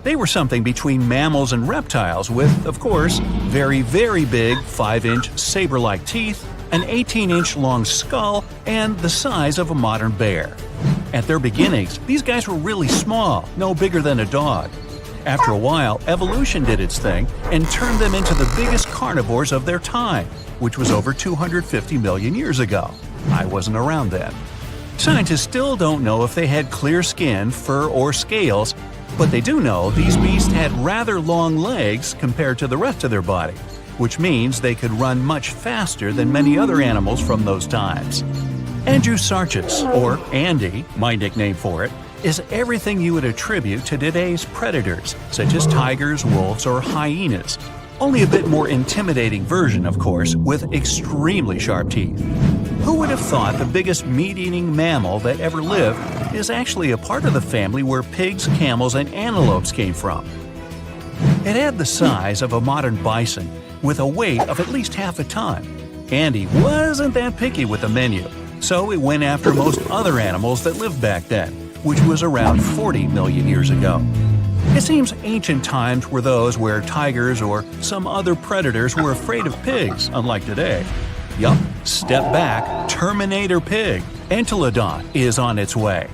They were something between mammals and reptiles with, of course, very, very big 5-inch saber-like teeth, an 18-inch long skull, and the size of a modern bear. At their beginnings, these guys were really small, no bigger than a dog. After a while, evolution did its thing and turned them into the biggest carnivores of their time, which was over 250 million years ago. I wasn't around then. Scientists still don't know if they had clear skin, fur, or scales, but they do know these beasts had rather long legs compared to the rest of their body, which means they could run much faster than many other animals from those times. Andrewsarchus, or Andy, my nickname for it, is everything you would attribute to today's predators, such as tigers, wolves, or hyenas. Only a bit more intimidating version, of course, with extremely sharp teeth. Who would have thought the biggest meat-eating mammal that ever lived is actually a part of the family where pigs, camels, and antelopes came from? It had the size of a modern bison, with a weight of at least half a ton. Andy wasn't that picky with the menu, so it went after most other animals that lived back then, which was around 40 million years ago. It seems ancient times were those where tigers or some other predators were afraid of pigs, unlike today. Yup, step back, Terminator pig, Entelodon is on its way.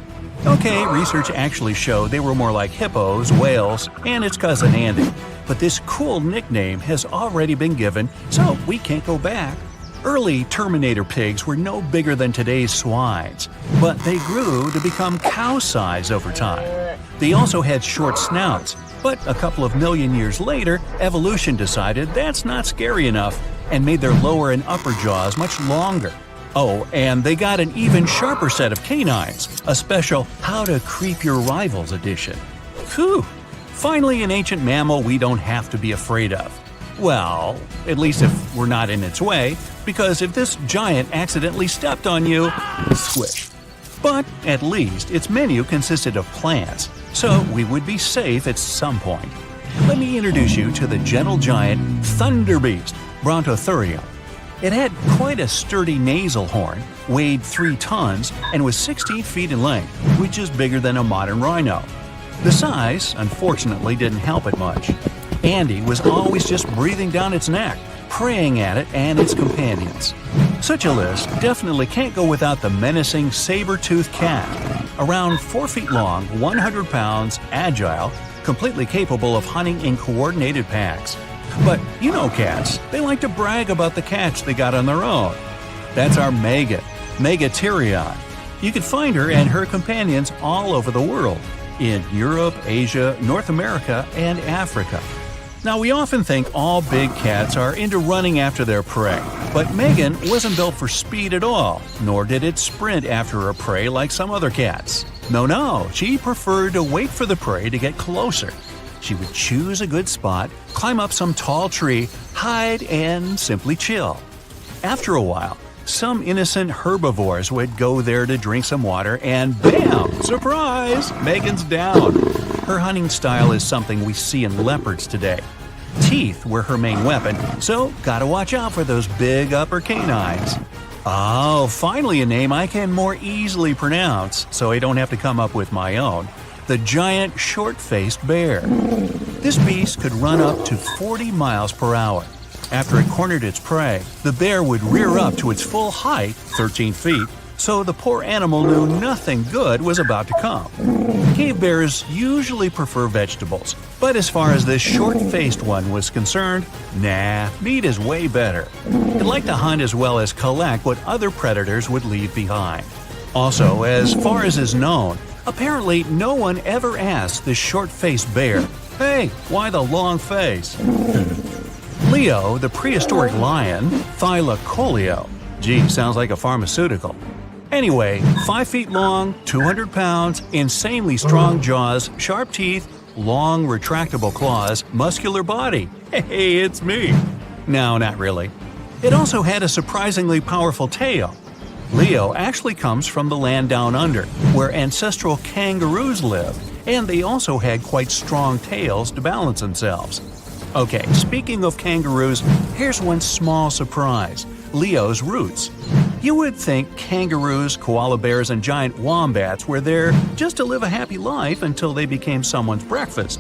Okay, research actually showed they were more like hippos, whales, and its cousin Andy. But this cool nickname has already been given, so we can't go back. Early Terminator pigs were no bigger than today's swines, but they grew to become cow size over time. They also had short snouts, but a couple of million years later, evolution decided that's not scary enough and made their lower and upper jaws much longer. Oh, and they got an even sharper set of canines, a special How to Creep Your Rivals edition. Whew! Finally, an ancient mammal we don't have to be afraid of. Well, at least if we're not in its way, because if this giant accidentally stepped on you, squish. But at least its menu consisted of plants, so we would be safe at some point. Let me introduce you to the gentle giant Thunder Beast, Brontotherium. It had quite a sturdy nasal horn, weighed 3 tons, and was 16 feet in length, which is bigger than a modern rhino. The size, unfortunately, didn't help it much. Andy was always just breathing down its neck, preying at it and its companions. Such a list definitely can't go without the menacing saber-toothed cat. Around 4 feet long, 100 pounds, agile, completely capable of hunting in coordinated packs. But you know cats, they like to brag about the catch they got on their own. That's our Megan, Megatherion. You can find her and her companions all over the world, in Europe, Asia, North America, and Africa. Now, we often think all big cats are into running after their prey, but Megan wasn't built for speed at all, nor did it sprint after her prey like some other cats. No, she preferred to wait for the prey to get closer. She would choose a good spot, climb up some tall tree, hide, and simply chill. After a while, some innocent herbivores would go there to drink some water, and bam! Surprise! Megan's down. Her hunting style is something we see in leopards today. Teeth were her main weapon, so gotta watch out for those big upper canines. Oh, finally a name I can more easily pronounce, so I don't have to come up with my own. The giant short-faced bear. This beast could run up to 40 miles per hour. After it cornered its prey, the bear would rear up to its full height, 13 feet, so the poor animal knew nothing good was about to come. Cave bears usually prefer vegetables, but as far as this short-faced one was concerned, nah, meat is way better. It liked to hunt as well as collect what other predators would leave behind. Also, as far as is known, apparently no one ever asked this short-faced bear, "Hey, why the long face?" Leo, the prehistoric lion, Thylacoleo. Gee, sounds like a pharmaceutical. Anyway, 5 feet long, 200 pounds, insanely strong jaws, sharp teeth, long retractable claws, muscular body. Hey, it's me. No, not really. It also had a surprisingly powerful tail. Leo actually comes from the land down under, where ancestral kangaroos lived, and they also had quite strong tails to balance themselves. Okay, speaking of kangaroos, here's one small surprise: Leo's roots. You would think kangaroos, koala bears, and giant wombats were there just to live a happy life until they became someone's breakfast.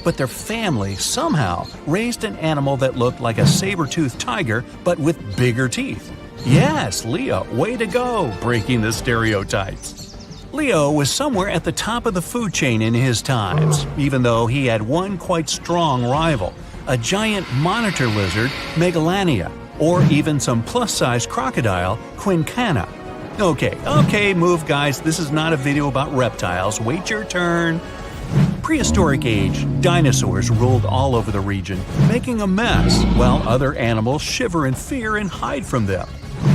But their family somehow raised an animal that looked like a saber-toothed tiger, but with bigger teeth. Yes, Leo, way to go, breaking the stereotypes. Leo was somewhere at the top of the food chain in his times, even though he had one quite strong rival, a giant monitor lizard, Megalania, or even some plus-size crocodile, Quincana. Okay, move guys, this is not a video about reptiles, wait your turn. Prehistoric age, dinosaurs ruled all over the region, making a mess, while other animals shiver in fear and hide from them.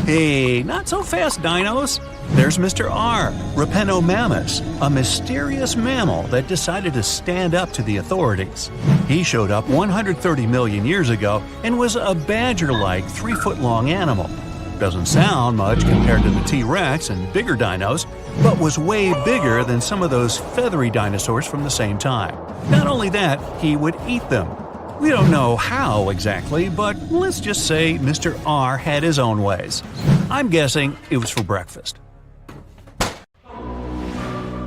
Hey, not so fast, dinos! There's Mr. R, Rapenomamus, a mysterious mammal that decided to stand up to the authorities. He showed up 130 million years ago and was a badger-like 3-foot-long animal. Doesn't sound much compared to the T-Rex and bigger dinos, but was way bigger than some of those feathery dinosaurs from the same time. Not only that, he would eat them. We don't know how exactly, but let's just say Mr. R had his own ways. I'm guessing it was for breakfast.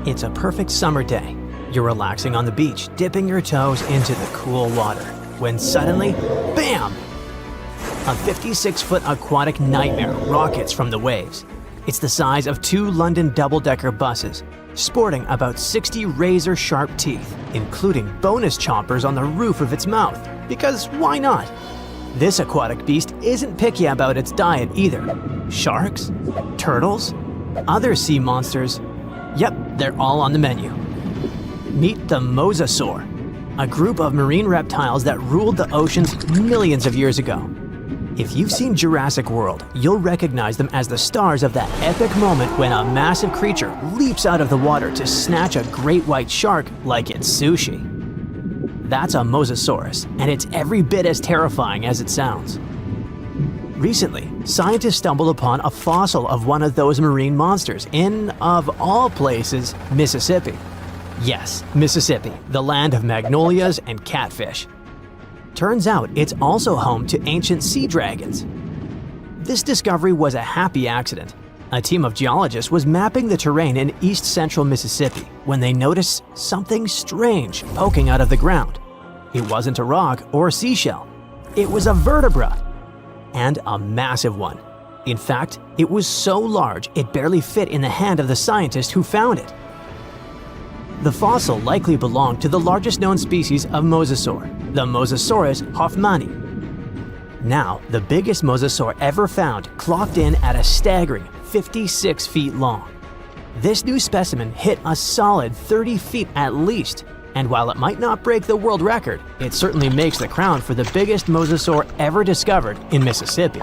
It's a perfect summer day. You're relaxing on the beach, dipping your toes into the cool water, when suddenly, bam! A 56-foot aquatic nightmare rockets from the waves. It's the size of 2 London double-decker buses, sporting about 60 razor-sharp teeth, including bonus chompers on the roof of its mouth, because why not? This aquatic beast isn't picky about its diet either. Sharks? Turtles? Other sea monsters? Yep, they're all on the menu. Meet the mosasaur, a group of marine reptiles that ruled the oceans millions of years ago. If you've seen Jurassic World, you'll recognize them as the stars of that epic moment when a massive creature leaps out of the water to snatch a great white shark like it's sushi. That's a mosasaurus, and it's every bit as terrifying as it sounds. Recently, scientists stumbled upon a fossil of one of those marine monsters in, of all places, Mississippi. Yes, Mississippi, the land of magnolias and catfish. Turns out it's also home to ancient sea dragons. This discovery was a happy accident. A team of geologists was mapping the terrain in east-central Mississippi when they noticed something strange poking out of the ground. It wasn't a rock or a seashell. It was a vertebra, and a massive one. In fact, it was so large it barely fit in the hand of the scientist who found it. The fossil likely belonged to the largest known species of mosasaur, the Mosasaurus hoffmanni. Now, the biggest mosasaur ever found clocked in at a staggering 56 feet long. This new specimen hit a solid 30 feet at least, and while it might not break the world record, it certainly makes the crown for the biggest mosasaur ever discovered in Mississippi.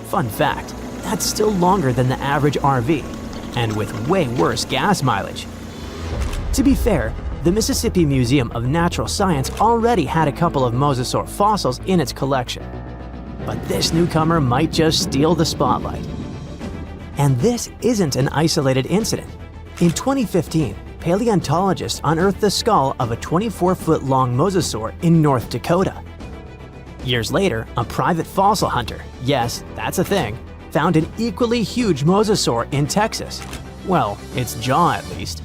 Fun fact, that's still longer than the average RV, and with way worse gas mileage. To be fair, the Mississippi Museum of Natural Science already had a couple of mosasaur fossils in its collection. But this newcomer might just steal the spotlight. And this isn't an isolated incident. In 2015, paleontologists unearthed the skull of a 24-foot-long mosasaur in North Dakota. Years later, a private fossil hunter, yes, that's a thing, found an equally huge mosasaur in Texas. Well, its jaw at least.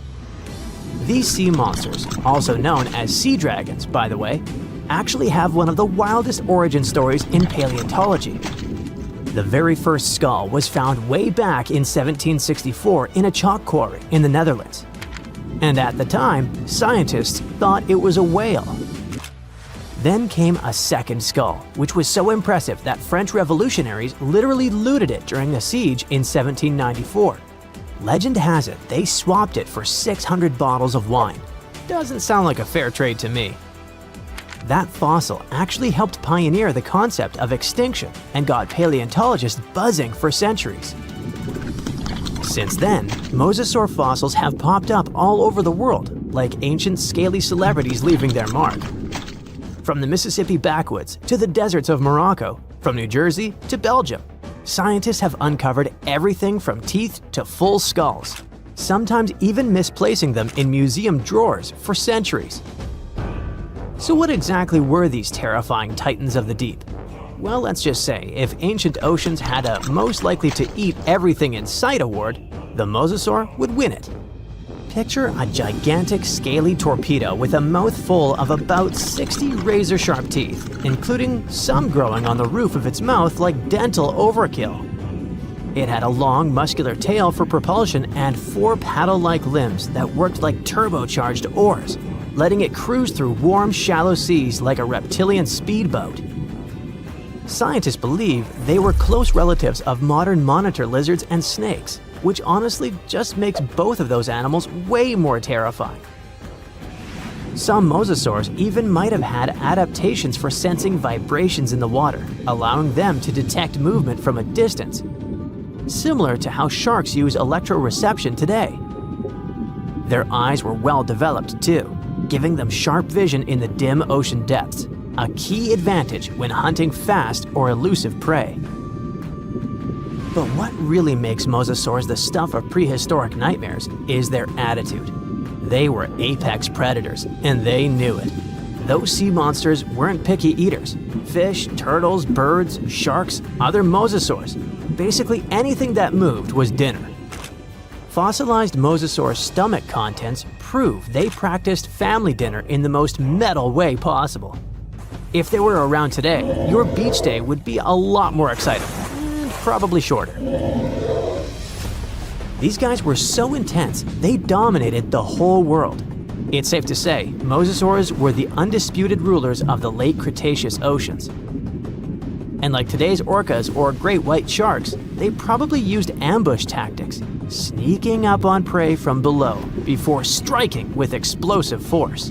These sea monsters, also known as sea dragons, by the way, actually have one of the wildest origin stories in paleontology. The very first skull was found way back in 1764 in a chalk quarry in the Netherlands. And at the time, scientists thought it was a whale. Then came a second skull, which was so impressive that French revolutionaries literally looted it during a siege in 1794. Legend has it they swapped it for 600 bottles of wine. Doesn't sound like a fair trade to me. That fossil actually helped pioneer the concept of extinction and got paleontologists buzzing for centuries. Since then, mosasaur fossils have popped up all over the world, like ancient scaly celebrities leaving their mark. From the Mississippi backwoods to the deserts of Morocco, from New Jersey to Belgium, scientists have uncovered everything from teeth to full skulls, sometimes even misplacing them in museum drawers for centuries. So what exactly were these terrifying titans of the deep? Well, let's just say, if ancient oceans had a most likely to eat everything in sight award, the mosasaur would win it. Picture a gigantic scaly torpedo with a mouth full of about 60 razor-sharp teeth, including some growing on the roof of its mouth like dental overkill. It had a long, muscular tail for propulsion and 4 paddle-like limbs that worked like turbocharged oars, letting it cruise through warm, shallow seas like a reptilian speedboat. Scientists believe they were close relatives of modern monitor lizards and snakes, which honestly just makes both of those animals way more terrifying. Some mosasaurs even might have had adaptations for sensing vibrations in the water, allowing them to detect movement from a distance, similar to how sharks use electroreception today. Their eyes were well developed too, giving them sharp vision in the dim ocean depths, a key advantage when hunting fast or elusive prey. But what really makes mosasaurs the stuff of prehistoric nightmares is their attitude. They were apex predators, and they knew it. Those sea monsters weren't picky eaters. Fish, turtles, birds, sharks, other mosasaurs. Basically anything that moved was dinner. Fossilized mosasaur stomach contents prove they practiced family dinner in the most metal way possible. If they were around today, your beach day would be a lot more exciting. Probably shorter. These guys were so intense, they dominated the whole world. It's safe to say, mosasaurs were the undisputed rulers of the late Cretaceous oceans. And like today's orcas or great white sharks, they probably used ambush tactics, sneaking up on prey from below before striking with explosive force.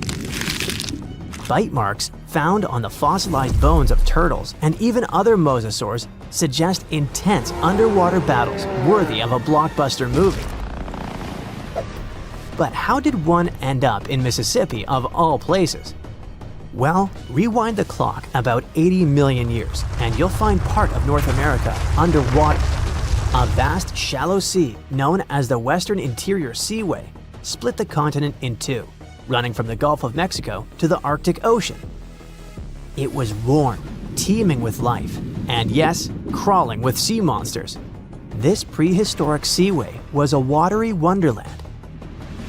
Bite marks found on the fossilized bones of turtles and even other mosasaurs suggest intense underwater battles worthy of a blockbuster movie. But how did one end up in Mississippi of all places? Well, rewind the clock about 80 million years and you'll find part of North America underwater. A vast shallow sea known as the Western Interior Seaway split the continent in two, running from the Gulf of Mexico to the Arctic Ocean. It was warm, teeming with life, and yes, crawling with sea monsters. This prehistoric seaway was a watery wonderland.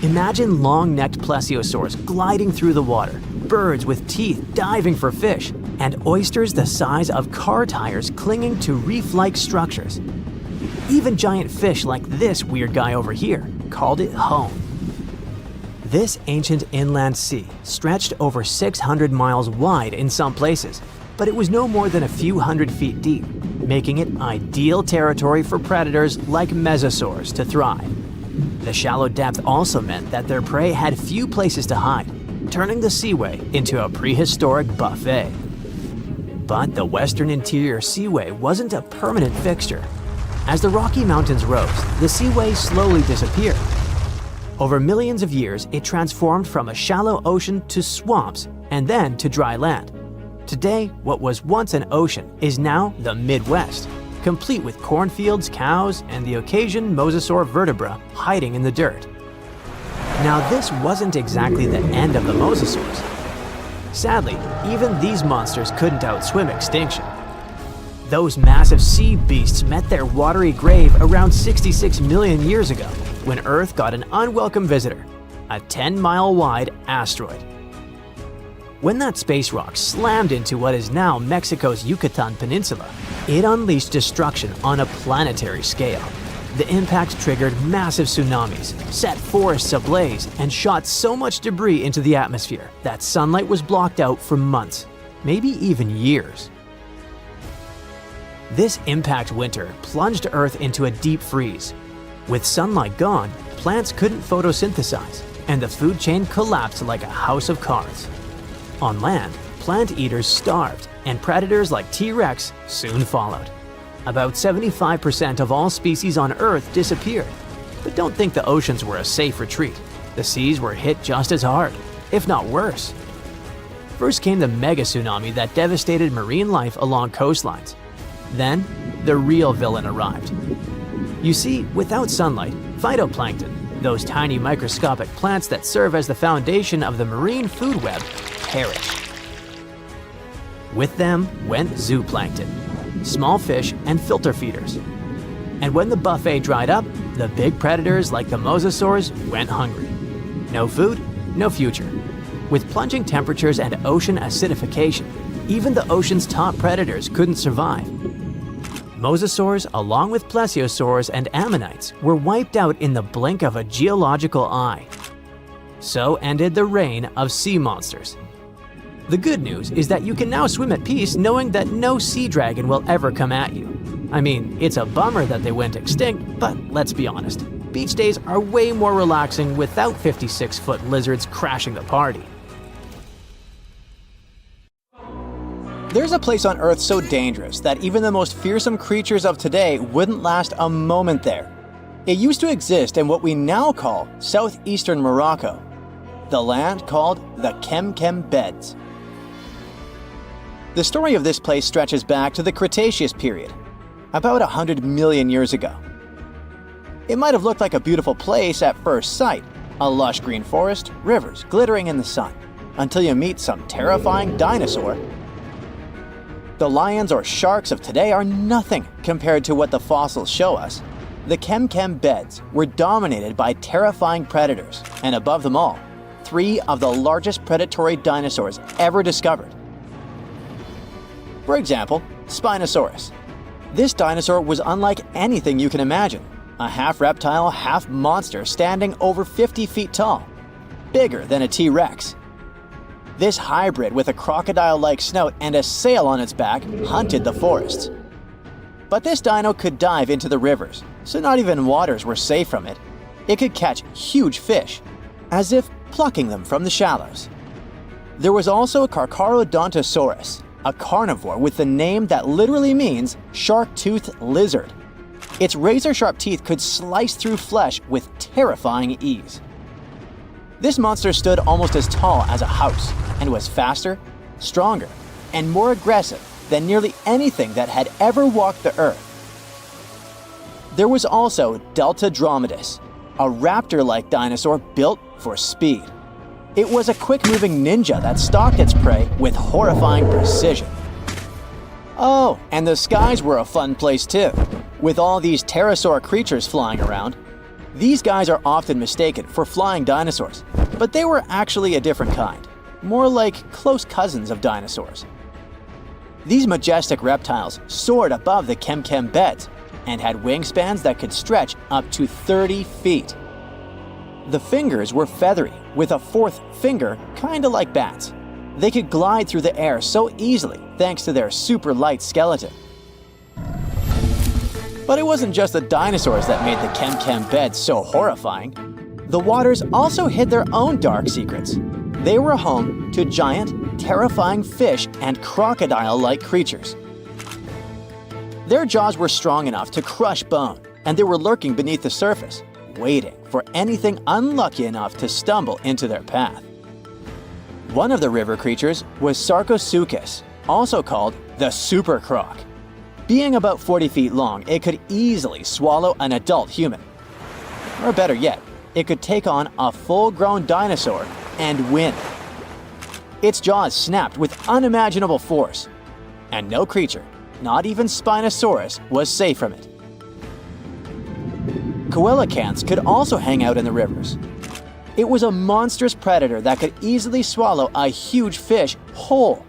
Imagine long-necked plesiosaurs gliding through the water, birds with teeth diving for fish, and oysters the size of car tires clinging to reef-like structures. Even giant fish like this weird guy over here called it home. This ancient inland sea stretched over 600 miles wide in some places, but it was no more than a few hundred feet deep, making it ideal territory for predators like mesosaurs to thrive. The shallow depth also meant that their prey had few places to hide, turning the seaway into a prehistoric buffet. But the Western Interior Seaway wasn't a permanent fixture. As the Rocky Mountains rose, the seaway slowly disappeared. Over millions of years, it transformed from a shallow ocean to swamps and then to dry land. Today, what was once an ocean is now the Midwest, complete with cornfields, cows, and the occasion mosasaur vertebra hiding in the dirt. Now, this wasn't exactly the end of the mosasaurs. Sadly, even these monsters couldn't outswim extinction. Those massive sea beasts met their watery grave around 66 million years ago, when Earth got an unwelcome visitor, a 10-mile-wide asteroid. When that space rock slammed into what is now Mexico's Yucatan Peninsula, it unleashed destruction on a planetary scale. The impact triggered massive tsunamis, set forests ablaze, and shot so much debris into the atmosphere that sunlight was blocked out for months, maybe even years. This impact winter plunged Earth into a deep freeze. With sunlight gone, plants couldn't photosynthesize, and the food chain collapsed like a house of cards. On land, plant eaters starved, and predators like T-Rex soon followed. About 75% of all species on Earth disappeared. But don't think the oceans were a safe retreat. The seas were hit just as hard, if not worse. First came the mega tsunami that devastated marine life along coastlines. Then, the real villain arrived. You see, without sunlight, phytoplankton, those tiny microscopic plants that serve as the foundation of the marine food web, perished. With them went zooplankton, small fish and filter feeders. And when the buffet dried up, the big predators like the mosasaurs went hungry. No food, no future. With plunging temperatures and ocean acidification, even the ocean's top predators couldn't survive. Mosasaurs, along with plesiosaurs and ammonites, were wiped out in the blink of a geological eye. So ended the reign of sea monsters. The good news is that you can now swim at peace knowing that no sea dragon will ever come at you. I mean, it's a bummer that they went extinct, but let's be honest. Beach days are way more relaxing without 56-foot lizards crashing the party. There's a place on Earth so dangerous that even the most fearsome creatures of today wouldn't last a moment there. It used to exist in what we now call southeastern Morocco, the land called the Kem Beds. The story of this place stretches back to the Cretaceous period, about 100 million years ago. It might have looked like a beautiful place at first sight, a lush green forest, rivers glittering in the sun, until you meet some terrifying dinosaur. The lions or sharks of today are nothing compared to what the fossils show us. The Kem Beds were dominated by terrifying predators, and above them all, 3 of the largest predatory dinosaurs ever discovered. For example, Spinosaurus. This dinosaur was unlike anything you can imagine. a half reptile, half monster standing over 50 feet tall, bigger than a T-Rex. This hybrid with a crocodile-like snout and a sail on its back hunted the forests. But this dino could dive into the rivers, so not even waters were safe from it. It could catch huge fish, as if plucking them from the shallows. There was also a Carcharodontosaurus, a carnivore with the name that literally means shark-toothed lizard. Its razor-sharp teeth could slice through flesh with terrifying ease. This monster stood almost as tall as a house and was faster, stronger, and more aggressive than nearly anything that had ever walked the earth. There was also Delta Dromaeus, a raptor-like dinosaur built for speed. It was a quick-moving ninja that stalked its prey with horrifying precision. Oh, and the skies were a fun place too, with all these pterosaur creatures flying around. These guys are often mistaken for flying dinosaurs, but they were actually a different kind, more like close cousins of dinosaurs. These majestic reptiles soared above the Kem beds and had wingspans that could stretch up to 30 feet. The fingers were feathery, with a fourth finger kinda like bats. They could glide through the air so easily thanks to their super light skeleton. But it wasn't just the dinosaurs that made the Kem bed so horrifying. The waters also hid their own dark secrets. They were home to giant, terrifying fish and crocodile-like creatures. Their jaws were strong enough to crush bone, and they were lurking beneath the surface, waiting for anything unlucky enough to stumble into their path. One of the river creatures was Sarcosuchus, also called the super croc. Being about 40 feet long, it could easily swallow an adult human. Or better yet, it could take on a full-grown dinosaur and win. Its jaws snapped with unimaginable force, and no creature, not even Spinosaurus, was safe from it. Coelacanths could also hang out in the rivers. It was a monstrous predator that could easily swallow a huge fish whole.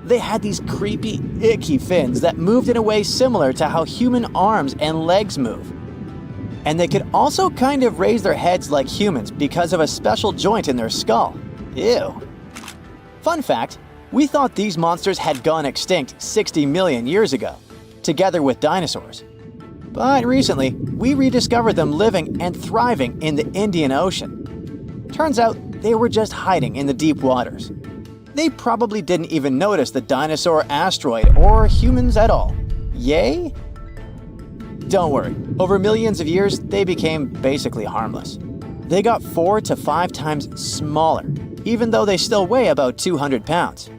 They had these creepy, icky fins that moved in a way similar to how human arms and legs move. And they could also kind of raise their heads like humans because of a special joint in their skull. Ew. Fun fact, we thought these monsters had gone extinct 60 million years ago, together with dinosaurs. But recently, we rediscovered them living and thriving in the Indian Ocean. Turns out they were just hiding in the deep waters. They probably didn't even notice the dinosaur asteroid or humans at all. Yay? Don't worry, over millions of years, they became basically harmless. They got 4 to 5 times smaller, even though they still weigh about 200 pounds.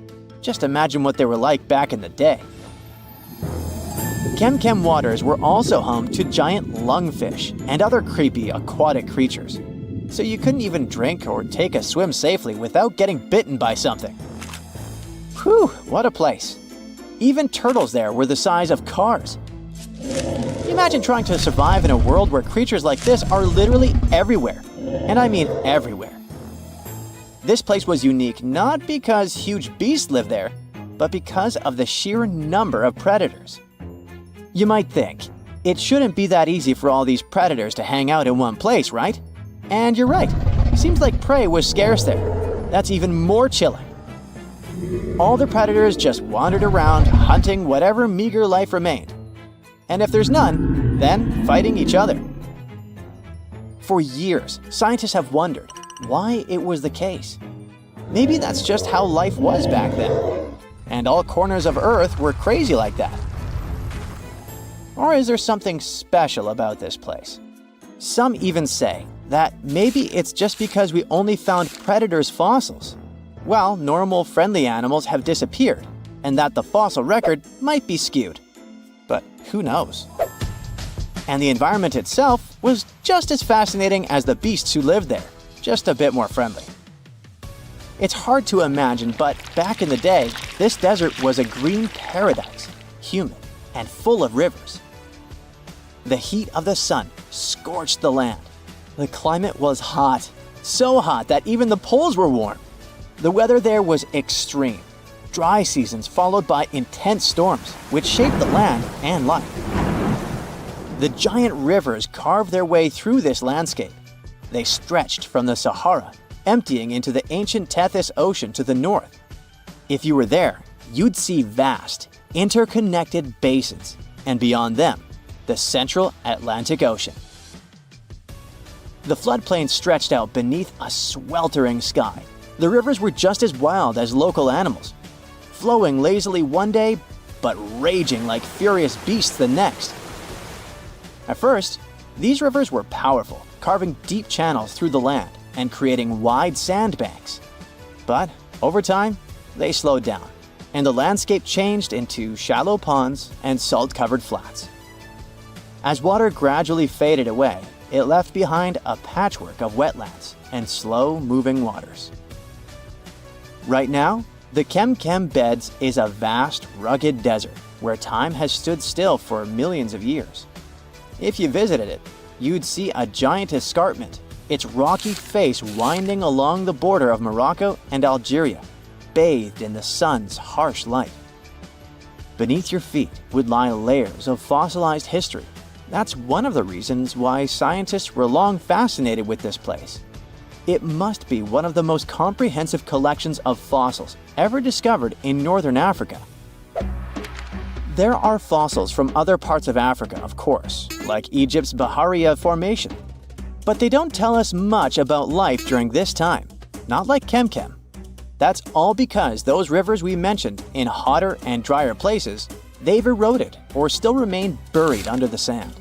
Just imagine what they were like back in the day. Kem waters were also home to giant lungfish and other creepy aquatic creatures. So you couldn't even drink or take a swim safely without getting bitten by something. Whew, what a place. Even turtles there were the size of cars. Imagine trying to survive in a world where creatures like this are literally everywhere. And I mean everywhere. This place was unique not because huge beasts lived there, but because of the sheer number of predators. You might think, it shouldn't be that easy for all these predators to hang out in one place, right? And you're right. Seems like prey was scarce there. That's even more chilling. All the predators just wandered around, hunting whatever meager life remained. And if there's none, then fighting each other. For years, scientists have wondered why it was the case. Maybe that's just how life was back then. And all corners of Earth were crazy like that. Or is there something special about this place? Some even say that maybe it's just because we only found predators' fossils, while normal friendly animals have disappeared, and that the fossil record might be skewed. But who knows? And the environment itself was just as fascinating as the beasts who lived there, just a bit more friendly. It's hard to imagine, but back in the day, this desert was a green paradise, humid and full of rivers. The heat of the sun scorched the land. The climate was hot, so hot that even the poles were warm. The weather there was extreme. Dry seasons followed by intense storms, which shaped the land and life. The giant rivers carved their way through this landscape. They stretched from the Sahara, emptying into the ancient Tethys Ocean to the north. If you were there, you'd see vast, interconnected basins, and beyond them, the central Atlantic Ocean. The floodplain stretched out beneath a sweltering sky. The rivers were just as wild as local animals, flowing lazily one day, but raging like furious beasts the next. At first, these rivers were powerful, carving deep channels through the land and creating wide sandbanks. But over time, they slowed down, and the landscape changed into shallow ponds and salt-covered flats. As water gradually faded away, it left behind a patchwork of wetlands and slow-moving waters. Right now, the Kem Beds is a vast, rugged desert where time has stood still for millions of years. If you visited it, you'd see a giant escarpment, its rocky face winding along the border of Morocco and Algeria, bathed in the sun's harsh light. Beneath your feet would lie layers of fossilized history. That's one of the reasons why scientists were long fascinated with this place. It must be one of the most comprehensive collections of fossils ever discovered in northern Africa. There are fossils from other parts of Africa, of course, like Egypt's Bahariya Formation. But they don't tell us much about life during this time, not like Kem. That's all because those rivers we mentioned in hotter and drier places, they've eroded or still remain buried under the sand.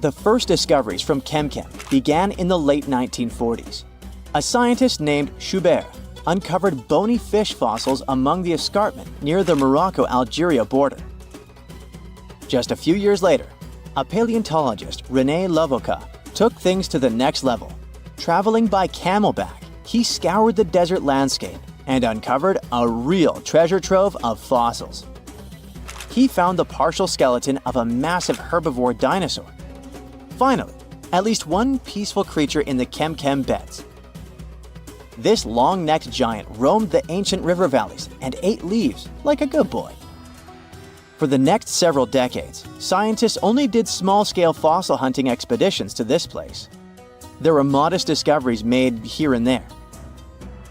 The first discoveries from Kem began in the late 1940s. A scientist named Schubert uncovered bony fish fossils among the escarpment near the Morocco-Algeria border. Just a few years later, a paleontologist, René Lavoca, took things to the next level. Traveling by camelback, he scoured the desert landscape and uncovered a real treasure trove of fossils. He found the partial skeleton of a massive herbivore dinosaur. Finally, at least one peaceful creature in the Kem Beds. This long-necked giant roamed the ancient river valleys and ate leaves like a good boy. For the next several decades, scientists only did small-scale fossil hunting expeditions to this place. There were modest discoveries made here and there.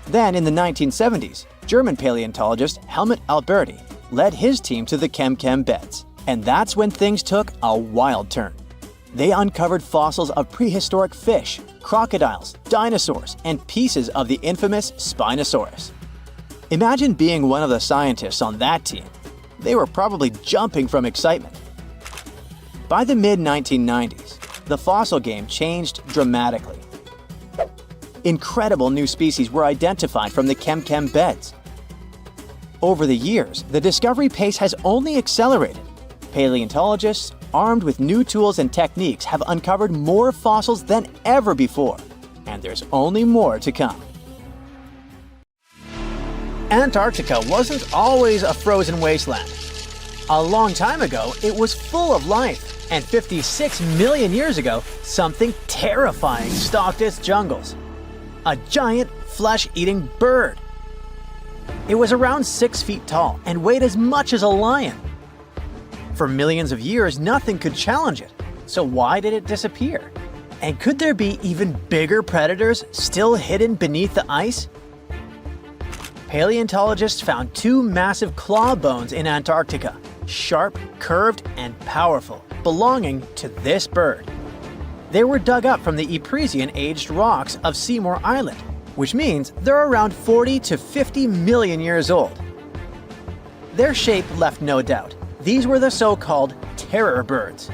Then, in the 1970s, German paleontologist Helmut Alberti led his team to the Kem Beds, and that's when things took a wild turn. They uncovered fossils of prehistoric fish, crocodiles, dinosaurs, and pieces of the infamous Spinosaurus. Imagine being one of the scientists on that team. They were probably jumping from excitement. By the mid-1990s, the fossil game changed dramatically. Incredible new species were identified from the Kem Beds. Over the years, the discovery pace has only accelerated. Paleontologists, armed with new tools and techniques, have uncovered more fossils than ever before, and there's only more to come. Antarctica wasn't always a frozen wasteland. A long time ago, it was full of life, and 56 million years ago, something terrifying stalked its jungles. A giant, flesh-eating bird. It was around 6 feet tall and weighed as much as a lion. For millions of years, nothing could challenge it. So why did it disappear? And could there be even bigger predators still hidden beneath the ice? Paleontologists found 2 massive claw bones in Antarctica, sharp, curved, and powerful, belonging to this bird. They were dug up from the Epresian-aged rocks of Seymour Island, which means they're around 40 to 50 million years old. Their shape left no doubt. These were the so-called terror birds.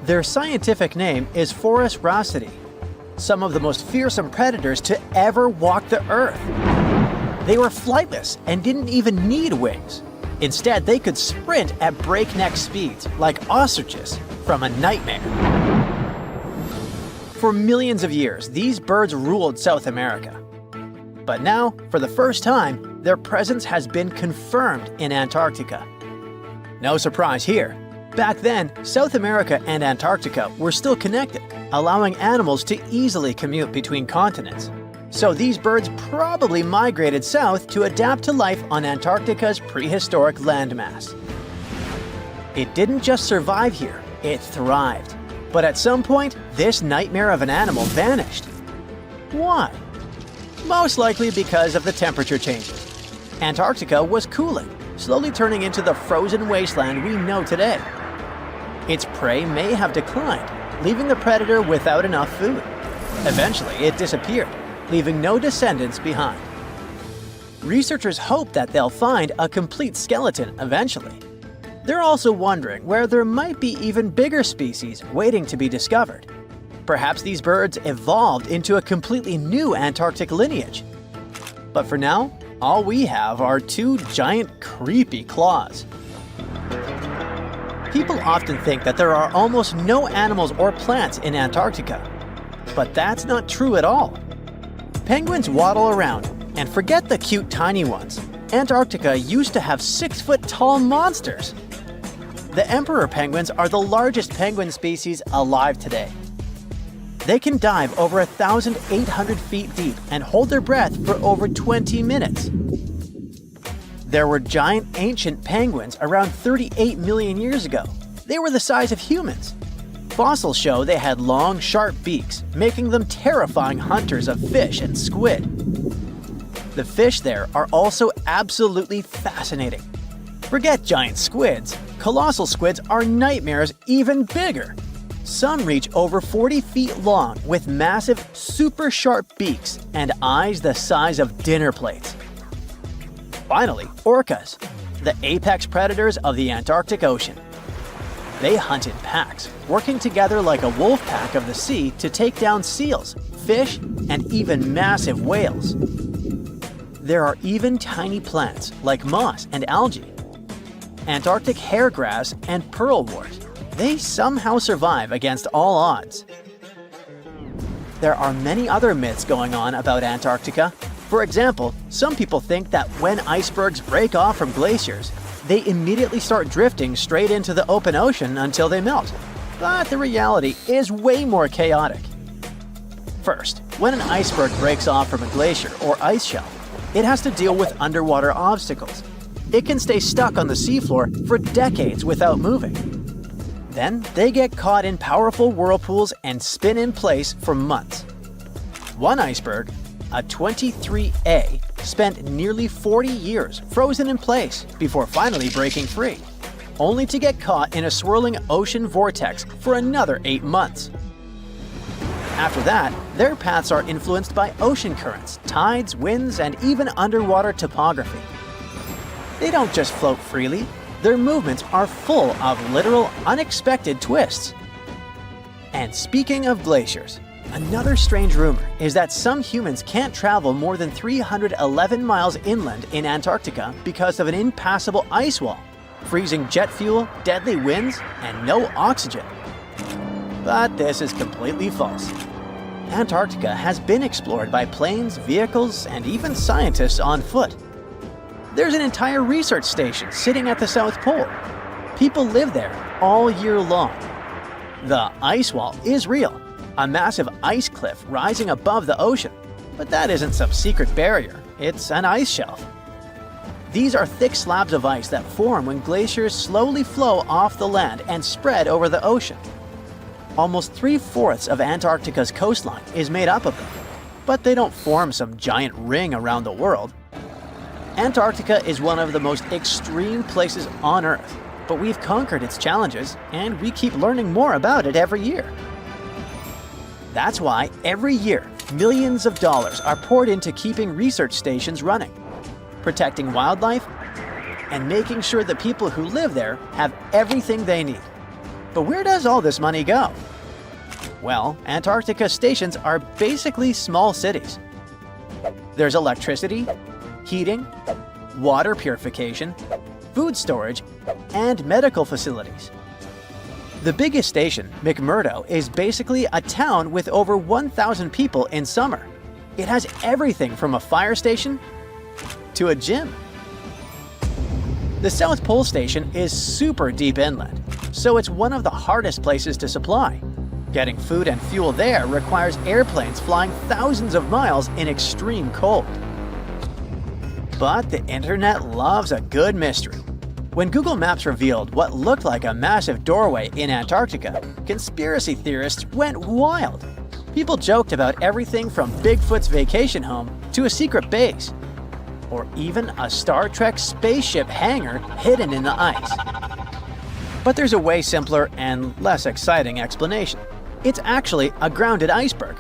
Their scientific name is Forus raceti, some of the most fearsome predators to ever walk the earth. They were flightless and didn't even need wings. Instead, they could sprint at breakneck speeds, like ostriches from a nightmare. For millions of years, these birds ruled South America. But now, for the first time, their presence has been confirmed in Antarctica. No surprise here. Back then, South America and Antarctica were still connected, allowing animals to easily commute between continents. So these birds probably migrated south to adapt to life on Antarctica's prehistoric landmass. It didn't just survive here, It thrived. But at some point, this nightmare of an animal vanished. Why? Most likely because of the temperature changes. Antarctica was cooling, slowly turning into the frozen wasteland we know today. Its prey may have declined, leaving the predator without enough food. Eventually, it disappeared, leaving no descendants behind. Researchers hope that they'll find a complete skeleton eventually. They're also wondering where there might be even bigger species waiting to be discovered. Perhaps these birds evolved into a completely new Antarctic lineage. But for now, all we have are two giant creepy claws. People often think that there are almost no animals or plants in Antarctica. But that's not true at all. Penguins waddle around, and forget the cute tiny ones. Antarctica used to have 6-foot-tall monsters. The emperor penguins are the largest penguin species alive today. They can dive over 1,800 feet deep and hold their breath for over 20 minutes. There were giant ancient penguins around 38 million years ago. They were the size of humans. Fossils show they had long, sharp beaks, making them terrifying hunters of fish and squid. The fish there are also absolutely fascinating. Forget giant squids. Colossal squids are nightmares even bigger. Some reach over 40 feet long with massive, super sharp beaks and eyes the size of dinner plates. Finally, orcas, the apex predators of the Antarctic Ocean. They hunt in packs, working together like a wolf pack of the sea to take down seals, fish, and even massive whales. There are even tiny plants like moss and algae. Antarctic hairgrass and pearlwort. They somehow survive against all odds. There are many other myths going on about Antarctica. For example, some people think that when icebergs break off from glaciers, they immediately start drifting straight into the open ocean until they melt. But the reality is way more chaotic. First, when an iceberg breaks off from a glacier or ice shelf, it has to deal with underwater obstacles. It can stay stuck on the seafloor for decades without moving. Then they get caught in powerful whirlpools and spin in place for months. One iceberg, a 23A, spent nearly 40 years frozen in place before finally breaking free, only to get caught in a swirling ocean vortex for another 8 months. After that, their paths are influenced by ocean currents, tides, winds, and even underwater topography. They don't just float freely, their movements are full of literal, unexpected twists. And speaking of glaciers, another strange rumor is that some humans can't travel more than 311 miles inland in Antarctica because of an impassable ice wall, freezing jet fuel, deadly winds, and no oxygen. But this is completely false. Antarctica has been explored by planes, vehicles, and even scientists on foot. There's an entire research station sitting at the South Pole. People live there all year long. The ice wall is real, a massive ice cliff rising above the ocean. But that isn't some secret barrier, it's an ice shelf. These are thick slabs of ice that form when glaciers slowly flow off the land and spread over the ocean. Almost 3/4 of Antarctica's coastline is made up of them, but they don't form some giant ring around the world. Antarctica is one of the most extreme places on Earth, but we've conquered its challenges, and we keep learning more about it every year. That's why every year, millions of dollars are poured into keeping research stations running, protecting wildlife, and making sure the people who live there have everything they need. But where does all this money go? Well, Antarctica stations are basically small cities. There's electricity, heating, water purification, food storage, and medical facilities. The biggest station, McMurdo, is basically a town with over 1,000 people in summer. It has everything from a fire station to a gym. The South Pole Station is super deep inland, so it's one of the hardest places to supply. Getting food and fuel there requires airplanes flying thousands of miles in extreme cold. But the internet loves a good mystery. When Google Maps revealed what looked like a massive doorway in Antarctica, conspiracy theorists went wild. People joked about everything from Bigfoot's vacation home to a secret base, or even a Star Trek spaceship hangar hidden in the ice. But there's a way simpler and less exciting explanation. It's actually a grounded iceberg,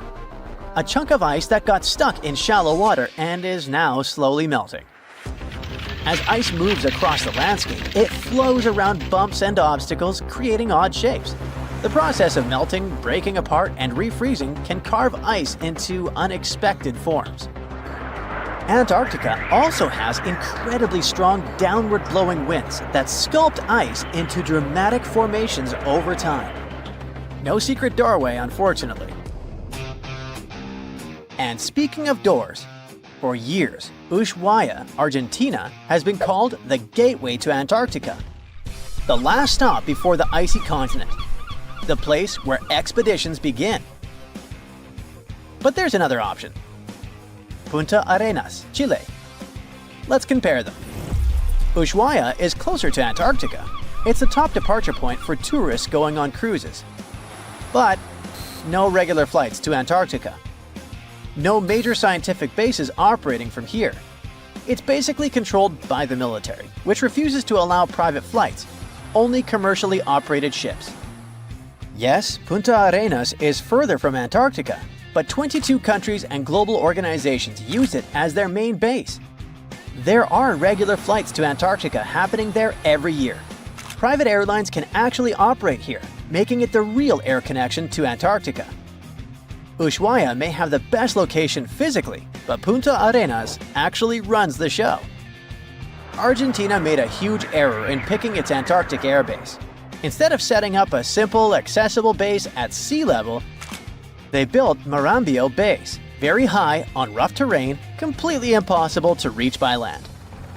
a chunk of ice that got stuck in shallow water and is now slowly melting. As ice moves across the landscape, it flows around bumps and obstacles, creating odd shapes. The process of melting, breaking apart, and refreezing can carve ice into unexpected forms. Antarctica also has incredibly strong downward-blowing winds that sculpt ice into dramatic formations over time. No secret doorway, unfortunately. And speaking of doors, for years, Ushuaia, Argentina, has been called the gateway to Antarctica, the last stop before the icy continent, the place where expeditions begin. But there's another option. Punta Arenas, Chile. Let's compare them. Ushuaia is closer to Antarctica. It's the top departure point for tourists going on cruises. But no regular flights to Antarctica. No major scientific bases operating from here. It's basically controlled by the military, which refuses to allow private flights, only commercially operated ships. Yes, Punta Arenas is further from Antarctica, but 22 countries and global organizations use it as their main base. There are regular flights to Antarctica happening there every year. Private airlines can actually operate here, making it the real air connection to Antarctica. Ushuaia may have the best location physically, but Punta Arenas actually runs the show. Argentina made a huge error in picking its Antarctic airbase. Instead of setting up a simple, accessible base at sea level, they built Marambio Base, very high on rough terrain, completely impossible to reach by land.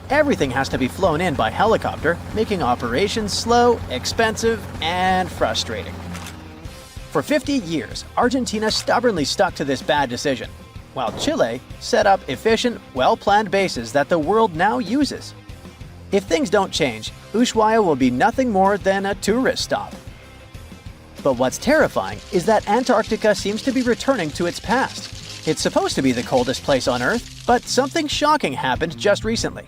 Everything has to be flown in by helicopter, making operations slow, expensive, and frustrating. For 50 years, Argentina stubbornly stuck to this bad decision, while Chile set up efficient, well-planned bases that the world now uses. If things don't change, Ushuaia will be nothing more than a tourist stop. But what's terrifying is that Antarctica seems to be returning to its past. It's supposed to be the coldest place on Earth, but something shocking happened just recently.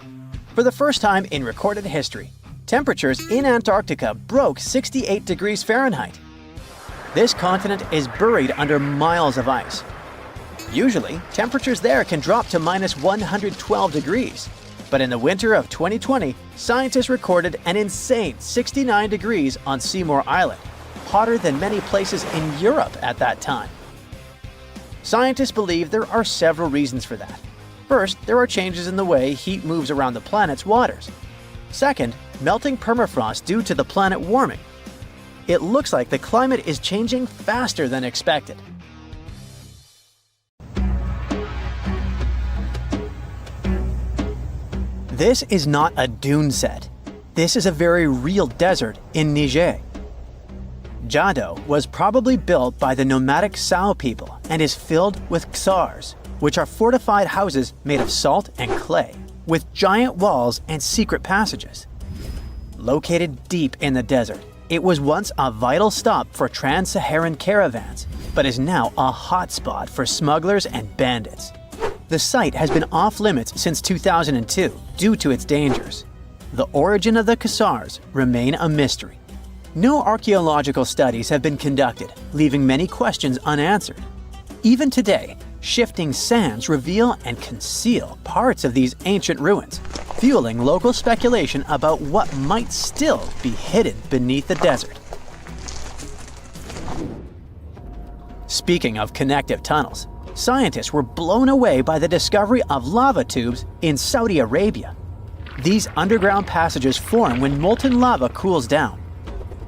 For the first time in recorded history, temperatures in Antarctica broke 68 degrees Fahrenheit. This continent is buried under miles of ice. Usually, temperatures there can drop to minus 112 degrees. But in the winter of 2020, scientists recorded an insane 69 degrees on Seymour Island, hotter than many places in Europe at that time. Scientists believe there are several reasons for that. First, there are changes in the way heat moves around the planet's waters. Second, melting permafrost due to the planet warming. It looks like the climate is changing faster than expected. This is not a dune set. This is a very real desert in Niger. Jado was probably built by the nomadic Sao people and is filled with ksars, which are fortified houses made of salt and clay, with giant walls and secret passages. Located deep in the desert, it was once a vital stop for trans-Saharan caravans, but is now a hotspot for smugglers and bandits. The site has been off-limits since 2002 due to its dangers. The origin of the ksars remain a mystery. No archaeological studies have been conducted, leaving many questions unanswered. Even today, shifting sands reveal and conceal parts of these ancient ruins, fueling local speculation about what might still be hidden beneath the desert. Speaking of connective tunnels, scientists were blown away by the discovery of lava tubes in Saudi Arabia. These underground passages form when molten lava cools down.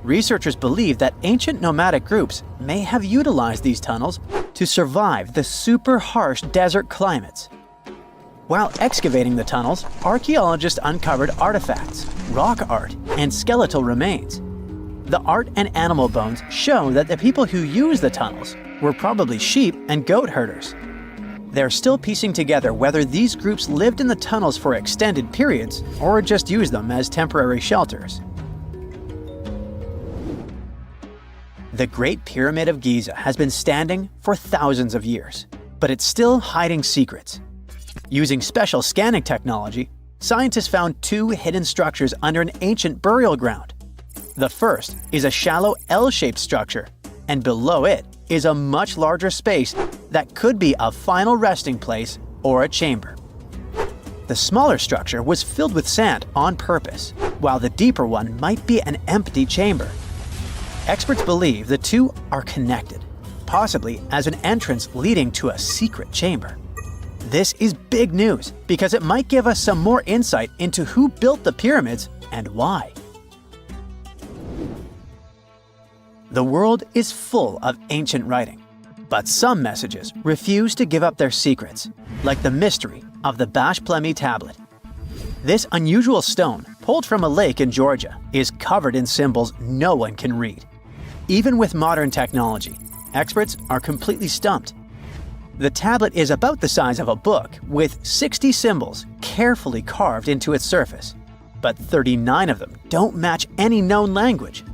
Researchers believe that ancient nomadic groups may have utilized these tunnels to survive the super harsh desert climates. While excavating the tunnels, archaeologists uncovered artifacts, rock art, and skeletal remains. The art and animal bones show that the people who used the tunnels were probably sheep and goat herders. They're still piecing together whether these groups lived in the tunnels for extended periods or just used them as temporary shelters. The Great Pyramid of Giza has been standing for thousands of years, but it's still hiding secrets. Using special scanning technology, scientists found two hidden structures under an ancient burial ground. The first is a shallow L-shaped structure, and below it is a much larger space that could be a final resting place or a chamber. The smaller structure was filled with sand on purpose, while the deeper one might be an empty chamber. Experts believe the two are connected, possibly as an entrance leading to a secret chamber. This is big news because it might give us some more insight into who built the pyramids and why. The world is full of ancient writing, but some messages refuse to give up their secrets, like the mystery of the Bashplemi tablet. This unusual stone, pulled from a lake in Georgia, is covered in symbols no one can read. Even with modern technology, experts are completely stumped. The tablet is about the size of a book, with 60 symbols carefully carved into its surface, but 39 of them don't match any known language.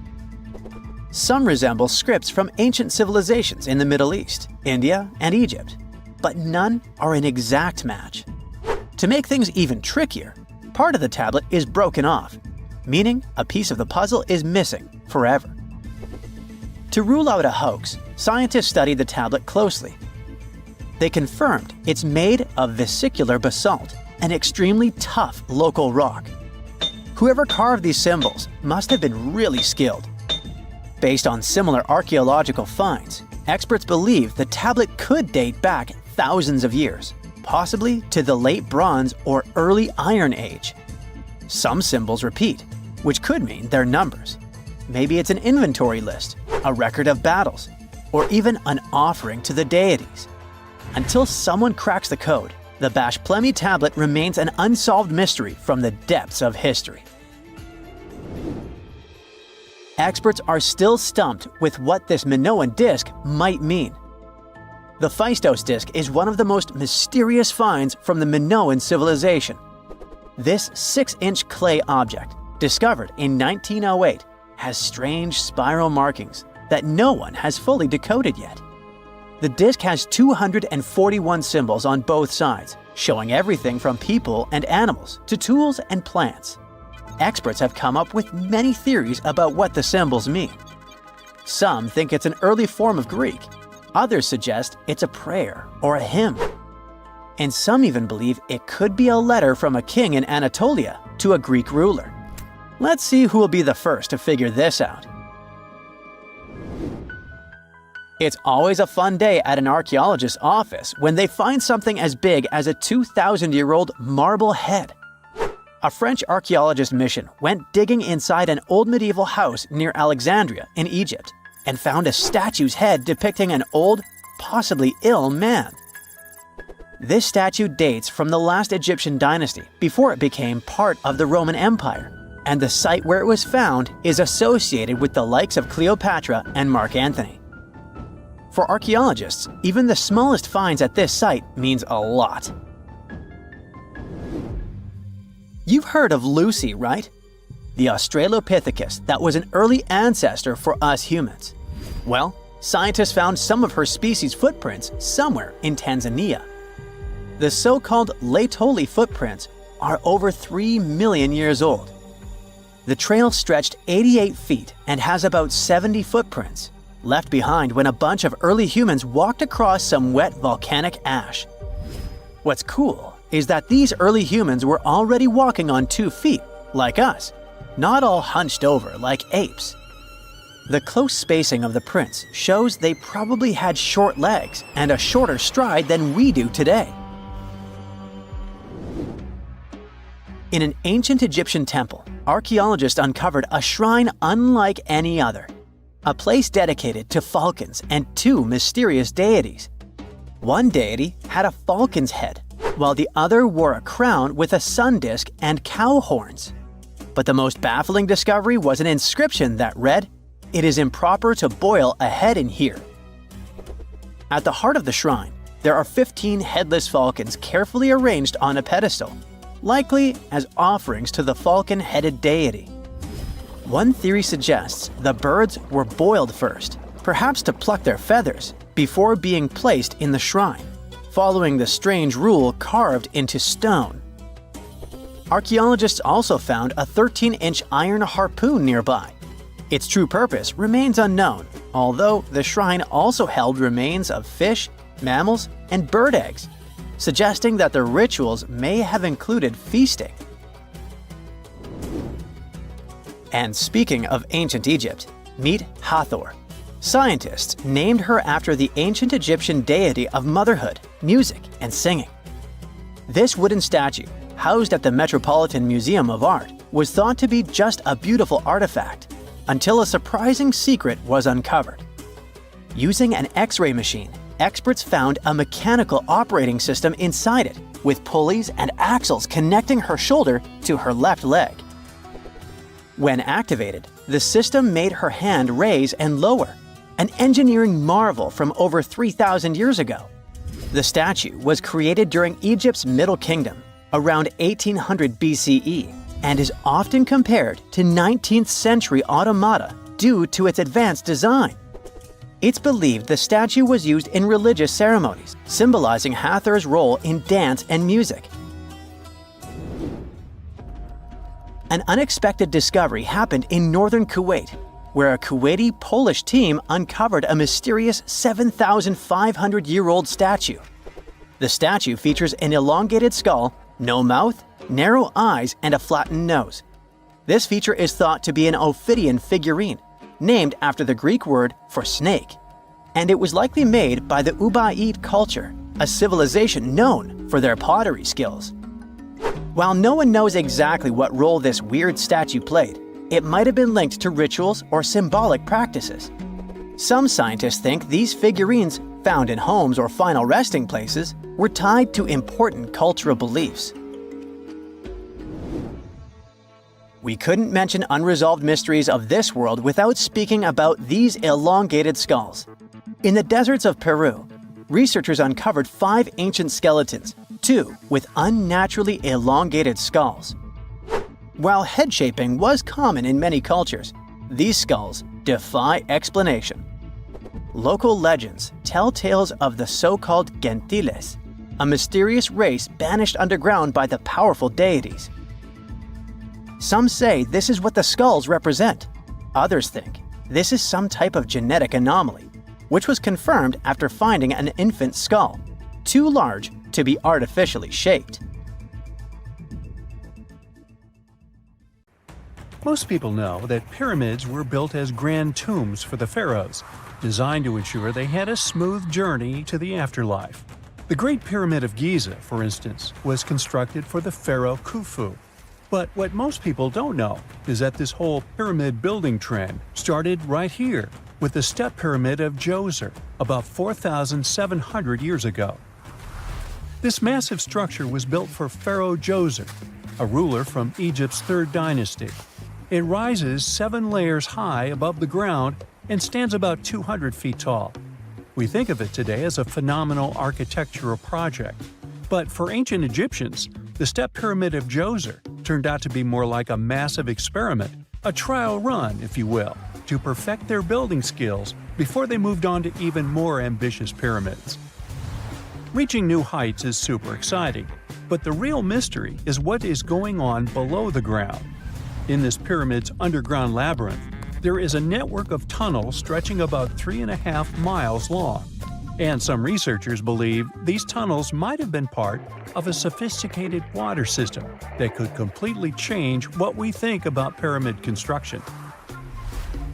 Some resemble scripts from ancient civilizations in the Middle East, India, and Egypt, but none are an exact match. To make things even trickier, part of the tablet is broken off, meaning a piece of the puzzle is missing forever. To rule out a hoax, scientists studied the tablet closely. They confirmed it's made of vesicular basalt, an extremely tough local rock. Whoever carved these symbols must have been really skilled. Based on similar archaeological finds, experts believe the tablet could date back thousands of years, possibly to the late Bronze or early Iron Age. Some symbols repeat, which could mean they're numbers. Maybe it's an inventory list, a record of battles, or even an offering to the deities. Until someone cracks the code, the Bashplemi tablet remains an unsolved mystery from the depths of history. Experts are still stumped with what this Minoan disc might mean. The Phaistos disc is one of the most mysterious finds from the Minoan civilization. This 6-inch clay object, discovered in 1908, has strange spiral markings that no one has fully decoded yet. The disc has 241 symbols on both sides, showing everything from people and animals to tools and plants. Experts have come up with many theories about what the symbols mean. Some think it's an early form of Greek. Others suggest it's a prayer or a hymn. And some even believe it could be a letter from a king in Anatolia to a Greek ruler. Let's see who will be the first to figure this out. It's always a fun day at an archaeologist's office when they find something as big as a 2,000-year-old marble head. A French archaeologist mission went digging inside an old medieval house near Alexandria in Egypt and found a statue's head depicting an old, possibly ill man. This statue dates from the last Egyptian dynasty before it became part of the Roman Empire, and the site where it was found is associated with the likes of Cleopatra and Mark Antony. For archaeologists, even the smallest finds at this site means a lot. You've heard of Lucy, right? The Australopithecus that was an early ancestor for us humans. Well, scientists found some of her species' footprints somewhere in Tanzania. The so-called Laetoli footprints are over 3 million years old. The trail stretched 88 feet and has about 70 footprints, left behind when a bunch of early humans walked across some wet volcanic ash. What's cool is that these early humans were already walking on 2 feet, like us, not all hunched over like apes. The close spacing of the prints shows they probably had short legs and a shorter stride than we do today. In an ancient Egyptian temple, archaeologists uncovered a shrine unlike any other, a place dedicated to falcons and 2 mysterious deities. One deity had a falcon's head, while the other wore a crown with a sun disk and cow horns. But the most baffling discovery was an inscription that read, "It is improper to boil a head in here." At the heart of the shrine, there are 15 headless falcons carefully arranged on a pedestal, likely as offerings to the falcon-headed deity. One theory suggests the birds were boiled first, perhaps to pluck their feathers, before being placed in the shrine, following the strange rule carved into stone. Archaeologists also found a 13-inch iron harpoon nearby. Its true purpose remains unknown, although the shrine also held remains of fish, mammals, and bird eggs, suggesting that the rituals may have included feasting. And speaking of ancient Egypt, meet Hathor. Scientists named her after the ancient Egyptian deity of motherhood, music, and singing. This wooden statue, housed at the Metropolitan Museum of Art, was thought to be just a beautiful artifact, until a surprising secret was uncovered. Using an X-ray machine, experts found a mechanical operating system inside it, with pulleys and axles connecting her shoulder to her left leg. When activated, the system made her hand raise and lower, an engineering marvel from over 3,000 years ago. The statue was created during Egypt's Middle Kingdom, around 1800 BCE, and is often compared to 19th century automata due to its advanced design. It's believed the statue was used in religious ceremonies, symbolizing Hathor's role in dance and music. An unexpected discovery happened in northern Kuwait, where a Kuwaiti-Polish team uncovered a mysterious 7,500-year-old statue. The statue features an elongated skull, no mouth, narrow eyes, and a flattened nose. This feature is thought to be an Ophidian figurine, named after the Greek word for snake, and it was likely made by the Ubaid culture, a civilization known for their pottery skills. While no one knows exactly what role this weird statue played, it might have been linked to rituals or symbolic practices. Some scientists think these figurines, found in homes or final resting places, were tied to important cultural beliefs. We couldn't mention unresolved mysteries of this world without speaking about these elongated skulls. In the deserts of Peru, researchers uncovered 5 ancient skeletons, 2 with unnaturally elongated skulls. While head shaping was common in many cultures, these skulls defy explanation. Local legends tell tales of the so-called gentiles, a mysterious race banished underground by the powerful deities. Some say this is what the skulls represent. Others think this is some type of genetic anomaly, which was confirmed after finding an infant skull, too large to be artificially shaped. Most people know that pyramids were built as grand tombs for the pharaohs, designed to ensure they had a smooth journey to the afterlife. The Great Pyramid of Giza, for instance, was constructed for the pharaoh Khufu. But what most people don't know is that this whole pyramid building trend started right here with the step pyramid of Djoser about 4,700 years ago. This massive structure was built for Pharaoh Djoser, a ruler from Egypt's 3rd dynasty. It rises 7 layers high above the ground and stands about 200 feet tall. We think of it today as a phenomenal architectural project, but for ancient Egyptians, the step pyramid of Djoser turned out to be more like a massive experiment, a trial run, if you will, to perfect their building skills before they moved on to even more ambitious pyramids. Reaching new heights is super exciting, but the real mystery is what is going on below the ground. In this pyramid's underground labyrinth, there is a network of tunnels stretching about 3.5 miles long, and some researchers believe these tunnels might have been part of a sophisticated water system that could completely change what we think about pyramid construction.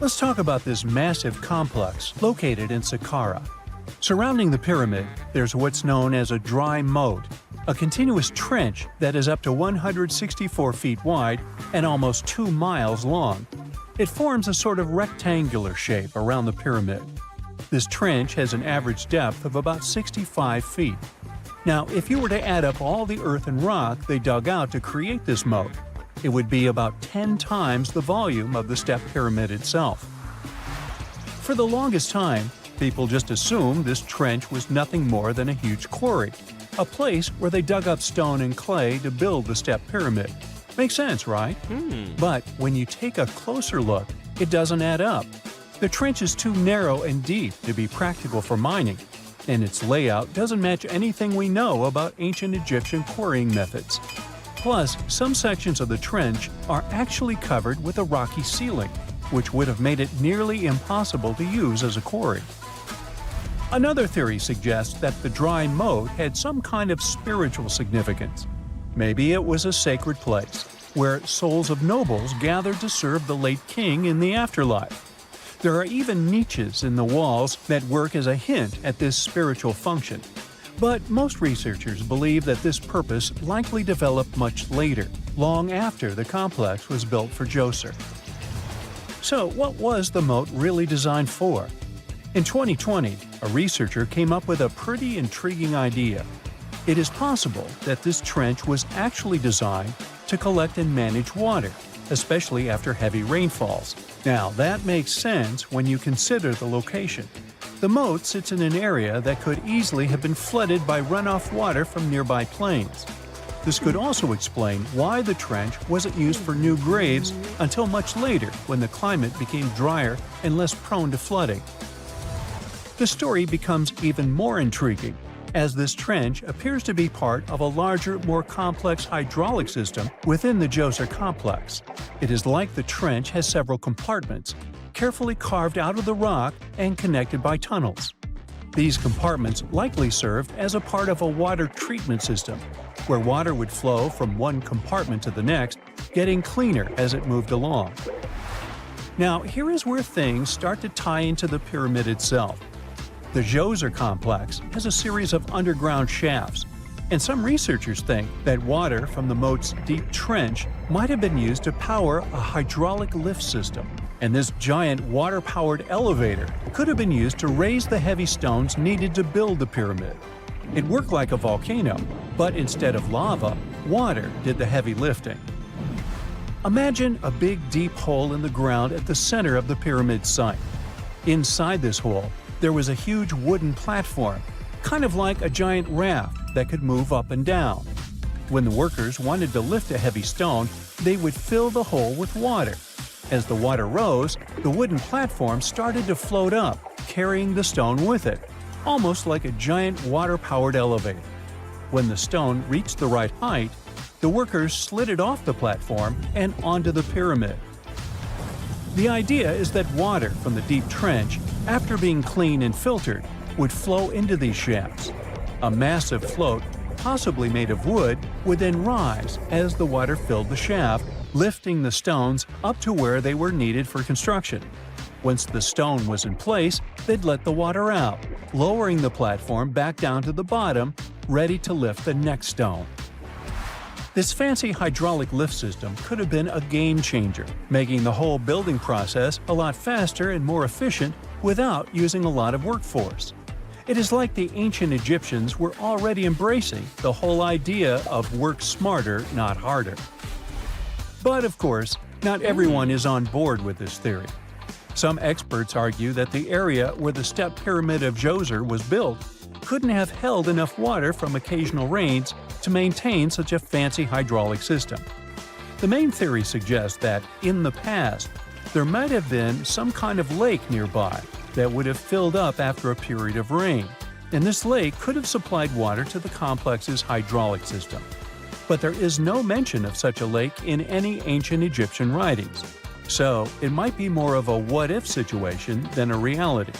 Let's talk about this massive complex located in Saqqara. Surrounding the pyramid, there's what's known as a dry moat, a continuous trench that is up to 164 feet wide and almost 2 miles long. It forms a sort of rectangular shape around the pyramid. This trench has an average depth of about 65 feet. Now, if you were to add up all the earth and rock they dug out to create this moat, it would be about 10 times the volume of the step pyramid itself. For the longest time, People just assumed this trench was nothing more than a huge quarry, a place where they dug up stone and clay to build the step pyramid. Makes sense, right? But when you take a closer look, it doesn't add up. The trench is too narrow and deep to be practical for mining, and its layout doesn't match anything we know about ancient Egyptian quarrying methods. Plus, some sections of the trench are actually covered with a rocky ceiling, which would have made it nearly impossible to use as a quarry. Another theory suggests that the dry moat had some kind of spiritual significance. Maybe it was a sacred place, where souls of nobles gathered to serve the late king in the afterlife. There are even niches in the walls that work as a hint at this spiritual function. But most researchers believe that this purpose likely developed much later, long after the complex was built for Djoser. So, what was the moat really designed for? In 2020, a researcher came up with a pretty intriguing idea. It is possible that this trench was actually designed to collect and manage water, especially after heavy rainfalls. Now, that makes sense when you consider the location. The moat sits in an area that could easily have been flooded by runoff water from nearby plains. This could also explain why the trench wasn't used for new graves until much later when the climate became drier and less prone to flooding. The story becomes even more intriguing, as this trench appears to be part of a larger, more complex hydraulic system within the Djoser complex. It is like the trench has several compartments, carefully carved out of the rock and connected by tunnels. These compartments likely served as a part of a water treatment system, where water would flow from one compartment to the next, getting cleaner as it moved along. Now, here is where things start to tie into the pyramid itself. The Djoser complex has a series of underground shafts, and some researchers think that water from the moat's deep trench might have been used to power a hydraulic lift system, and this giant water-powered elevator could have been used to raise the heavy stones needed to build the pyramid. It worked like a volcano, but instead of lava, water did the heavy lifting. Imagine a big deep hole in the ground at the center of the pyramid site. Inside this hole, there was a huge wooden platform, kind of like a giant raft that could move up and down. When the workers wanted to lift a heavy stone, they would fill the hole with water. As the water rose, the wooden platform started to float up, carrying the stone with it, almost like a giant water-powered elevator. When the stone reached the right height, the workers slid it off the platform and onto the pyramid. The idea is that water from the deep trench, after being cleaned and filtered, would flow into these shafts. A massive float, possibly made of wood, would then rise as the water filled the shaft, lifting the stones up to where they were needed for construction. Once the stone was in place, they'd let the water out, lowering the platform back down to the bottom, ready to lift the next stone. This fancy hydraulic lift system could have been a game changer, making the whole building process a lot faster and more efficient without using a lot of workforce. It is like the ancient Egyptians were already embracing the whole idea of work smarter, not harder. But of course, not everyone is on board with this theory. Some experts argue that the area where the step pyramid of Djoser was built couldn't have held enough water from occasional rains to maintain such a fancy hydraulic system. The main theory suggests that, in the past, there might have been some kind of lake nearby that would have filled up after a period of rain, and this lake could have supplied water to the complex's hydraulic system. But there is no mention of such a lake in any ancient Egyptian writings, so it might be more of a what-if situation than a reality.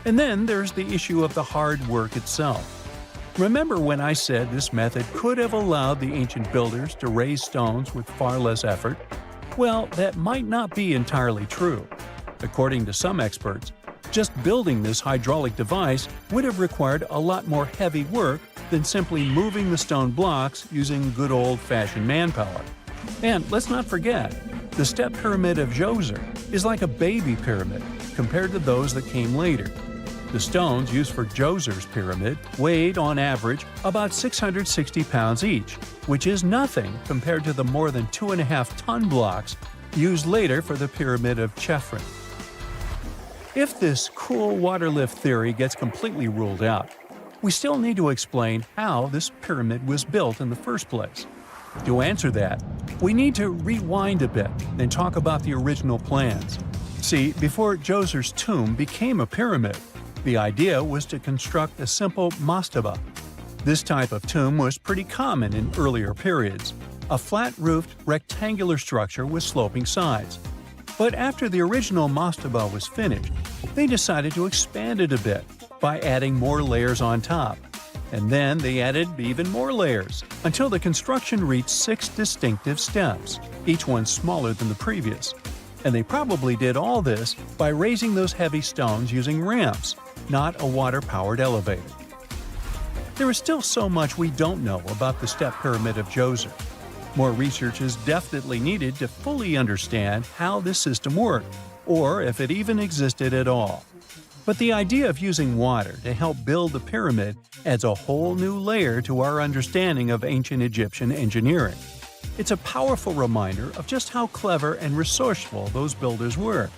And then there's the issue of the hard work itself. Remember when I said this method could have allowed the ancient builders to raise stones with far less effort? Well, that might not be entirely true. According to some experts, just building this hydraulic device would have required a lot more heavy work than simply moving the stone blocks using good old-fashioned manpower. And let's not forget, the step pyramid of Djoser is like a baby pyramid compared to those that came later. The stones used for Djoser's pyramid weighed, on average, about 660 pounds each, which is nothing compared to the more than 2.5-ton blocks used later for the pyramid of Chephren. If this cool water lift theory gets completely ruled out, we still need to explain how this pyramid was built in the first place. To answer that, we need to rewind a bit and talk about the original plans. See, before Djoser's tomb became a pyramid, the idea was to construct a simple mastaba. This type of tomb was pretty common in earlier periods, a flat-roofed, rectangular structure with sloping sides. But after the original mastaba was finished, they decided to expand it a bit by adding more layers on top. And then they added even more layers, until the construction reached 6 distinctive steps, each one smaller than the previous. And they probably did all this by raising those heavy stones using ramps, not a water-powered elevator. There is still so much we don't know about the step pyramid of Djoser. More research is definitely needed to fully understand how this system worked, or if it even existed at all. But the idea of using water to help build the pyramid adds a whole new layer to our understanding of ancient Egyptian engineering. It's a powerful reminder of just how clever and resourceful those builders were,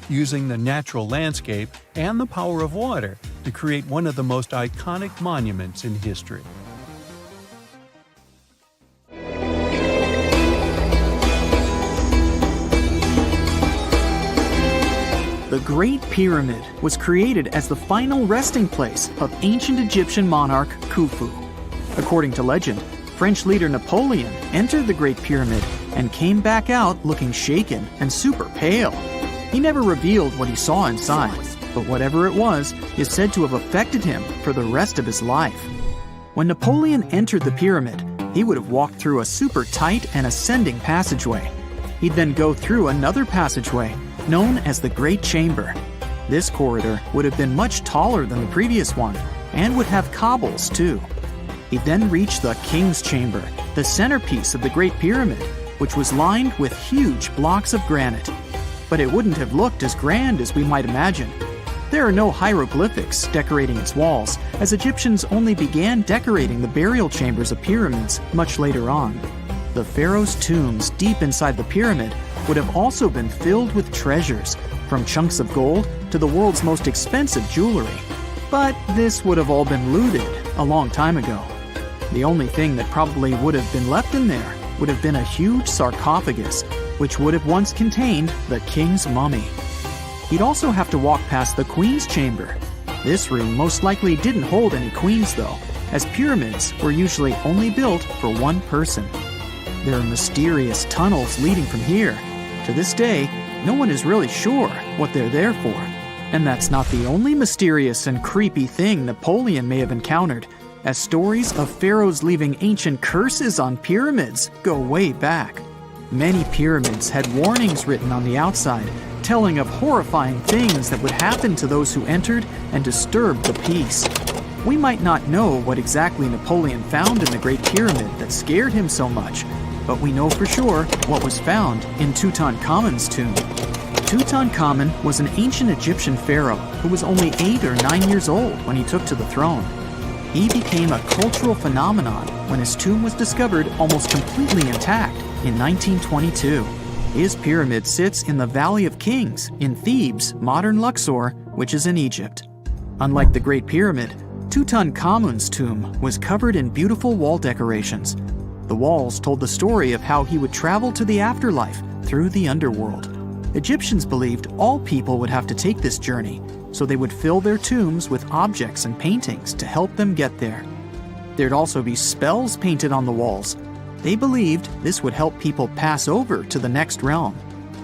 using the natural landscape and the power of water to create one of the most iconic monuments in history. The Great Pyramid was created as the final resting place of ancient Egyptian monarch Khufu. According to legend, French leader Napoleon entered the Great Pyramid and came back out looking shaken and super pale. He never revealed what he saw inside, but whatever it was is said to have affected him for the rest of his life. When Napoleon entered the pyramid, he would have walked through a super tight and ascending passageway. He'd then go through another passageway, known as the Great Chamber. This corridor would have been much taller than the previous one, and would have cobbles too. He'd then reach the King's Chamber, the centerpiece of the Great Pyramid, which was lined with huge blocks of granite. But it wouldn't have looked as grand as we might imagine. There are no hieroglyphics decorating its walls, as Egyptians only began decorating the burial chambers of pyramids much later on. The pharaoh's tombs deep inside the pyramid would have also been filled with treasures, from chunks of gold to the world's most expensive jewelry. But this would have all been looted a long time ago. The only thing that probably would have been left in there would have been a huge sarcophagus, which would have once contained the king's mummy. He'd also have to walk past the queen's chamber. This room most likely didn't hold any queens though, as pyramids were usually only built for one person. There are mysterious tunnels leading from here. To this day, no one is really sure what they're there for. And that's not the only mysterious and creepy thing Napoleon may have encountered, as stories of pharaohs leaving ancient curses on pyramids go way back. Many pyramids had warnings written on the outside, telling of horrifying things that would happen to those who entered and disturbed the peace. We might not know what exactly Napoleon found in the Great Pyramid that scared him so much, but we know for sure what was found in Tutankhamun's tomb. Tutankhamun was an ancient Egyptian pharaoh who was only 8 or 9 years old when he took to the throne. He became a cultural phenomenon when his tomb was discovered almost completely intact in 1922. His pyramid sits in the Valley of Kings in Thebes, modern Luxor, which is in Egypt. Unlike the Great Pyramid, Tutankhamun's tomb was covered in beautiful wall decorations. The walls told the story of how he would travel to the afterlife through the underworld. Egyptians believed all people would have to take this journey, so they would fill their tombs with objects and paintings to help them get there. There'd also be spells painted on the walls. They believed this would help people pass over to the next realm.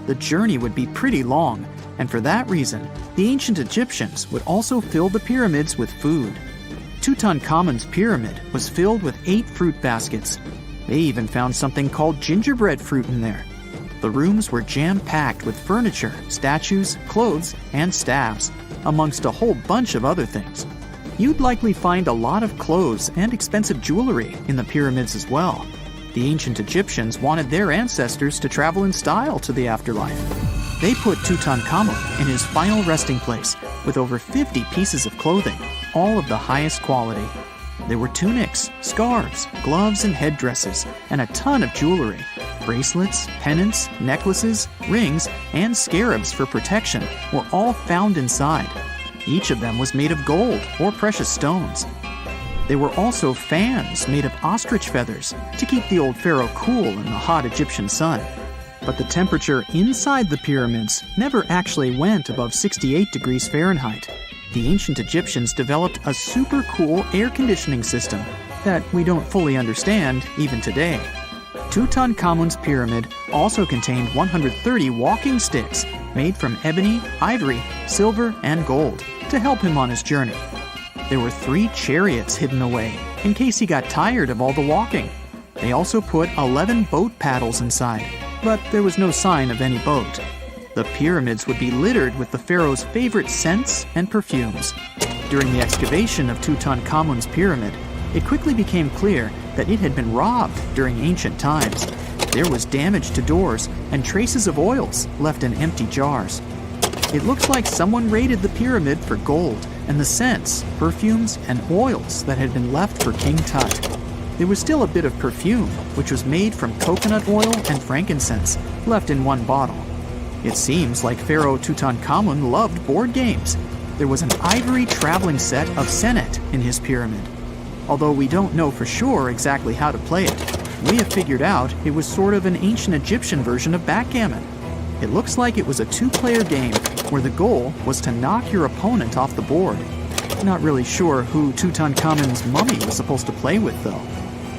The journey would be pretty long, and for that reason, the ancient Egyptians would also fill the pyramids with food. Tutankhamun's pyramid was filled with 8 fruit baskets. They even found something called gingerbread fruit in there. The rooms were jam-packed with furniture, statues, clothes, and staffs, amongst a whole bunch of other things. You'd likely find a lot of clothes and expensive jewelry in the pyramids as well. The ancient Egyptians wanted their ancestors to travel in style to the afterlife. They put Tutankhamun in his final resting place with over 50 pieces of clothing, all of the highest quality. There were tunics, scarves, gloves, and headdresses, and a ton of jewelry. Bracelets, pendants, necklaces, rings, and scarabs for protection were all found inside. Each of them was made of gold or precious stones. There were also fans made of ostrich feathers to keep the old pharaoh cool in the hot Egyptian sun. But the temperature inside the pyramids never actually went above 68 degrees Fahrenheit. The ancient Egyptians developed a super cool air conditioning system that we don't fully understand even today. Tutankhamun's pyramid also contained 130 walking sticks made from ebony, ivory, silver, and gold to help him on his journey. There were 3 chariots hidden away in case he got tired of all the walking. They also put 11 boat paddles inside, but there was no sign of any boat. The pyramids would be littered with the pharaoh's favorite scents and perfumes. During the excavation of Tutankhamun's pyramid, it quickly became clear that it had been robbed during ancient times. There was damage to doors and traces of oils left in empty jars. It looks like someone raided the pyramid for gold and the scents, perfumes, and oils that had been left for King Tut. There was still a bit of perfume, which was made from coconut oil and frankincense, left in one bottle. It seems like Pharaoh Tutankhamun loved board games. There was an ivory traveling set of senet in his pyramid. Although we don't know for sure exactly how to play it, we have figured out it was sort of an ancient Egyptian version of backgammon. It looks like it was a 2-player game where the goal was to knock your opponent off the board. Not really sure who Tutankhamun's mummy was supposed to play with, though.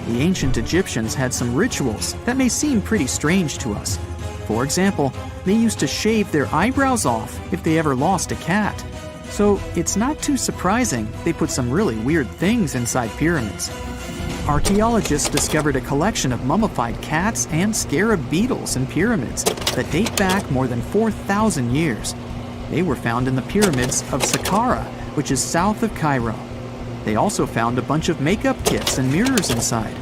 The ancient Egyptians had some rituals that may seem pretty strange to us. For example, they used to shave their eyebrows off if they ever lost a cat. So it's not too surprising they put some really weird things inside pyramids. Archaeologists discovered a collection of mummified cats and scarab beetles in pyramids that date back more than 4,000 years. They were found in the pyramids of Saqqara, which is south of Cairo. They also found a bunch of makeup kits and mirrors inside.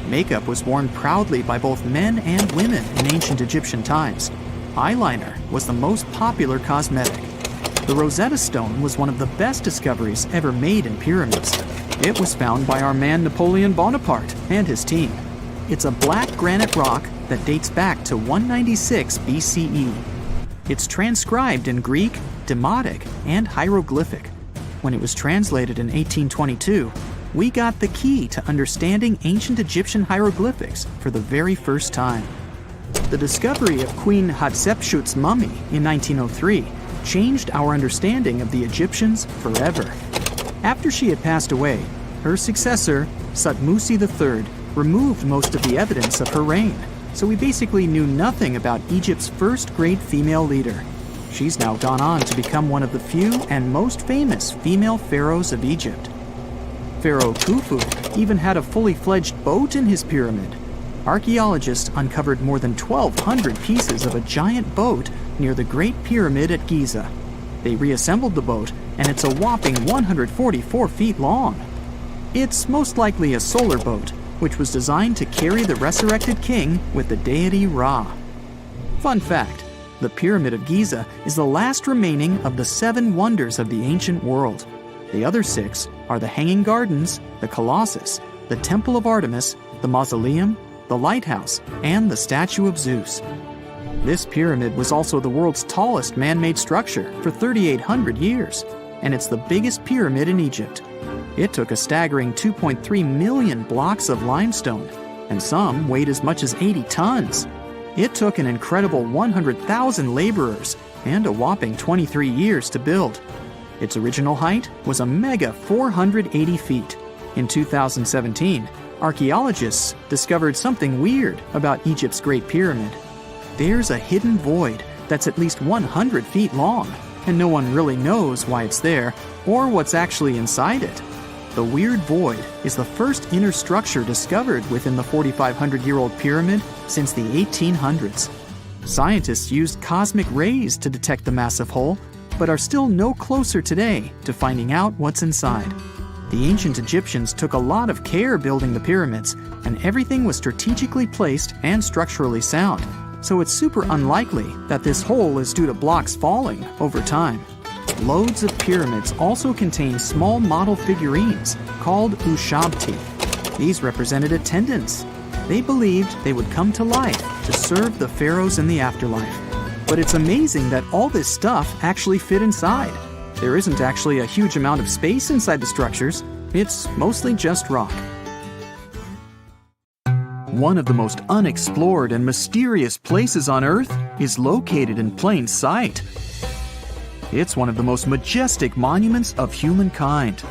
Makeup was worn proudly by both men and women in ancient Egyptian times. Eyeliner was the most popular cosmetic. The Rosetta Stone was one of the best discoveries ever made in pyramids. It was found by our man Napoleon Bonaparte and his team. It's a black granite rock that dates back to 196 BCE. It's transcribed in Greek, Demotic, and hieroglyphic. When it was translated in 1822, we got the key to understanding ancient Egyptian hieroglyphics for the very first time. The discovery of Queen Hatshepsut's mummy in 1903 changed our understanding of the Egyptians forever. After she had passed away, her successor, Thutmose III, removed most of the evidence of her reign, so we basically knew nothing about Egypt's first great female leader. She's now gone on to become one of the few and most famous female pharaohs of Egypt. Pharaoh Khufu even had a fully fledged boat in his pyramid. Archaeologists uncovered more than 1,200 pieces of a giant boat near the Great Pyramid at Giza. They reassembled the boat, and it's a whopping 144 feet long. It's most likely a solar boat, which was designed to carry the resurrected king with the deity Ra. Fun fact, the Pyramid of Giza is the last remaining of the 7 wonders of the ancient world. The other 6 are the Hanging Gardens, the Colossus, the Temple of Artemis, the Mausoleum, the Lighthouse, and the Statue of Zeus. This pyramid was also the world's tallest man-made structure for 3,800 years, and it's the biggest pyramid in Egypt. It took a staggering 2.3 million blocks of limestone, and some weighed as much as 80 tons. It took an incredible 100,000 laborers and a whopping 23 years to build. Its original height was a mega 480 feet. In 2017, archaeologists discovered something weird about Egypt's Great Pyramid. There's a hidden void that's at least 100 feet long, and no one really knows why it's there or what's actually inside it. The weird void is the first inner structure discovered within the 4,500-year-old pyramid since the 1800s. Scientists used cosmic rays to detect the massive hole, but are still no closer today to finding out what's inside. The ancient Egyptians took a lot of care building the pyramids, and everything was strategically placed and structurally sound, so it's super unlikely that this hole is due to blocks falling over time. Loads of pyramids also contain small model figurines called ushabti. These represented attendants. They believed they would come to life to serve the pharaohs in the afterlife. But it's amazing that all this stuff actually fit inside. There isn't actually a huge amount of space inside the structures. It's mostly just rock. One of the most unexplored and mysterious places on Earth is located in plain sight. It's one of the most majestic monuments of humankind.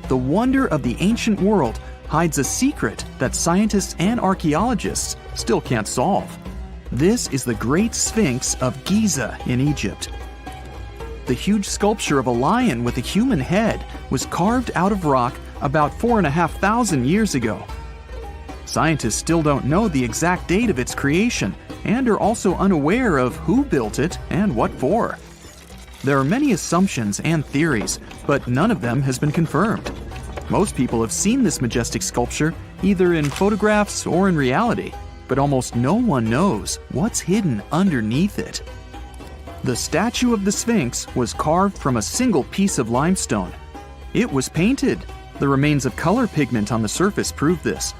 The wonder of the ancient world hides a secret that scientists and archaeologists still can't solve. This is the Great Sphinx of Giza in Egypt. The huge sculpture of a lion with a human head was carved out of rock about 4,500 years ago. Scientists still don't know the exact date of its creation and are also unaware of who built it and what for. There are many assumptions and theories, but none of them has been confirmed. Most people have seen this majestic sculpture either in photographs or in reality, but almost no one knows what's hidden underneath it. The statue of the Sphinx was carved from a single piece of limestone. It was painted. The remains of color pigment on the surface prove this.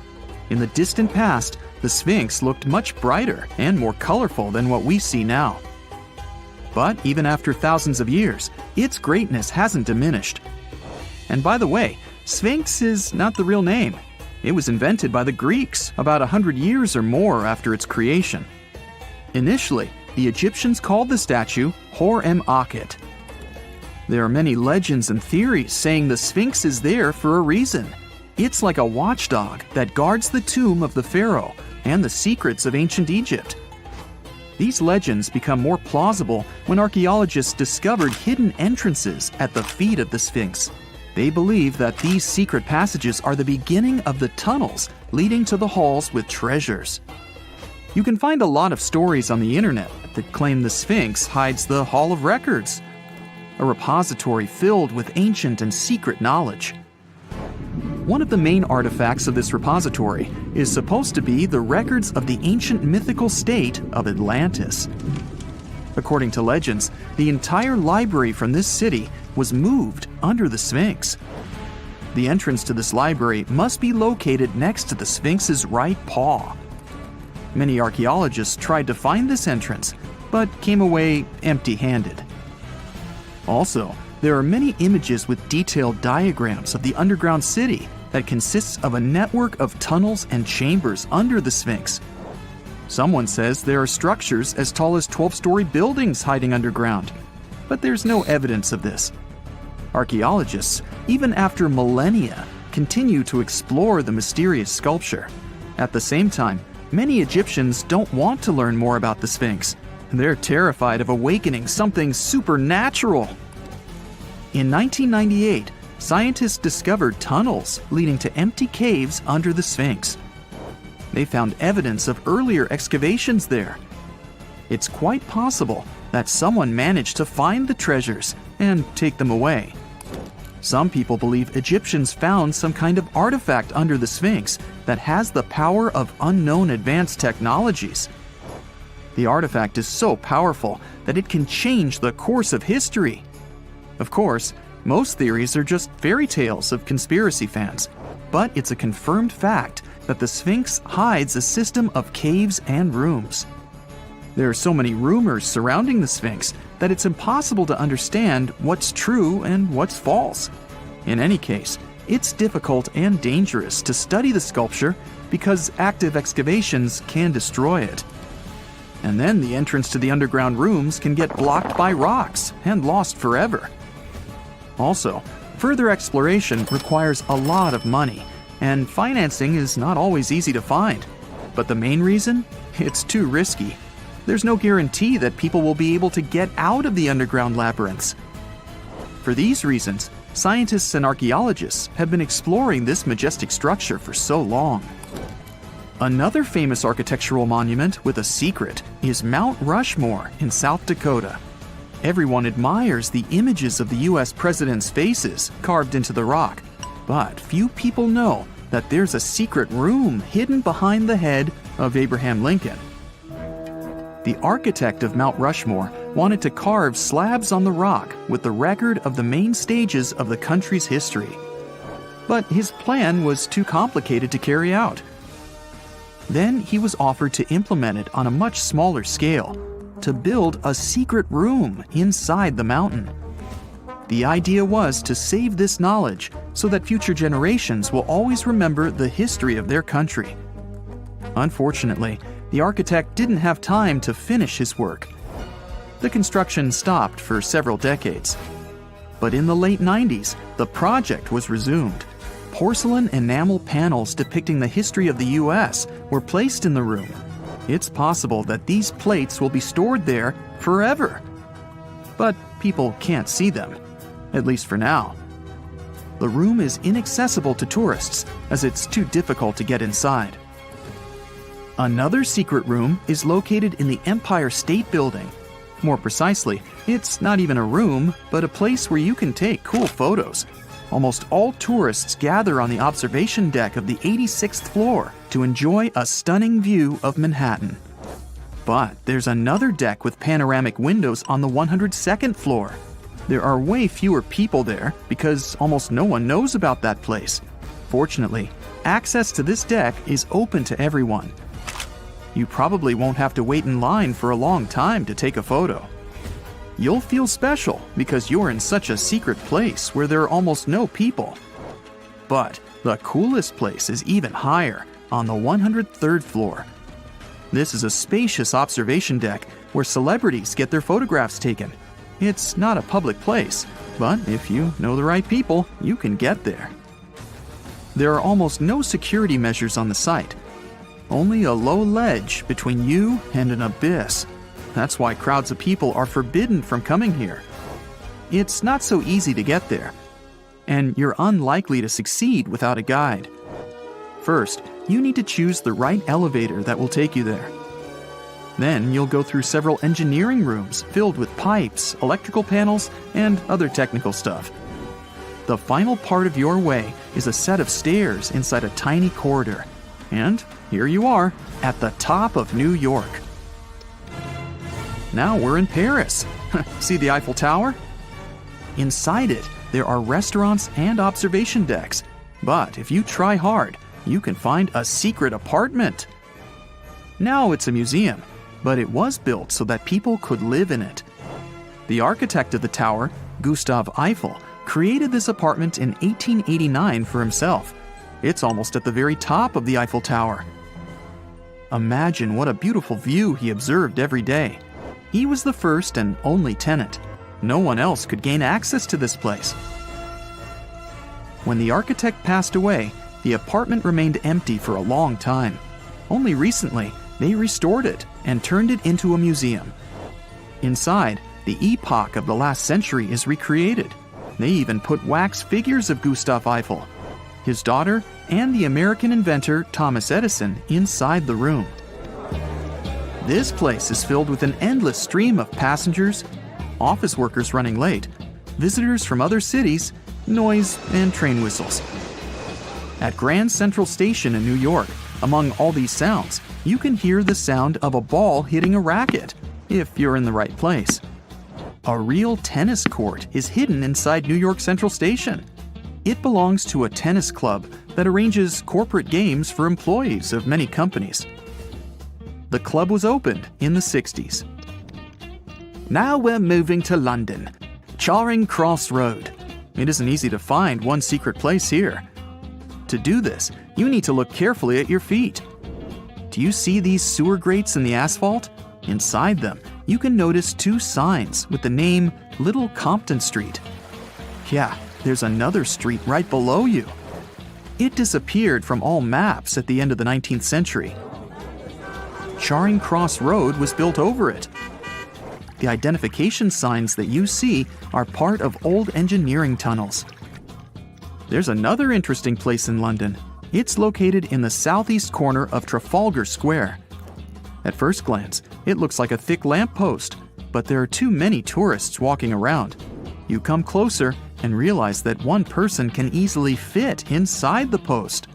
In the distant past, the Sphinx looked much brighter and more colorful than what we see now. But even after thousands of years, its greatness hasn't diminished. And by the way, Sphinx is not the real name. It was invented by the Greeks about 100 years or more after its creation. Initially, the Egyptians called the statue Hor-em-Akhet. There are many legends and theories saying the Sphinx is there for a reason. It's like a watchdog that guards the tomb of the pharaoh and the secrets of ancient Egypt. These legends become more plausible when archaeologists discovered hidden entrances at the feet of the Sphinx. They believe that these secret passages are the beginning of the tunnels leading to the halls with treasures. You can find a lot of stories on the internet that claim the Sphinx hides the Hall of Records, a repository filled with ancient and secret knowledge. One of the main artifacts of this repository is supposed to be the records of the ancient mythical state of Atlantis. According to legends, the entire library from this city was moved under the Sphinx. The entrance to this library must be located next to the Sphinx's right paw. Many archaeologists tried to find this entrance, but came away empty-handed. Also, there are many images with detailed diagrams of the underground city that consists of a network of tunnels and chambers under the Sphinx. Someone says there are structures as tall as 12-story buildings hiding underground, but there's no evidence of this. Archaeologists, even after millennia, continue to explore the mysterious sculpture. At the same time, many Egyptians don't want to learn more about the Sphinx. They're terrified of awakening something supernatural. In 1998, scientists discovered tunnels leading to empty caves under the Sphinx. They found evidence of earlier excavations there. It's quite possible that someone managed to find the treasures and take them away. Some people believe Egyptians found some kind of artifact under the Sphinx that has the power of unknown advanced technologies. The artifact is so powerful that it can change the course of history. Of course, most theories are just fairy tales of conspiracy fans, but it's a confirmed fact that the Sphinx hides a system of caves and rooms. There are so many rumors surrounding the Sphinx that it's impossible to understand what's true and what's false. In any case, it's difficult and dangerous to study the sculpture because active excavations can destroy it. And then the entrance to the underground rooms can get blocked by rocks and lost forever. Also, further exploration requires a lot of money, and financing is not always easy to find. But the main reason? It's too risky. There's no guarantee that people will be able to get out of the underground labyrinths. For these reasons, scientists and archaeologists have been exploring this majestic structure for so long. Another famous architectural monument with a secret is Mount Rushmore in South Dakota. Everyone admires the images of the U.S. presidents' faces carved into the rock, but few people know that there's a secret room hidden behind the head of Abraham Lincoln. The architect of Mount Rushmore wanted to carve slabs on the rock with the record of the main stages of the country's history. But his plan was too complicated to carry out. Then he was offered to implement it on a much smaller scale, to build a secret room inside the mountain. The idea was to save this knowledge so that future generations will always remember the history of their country. Unfortunately, the architect didn't have time to finish his work. The construction stopped for several decades. But in the late 90s, the project was resumed. Porcelain enamel panels depicting the history of the US were placed in the room. It's possible that these plates will be stored there forever. But people can't see them, at least for now. The room is inaccessible to tourists as it's too difficult to get inside. Another secret room is located in the Empire State Building. More precisely, it's not even a room, but a place where you can take cool photos. Almost all tourists gather on the observation deck of the 86th floor to enjoy a stunning view of Manhattan. But there's another deck with panoramic windows on the 102nd floor. There are way fewer people there because almost no one knows about that place. Fortunately, access to this deck is open to everyone. You probably won't have to wait in line for a long time to take a photo. You'll feel special because you're in such a secret place where there are almost no people. But the coolest place is even higher, on the 103rd floor. This is a spacious observation deck where celebrities get their photographs taken. It's not a public place, but if you know the right people, you can get there. There are almost no security measures on the site. Only a low ledge between you and an abyss. That's why crowds of people are forbidden from coming here. It's not so easy to get there, and you're unlikely to succeed without a guide. First, you need to choose the right elevator that will take you there. Then you'll go through several engineering rooms filled with pipes, electrical panels, and other technical stuff. The final part of your way is a set of stairs inside a tiny corridor. And here you are, at the top of New York. Now we're in Paris. See the Eiffel Tower? Inside it, there are restaurants and observation decks. But if you try hard, you can find a secret apartment. Now it's a museum, but it was built so that people could live in it. The architect of the tower, Gustav Eiffel, created this apartment in 1889 for himself. It's almost at the very top of the Eiffel Tower. Imagine what a beautiful view he observed every day. He was the first and only tenant. No one else could gain access to this place. When the architect passed away, the apartment remained empty for a long time. Only recently, they restored it and turned it into a museum. Inside, the epoch of the last century is recreated. They even put wax figures of Gustav Eiffel, his daughter, and the American inventor Thomas Edison inside the room. This place is filled with an endless stream of passengers, office workers running late, visitors from other cities, noise, and train whistles. At Grand Central Station in New York, among all these sounds, you can hear the sound of a ball hitting a racket, if you're in the right place. A real tennis court is hidden inside New York Central Station. It belongs to a tennis club that arranges corporate games for employees of many companies. The club was opened in the 60s. Now we're moving to London, Charing Cross Road. It isn't easy to find one secret place here. To do this, you need to look carefully at your feet. Do you see these sewer grates in the asphalt? Inside them, you can notice two signs with the name Little Compton Street. Yeah, there's another street right below you. It disappeared from all maps at the end of the 19th century. Charing Cross Road was built over it. The identification signs that you see are part of old engineering tunnels. There's another interesting place in London. It's located in the southeast corner of Trafalgar Square. At first glance, it looks like a thick lamppost, but there are too many tourists walking around. You come closer and realize that one person can easily fit inside the post.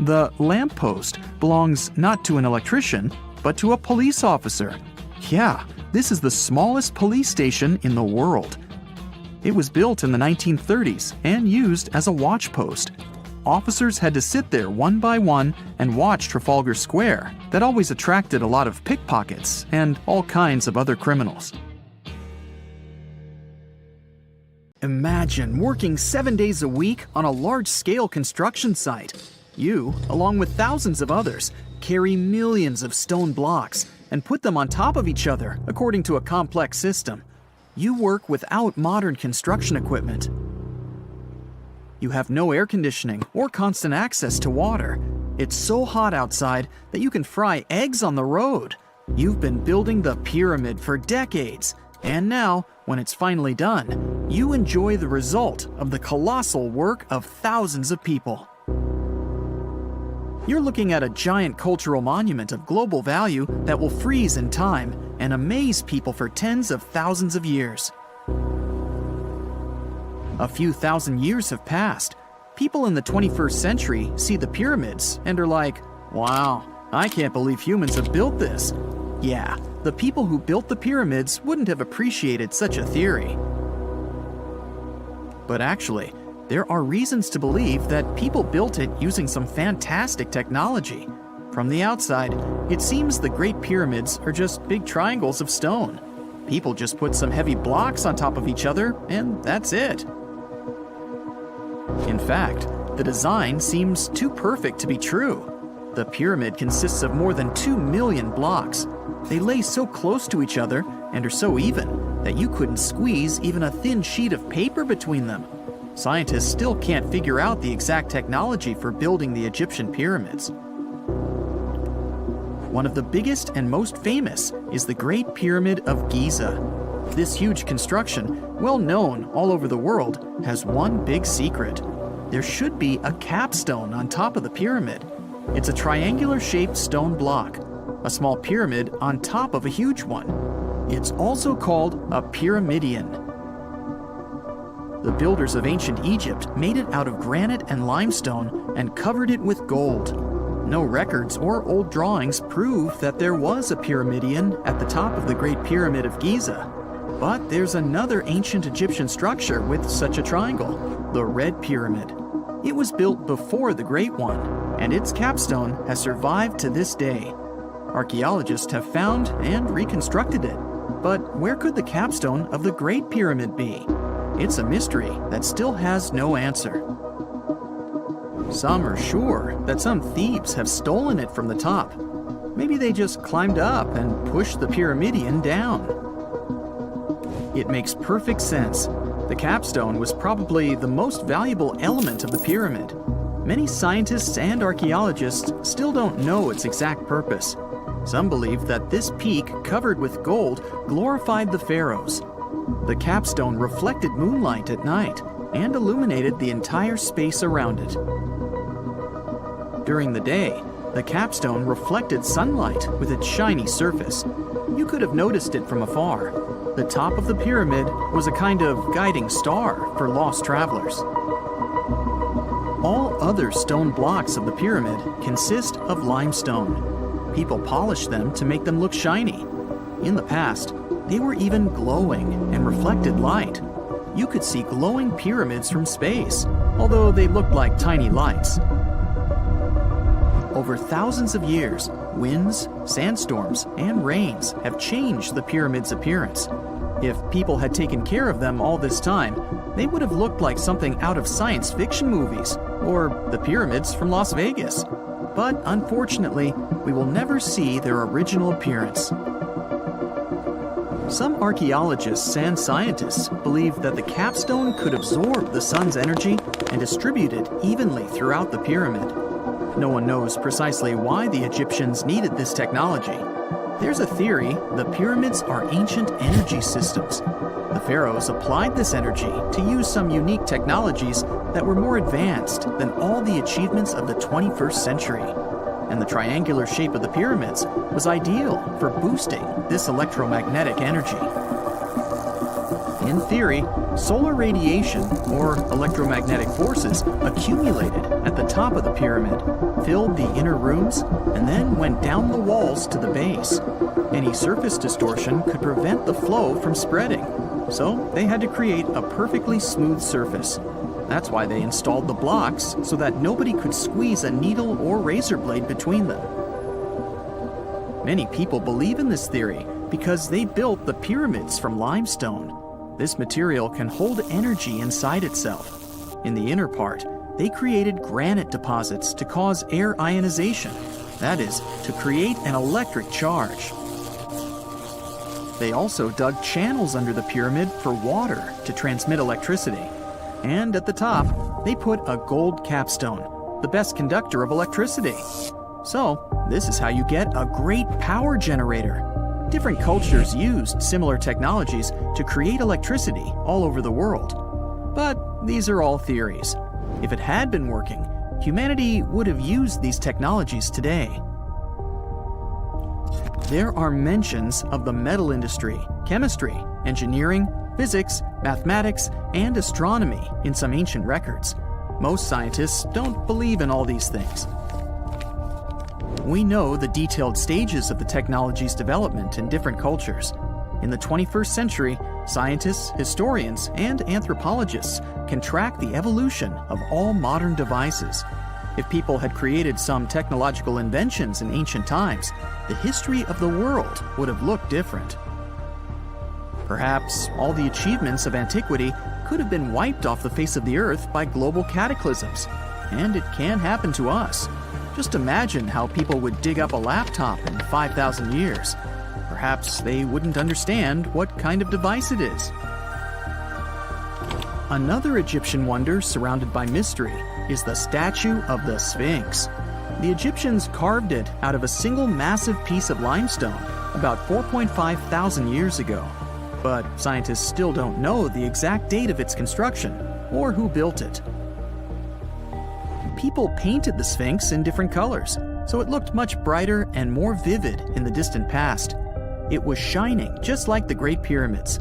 The lamppost belongs not to an electrician, but to a police officer. Yeah, this is the smallest police station in the world. It was built in the 1930s and used as a watch post. officers had to sit there one by one and watch Trafalgar Square. That always attracted a lot of pickpockets and all kinds of other criminals. Imagine working 7 days a week on a large-scale construction site. You, along with thousands of others, carry millions of stone blocks and put them on top of each other according to a complex system. You work without modern construction equipment. You have no air conditioning or constant access to water. It's so hot outside that you can fry eggs on the road. You've been building the pyramid for decades, and now, when it's finally done, you enjoy the result of the colossal work of thousands of people. You're looking at a giant cultural monument of global value that will freeze in time and amaze people for tens of thousands of years. A few thousand years have passed. People in the 21st century see the pyramids and are like, "Wow, I can't believe humans have built this." Yeah, the people who built the pyramids wouldn't have appreciated such a theory. But actually, there are reasons to believe that people built it using some fantastic technology. From the outside, it seems the Great Pyramids are just big triangles of stone. People just put some heavy blocks on top of each other, and that's it. In fact, the design seems too perfect to be true. The pyramid consists of more than 2 million blocks. They lay so close to each other and are so even that you couldn't squeeze even a thin sheet of paper between them. Scientists still can't figure out the exact technology for building the Egyptian pyramids. One of the biggest and most famous is the Great Pyramid of Giza. This huge construction, well known all over the world, has one big secret. There should be a capstone on top of the pyramid. It's a triangular-shaped stone block, a small pyramid on top of a huge one. It's also called a pyramidion. The builders of ancient Egypt made it out of granite and limestone and covered it with gold. No records or old drawings prove that there was a pyramidion at the top of the Great Pyramid of Giza. But there's another ancient Egyptian structure with such a triangle, the Red Pyramid. It was built before the Great One, and its capstone has survived to this day. Archaeologists have found and reconstructed it. But where could the capstone of the Great Pyramid be? It's a mystery that still has no answer. Some are sure that some thieves have stolen it from the top. Maybe they just climbed up and pushed the pyramidion down. It makes perfect sense. The capstone was probably the most valuable element of the pyramid. Many scientists and archaeologists still don't know its exact purpose. Some believe that this peak covered with gold glorified the pharaohs. The capstone reflected moonlight at night and illuminated the entire space around it. During the day, the capstone reflected sunlight with its shiny surface. You could have noticed it from afar. The top of the pyramid was a kind of guiding star for lost travelers. All other stone blocks of the pyramid consist of limestone. People polished them to make them look shiny. In the past, they were even glowing and reflected light. You could see glowing pyramids from space, although they looked like tiny lights. Over thousands of years, winds, sandstorms, and rains have changed the pyramid's appearance. If people had taken care of them all this time, they would have looked like something out of science fiction movies, or the pyramids from Las Vegas. But unfortunately, we will never see their original appearance. Some archaeologists and scientists believe that the capstone could absorb the sun's energy and distribute it evenly throughout the pyramid. No one knows precisely why the Egyptians needed this technology. There's a theory the pyramids are ancient energy systems. The pharaohs applied this energy to use some unique technologies that were more advanced than all the achievements of the 21st century. And the triangular shape of the pyramids was ideal for boosting this electromagnetic energy. In theory, solar radiation, or electromagnetic forces, accumulated at the top of the pyramid, filled the inner rooms, and then went down the walls to the base. Any surface distortion could prevent the flow from spreading, so they had to create a perfectly smooth surface. That's why they installed the blocks so that nobody could squeeze a needle or razor blade between them. Many people believe in this theory because they built the pyramids from limestone. This material can hold energy inside itself. In the inner part, they created granite deposits to cause air ionization, that is, to create an electric charge. They also dug channels under the pyramid for water to transmit electricity. And at the top, they put a gold capstone, the best conductor of electricity. So, this is how you get a great power generator. Different cultures used similar technologies to create electricity all over the world. But these are all theories. If it had been working, humanity would have used these technologies today. There are mentions of the metal industry, chemistry, engineering, physics, mathematics, and astronomy in some ancient records. Most scientists don't believe in all these things. We know the detailed stages of the technology's development in different cultures. In the 21st century, scientists, historians, and anthropologists can track the evolution of all modern devices. If people had created some technological inventions in ancient times, the history of the world would have looked different. Perhaps all the achievements of antiquity could have been wiped off the face of the earth by global cataclysms. And it can happen to us. Just imagine how people would dig up a laptop in 5,000 years. Perhaps they wouldn't understand what kind of device it is. Another Egyptian wonder surrounded by mystery is the statue of the Sphinx. The Egyptians carved it out of a single massive piece of limestone about 4.5 thousand years ago. But scientists still don't know the exact date of its construction or who built it. People painted the Sphinx in different colors, so it looked much brighter and more vivid in the distant past. It was shining just like the Great Pyramids.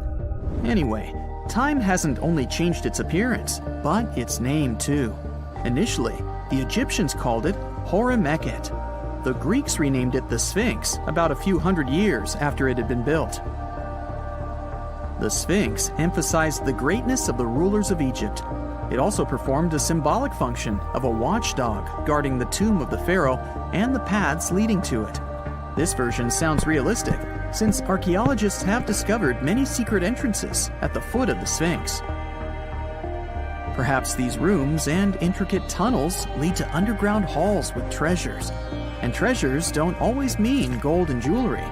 Anyway, time hasn't only changed its appearance, but its name too. Initially, the Egyptians called it Hor-Mekhet. The Greeks renamed it the Sphinx about a few hundred years after it had been built. The Sphinx emphasized the greatness of the rulers of Egypt. It also performed a symbolic function of a watchdog guarding the tomb of the pharaoh and the paths leading to it. This version sounds realistic, since archaeologists have discovered many secret entrances at the foot of the Sphinx. Perhaps these rooms and intricate tunnels lead to underground halls with treasures. And treasures don't always mean gold and jewelry.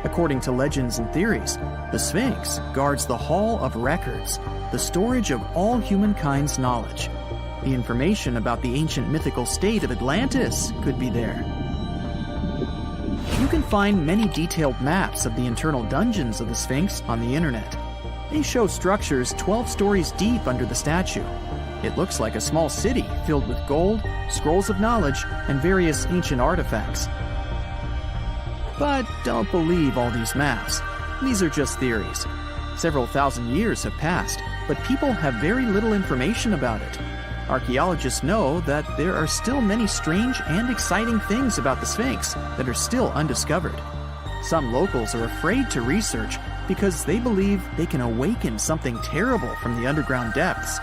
According to legends and theories, the Sphinx guards the Hall of Records, the storage of all humankind's knowledge. The information about the ancient mythical state of Atlantis could be there. You can find many detailed maps of the internal dungeons of the Sphinx on the internet. They show structures 12 stories deep under the statue. It looks like a small city filled with gold, scrolls of knowledge, and various ancient artifacts. But don't believe all these maps. These are just theories. Several thousand years have passed, but people have very little information about it. Archaeologists know that there are still many strange and exciting things about the Sphinx that are still undiscovered. Some locals are afraid to research because they believe they can awaken something terrible from the underground depths.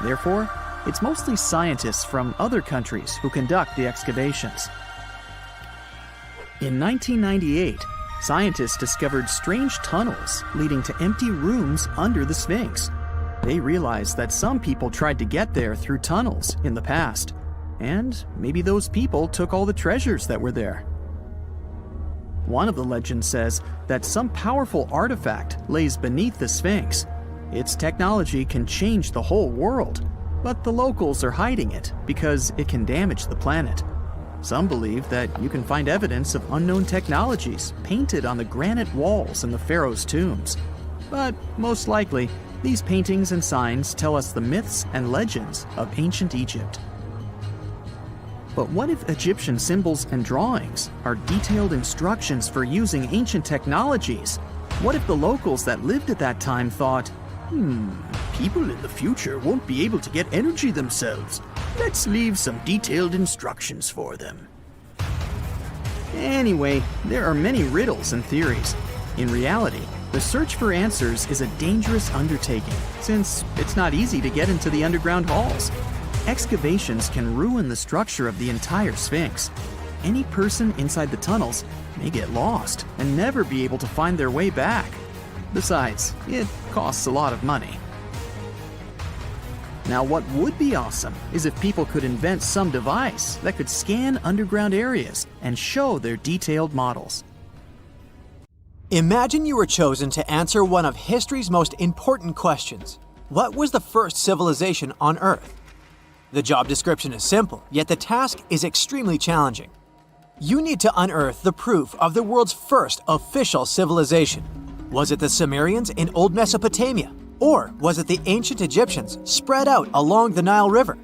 Therefore, it's mostly scientists from other countries who conduct the excavations. In 1998, scientists discovered strange tunnels leading to empty rooms under the Sphinx. They realized that some people tried to get there through tunnels in the past, and maybe those people took all the treasures that were there. One of the legends says that some powerful artifact lays beneath the Sphinx. Its technology can change the whole world, but the locals are hiding it because it can damage the planet. Some believe that you can find evidence of unknown technologies painted on the granite walls in the pharaoh's tombs. But most likely, these paintings and signs tell us the myths and legends of ancient Egypt. But what if Egyptian symbols and drawings are detailed instructions for using ancient technologies? What if the locals that lived at that time thought, people in the future won't be able to get energy themselves. Let's leave some detailed instructions for them. Anyway, there are many riddles and theories. In reality, The search for answers is a dangerous undertaking, since it's not easy to get into the underground halls. Excavations can ruin the structure of the entire Sphinx. Any person inside the tunnels may get lost and never be able to find their way back. Besides, it costs a lot of money. Now, what would be awesome is if people could invent some device that could scan underground areas and show their detailed models. Imagine you were chosen to answer one of history's most important questions. What was the first civilization on Earth? The job description is simple, yet the task is extremely challenging. You need to unearth the proof of the world's first official civilization. Was it the Sumerians in Old Mesopotamia? Or was it the ancient Egyptians spread out along the Nile River?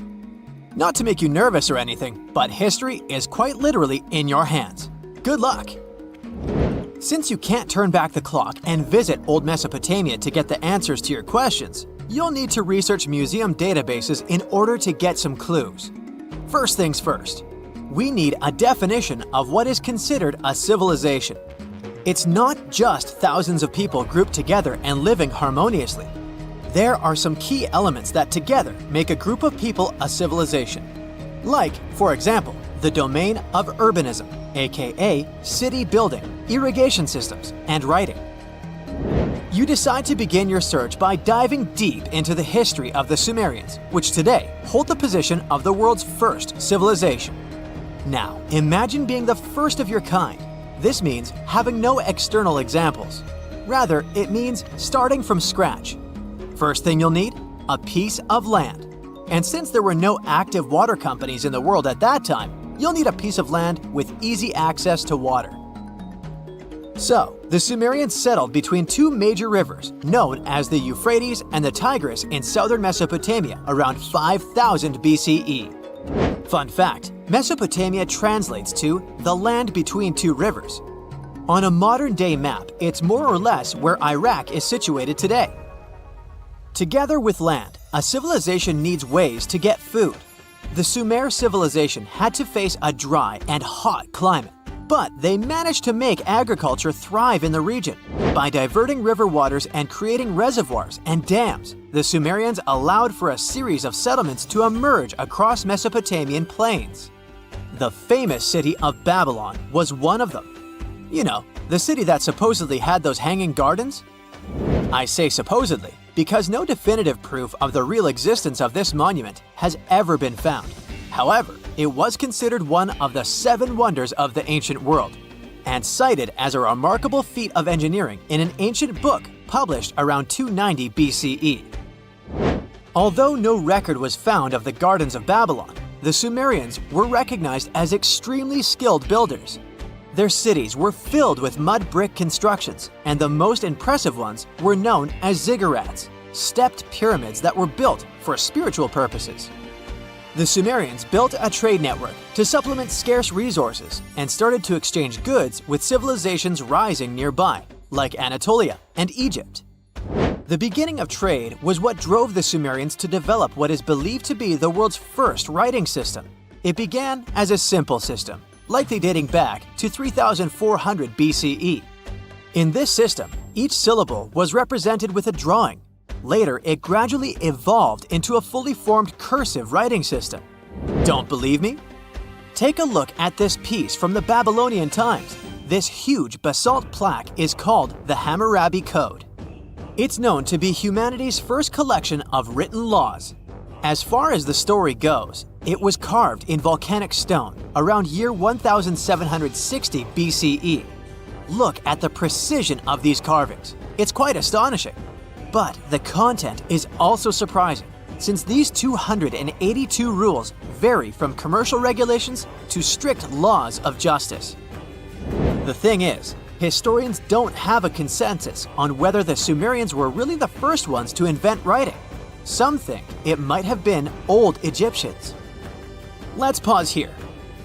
Not to make you nervous or anything, but history is quite literally in your hands. Good luck! Since you can't turn back the clock and visit Old Mesopotamia to get the answers to your questions, you'll need to research museum databases in order to get some clues. First things first, we need a definition of what is considered a civilization. It's not just thousands of people grouped together and living harmoniously. There are some key elements that together make a group of people a civilization. Like, for example, the domain of urbanism, aka city building, irrigation systems, and writing. You decide to begin your search by diving deep into the history of the Sumerians, which today hold the position of the world's first civilization. Now, imagine being the first of your kind. This means having no external examples. Rather, it means starting from scratch. First thing you'll need? A piece of land. And since there were no active water companies in the world at that time, you'll need a piece of land with easy access to water. So, the Sumerians settled between two major rivers, known as the Euphrates and the Tigris in southern Mesopotamia around 5000 BCE. Fun fact, Mesopotamia translates to the land between two rivers. On a modern-day map, it's more or less where Iraq is situated today. Together with land, a civilization needs ways to get food. The Sumer civilization had to face a dry and hot climate, but they managed to make agriculture thrive in the region. By diverting river waters and creating reservoirs and dams, the Sumerians allowed for a series of settlements to emerge across Mesopotamian plains. The famous city of Babylon was one of them. You know, the city that supposedly had those hanging gardens? I say supposedly because no definitive proof of the real existence of this monument has ever been found. However, it was considered one of the 7 wonders of the ancient world, and cited as a remarkable feat of engineering in an ancient book published around 290 BCE. Although no record was found of the Gardens of Babylon, the Sumerians were recognized as extremely skilled builders. Their cities were filled with mud brick constructions, and the most impressive ones were known as ziggurats, stepped pyramids that were built for spiritual purposes. The Sumerians built a trade network to supplement scarce resources and started to exchange goods with civilizations rising nearby, like Anatolia and Egypt. The beginning of trade was what drove the Sumerians to develop what is believed to be the world's first writing system. It began as a simple system, likely dating back to 3400 BCE. In this system, each syllable was represented with a drawing. Later, it gradually evolved into a fully formed cursive writing system. Don't believe me? Take a look at this piece from the Babylonian times. This huge basalt plaque is called the Hammurabi Code. It's known to be humanity's first collection of written laws. As far as the story goes, it was carved in volcanic stone around year 1760 BCE. Look at the precision of these carvings. It's quite astonishing. But the content is also surprising, since these 282 rules vary from commercial regulations to strict laws of justice. The thing is, historians don't have a consensus on whether the Sumerians were really the first ones to invent writing. Some think it might have been old Egyptians. Let's pause here.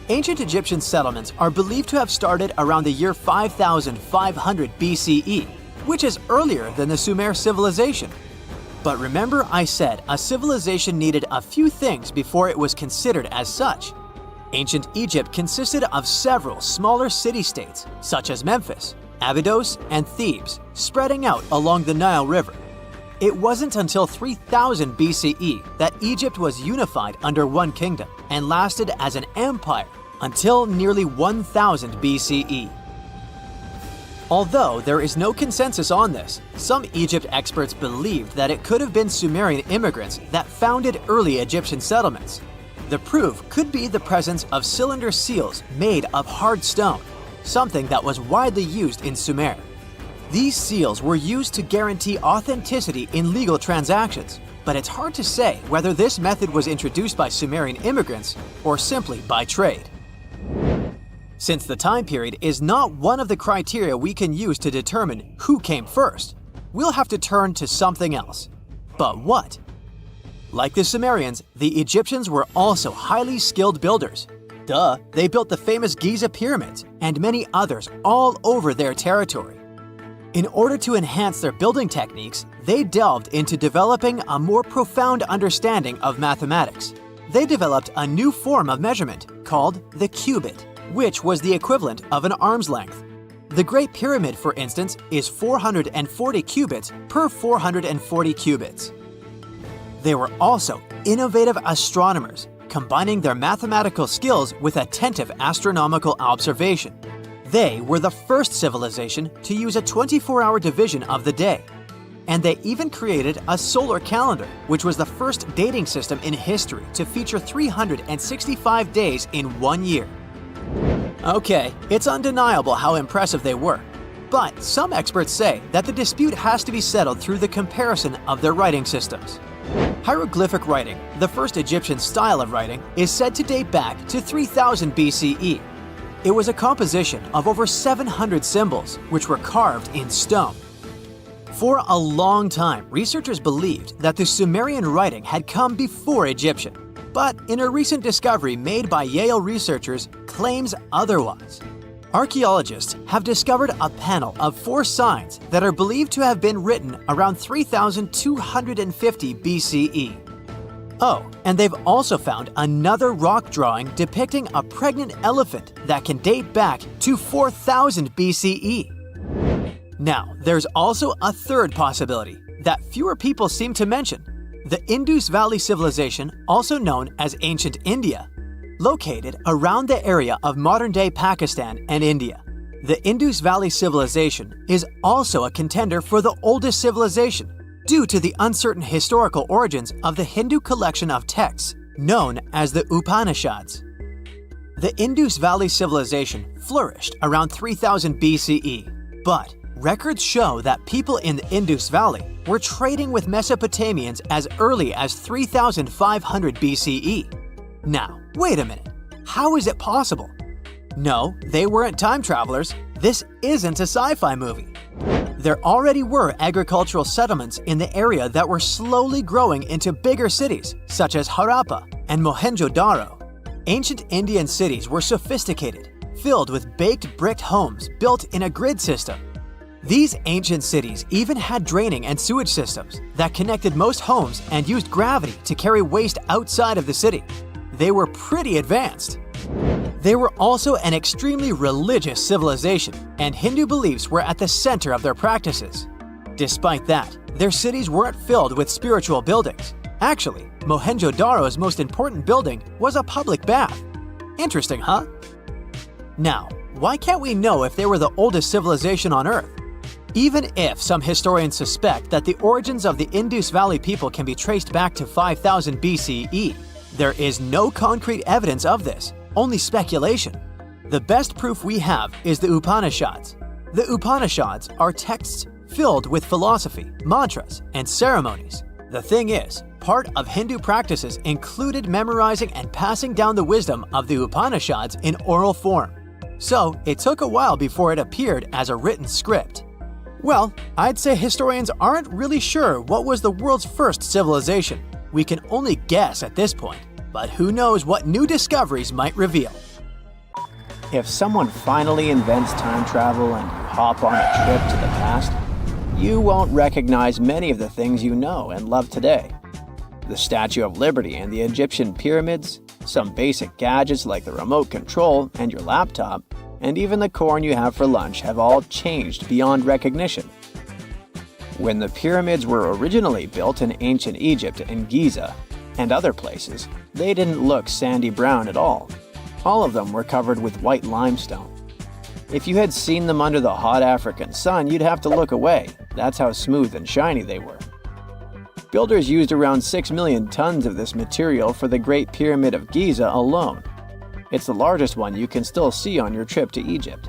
Ancient Egyptian settlements are believed to have started around the year 5500 BCE, which is earlier than the Sumer civilization. But remember I said a civilization needed a few things before it was considered as such. Ancient Egypt consisted of several smaller city-states, such as Memphis, Abydos, and Thebes, spreading out along the Nile River. It wasn't until 3000 BCE that Egypt was unified under one kingdom and lasted as an empire until nearly 1000 BCE. Although there is no consensus on this, some Egypt experts believed that it could have been Sumerian immigrants that founded early Egyptian settlements. The proof could be the presence of cylinder seals made of hard stone, something that was widely used in Sumer. These seals were used to guarantee authenticity in legal transactions, but it's hard to say whether this method was introduced by Sumerian immigrants or simply by trade. Since the time period is not one of the criteria we can use to determine who came first, we'll have to turn to something else. But what? Like the Sumerians, the Egyptians were also highly skilled builders. Duh, they built the famous Giza pyramids and many others all over their territory. In order to enhance their building techniques, they delved into developing a more profound understanding of mathematics. They developed a new form of measurement called the cubit, which was the equivalent of an arm's length. The Great Pyramid, for instance, is 440 cubits per 440 cubits. They were also innovative astronomers, combining their mathematical skills with attentive astronomical observation. They were the first civilization to use a 24-hour division of the day. And they even created a solar calendar, which was the first dating system in history to feature 365 days in 1 year. Okay, it's undeniable how impressive they were. But some experts say that the dispute has to be settled through the comparison of their writing systems. Hieroglyphic writing, the first Egyptian style of writing, is said to date back to 3000 BCE. It was a composition of over 700 symbols, which were carved in stone. For a long time, researchers believed that the Sumerian writing had come before Egyptian, but in a recent discovery made by Yale researchers claims otherwise. Archaeologists have discovered a panel of 4 signs that are believed to have been written around 3250 BCE. Oh, and they've also found another rock drawing depicting a pregnant elephant that can date back to 4000 BCE. Now, there's also a third possibility that fewer people seem to mention: the Indus Valley Civilization, also known as Ancient India, located around the area of modern-day Pakistan and India. The Indus Valley Civilization is also a contender for the oldest civilization due to the uncertain historical origins of the Hindu collection of texts known as the Upanishads. The Indus Valley Civilization flourished around 3000 BCE, but records show that people in the Indus Valley were trading with Mesopotamians as early as 3500 BCE. Now, wait a minute. How is it possible? No, they weren't time travelers. This isn't a sci-fi movie. There already were agricultural settlements in the area that were slowly growing into bigger cities, such as Harappa and Mohenjo-Daro. Ancient Indian cities were sophisticated, filled with baked brick homes built in a grid system. These ancient cities even had draining and sewage systems that connected most homes and used gravity to carry waste outside of the city. They were pretty advanced. They were also an extremely religious civilization, and Hindu beliefs were at the center of their practices. Despite that, their cities weren't filled with spiritual buildings. Actually, Mohenjo-Daro's most important building was a public bath. Interesting, huh? Now, why can't we know if they were the oldest civilization on Earth? Even if some historians suspect that the origins of the Indus Valley people can be traced back to 5000 BCE, there is no concrete evidence of this, only speculation. The best proof we have is the Upanishads. The Upanishads are texts filled with philosophy, mantras, and ceremonies. The thing is, part of Hindu practices included memorizing and passing down the wisdom of the Upanishads in oral form. So it took a while before it appeared as a written script. Well, I'd say historians aren't really sure what was the world's first civilization. We can only guess at this point, but who knows what new discoveries might reveal. If someone finally invents time travel and you hop on a trip to the past, you won't recognize many of the things you know and love today. The Statue of Liberty and the Egyptian pyramids, some basic gadgets like the remote control and your laptop, and even the corn you have for lunch have all changed beyond recognition. When the pyramids were originally built in ancient Egypt and Giza, and other places, they didn't look sandy brown at all. All of them were covered with white limestone. If you had seen them under the hot African sun, you'd have to look away. That's how smooth and shiny they were. Builders used around 6 million tons of this material for the Great Pyramid of Giza alone. It's the largest one you can still see on your trip to Egypt.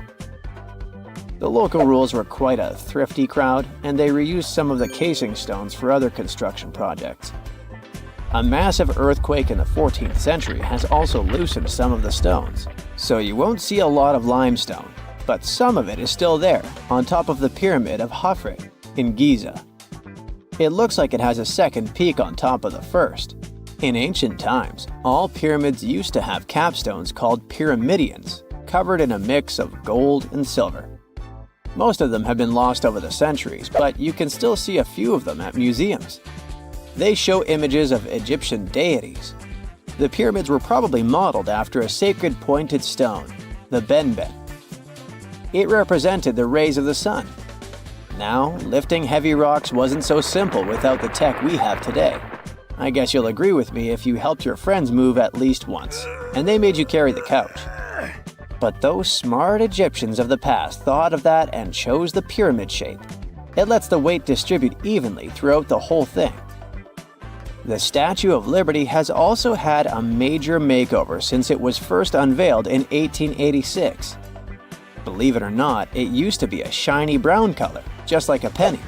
The local rules were quite a thrifty crowd, and they reused some of the casing stones for other construction projects. A massive earthquake in the 14th century has also loosened some of the stones, so you won't see a lot of limestone, but some of it is still there, on top of the Pyramid of Khafre in Giza. It looks like it has a second peak on top of the first. In ancient times, all pyramids used to have capstones called pyramidions, covered in a mix of gold and silver. Most of them have been lost over the centuries, but you can still see a few of them at museums. They show images of Egyptian deities. The pyramids were probably modeled after a sacred pointed stone, the benben. It represented the rays of the sun. Now, lifting heavy rocks wasn't so simple without the tech we have today. I guess you'll agree with me if you helped your friends move at least once, and they made you carry the couch. But those smart Egyptians of the past thought of that and chose the pyramid shape. It lets the weight distribute evenly throughout the whole thing. The Statue of Liberty has also had a major makeover since it was first unveiled in 1886. Believe it or not, it used to be a shiny brown color, just like a penny.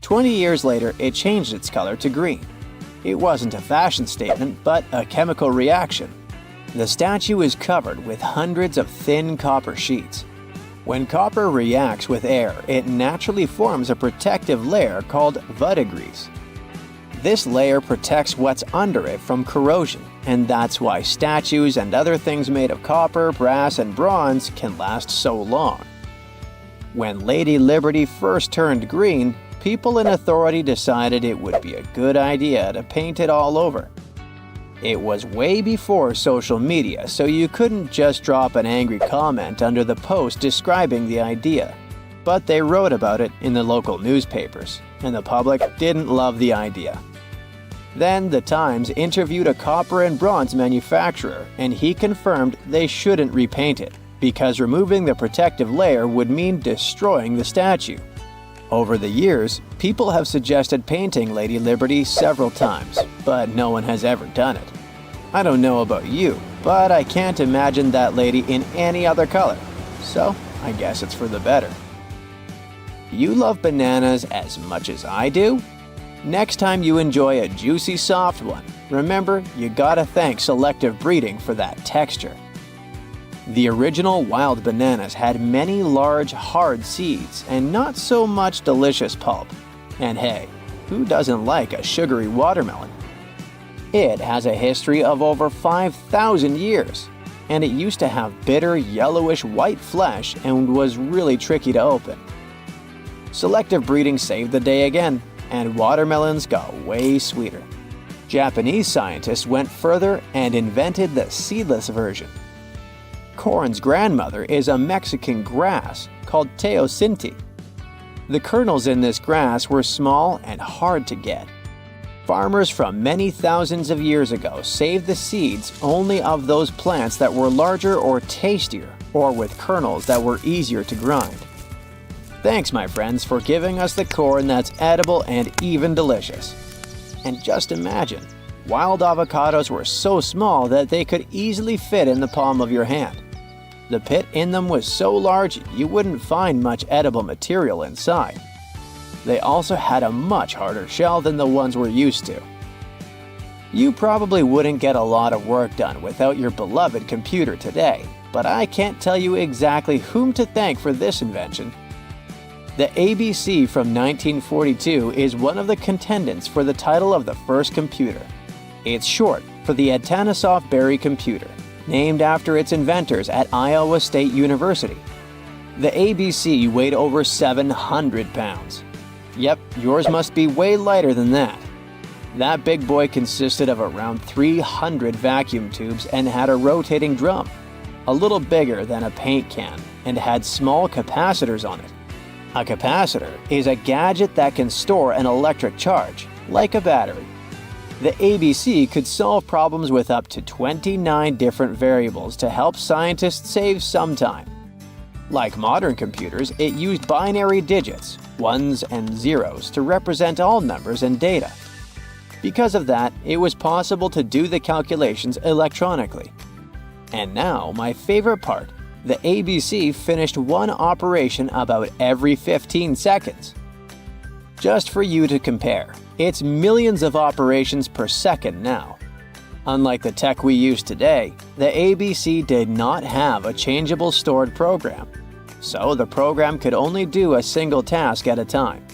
20 years later, it changed its color to green. It wasn't a fashion statement, but a chemical reaction. The statue is covered with hundreds of thin copper sheets. When copper reacts with air, it naturally forms a protective layer called verdigris. This layer protects what's under it from corrosion, and that's why statues and other things made of copper, brass, and bronze can last so long. When Lady Liberty first turned green, people in authority decided it would be a good idea to paint it all over. It was way before social media, so you couldn't just drop an angry comment under the post describing the idea. But they wrote about it in the local newspapers, and the public didn't love the idea. Then the Times interviewed a copper and bronze manufacturer, and he confirmed they shouldn't repaint it, because removing the protective layer would mean destroying the statue. Over the years, people have suggested painting Lady Liberty several times, but no one has ever done it. I don't know about you, but I can't imagine that lady in any other color, so I guess it's for the better. You love bananas as much as I do? Next time you enjoy a juicy soft one, remember you gotta thank selective breeding for that texture. The original wild bananas had many large, hard seeds and not so much delicious pulp. And hey, who doesn't like a sugary watermelon? It has a history of over 5,000 years, and it used to have bitter, yellowish white flesh and was really tricky to open. Selective breeding saved the day again, and watermelons got way sweeter. Japanese scientists went further and invented the seedless version. Corn's grandmother is a Mexican grass called teosinte. The kernels in this grass were small and hard to get. Farmers from many thousands of years ago saved the seeds only of those plants that were larger or tastier, or with kernels that were easier to grind. Thanks, my friends, for giving us the corn that's edible and even delicious. And just imagine, wild avocados were so small that they could easily fit in the palm of your hand. The pit in them was so large you wouldn't find much edible material inside. They also had a much harder shell than the ones we're used to. You probably wouldn't get a lot of work done without your beloved computer today, but I can't tell you exactly whom to thank for this invention. The ABC from 1942 is one of the contendants for the title of the first computer. It's short for the Atanasoff Berry computer, named after its inventors at Iowa State University. The ABC weighed over 700 pounds. Yep, yours must be way lighter than that. That big boy consisted of around 300 vacuum tubes and had a rotating drum. a little bigger than a paint can, and had small capacitors on it. A capacitor is a gadget that can store an electric charge, like a battery. The ABC could solve problems with up to 29 different variables to help scientists save some time. Like modern computers, it used binary digits, ones and zeros, to represent all numbers and data. Because of that, it was possible to do the calculations electronically. And now, my favorite part, the ABC finished one operation about every 15 seconds. Just for you to compare, it's millions of operations per second now. Unlike the tech we use today, the ABC did not have a changeable stored program, so the program could only do a single task at a time.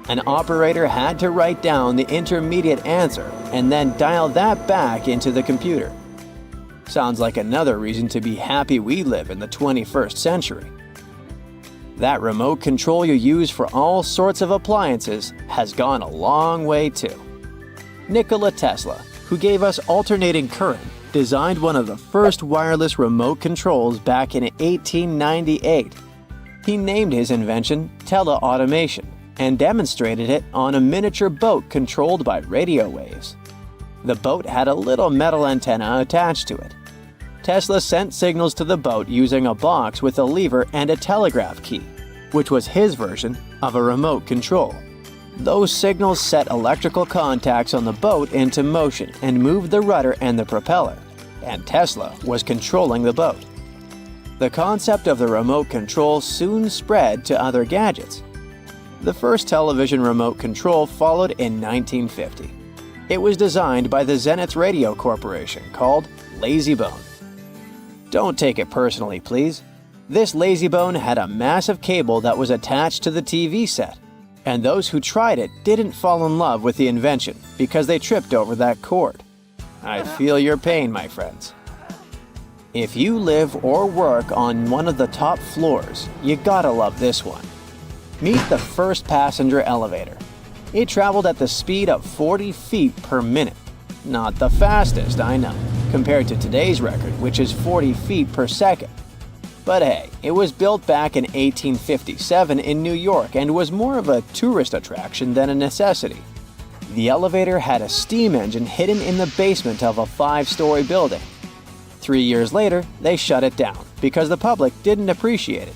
An operator had to write down the intermediate answer and then dial that back into the computer. Sounds like another reason to be happy we live in the 21st century. That remote control you use for all sorts of appliances has gone a long way too. Nikola Tesla, who gave us alternating current, designed one of the first wireless remote controls back in 1898. He named his invention teleautomation and demonstrated it on a miniature boat controlled by radio waves. The boat had a little metal antenna attached to it. Tesla sent signals to the boat using a box with a lever and a telegraph key, which was his version of a remote control. Those signals set electrical contacts on the boat into motion and moved the rudder and the propeller, and Tesla was controlling the boat. The concept of the remote control soon spread to other gadgets. The first television remote control followed in 1950. It was designed by the Zenith Radio Corporation called LazyBone. Don't take it personally, please. This LazyBone had a massive cable that was attached to the TV set, and those who tried it didn't fall in love with the invention because they tripped over that cord. I feel your pain, my friends. If you live or work on one of the top floors, you gotta love this one. Meet the first passenger elevator. It traveled at the speed of 40 feet per minute. Not the fastest, I know, compared to today's record, which is 40 feet per second. But hey, it was built back in 1857 in New York and was more of a tourist attraction than a necessity. The elevator had a steam engine hidden in the basement of a 5-story building. 3 years later, they shut it down because the public didn't appreciate it.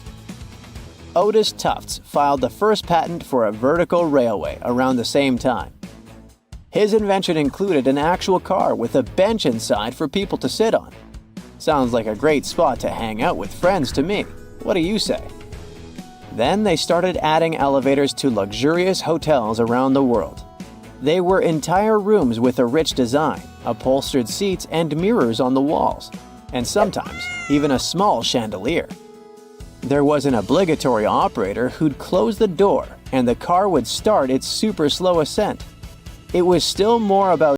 Otis Tufts filed the first patent for a vertical railway around the same time. His invention included an actual car with a bench inside for people to sit on. Sounds like a great spot to hang out with friends to me. What do you say? Then they started adding elevators to luxurious hotels around the world. They were entire rooms with a rich design, upholstered seats and mirrors on the walls, and sometimes even a small chandelier. There was an obligatory operator who'd close the door and the car would start its super slow ascent. It was still more about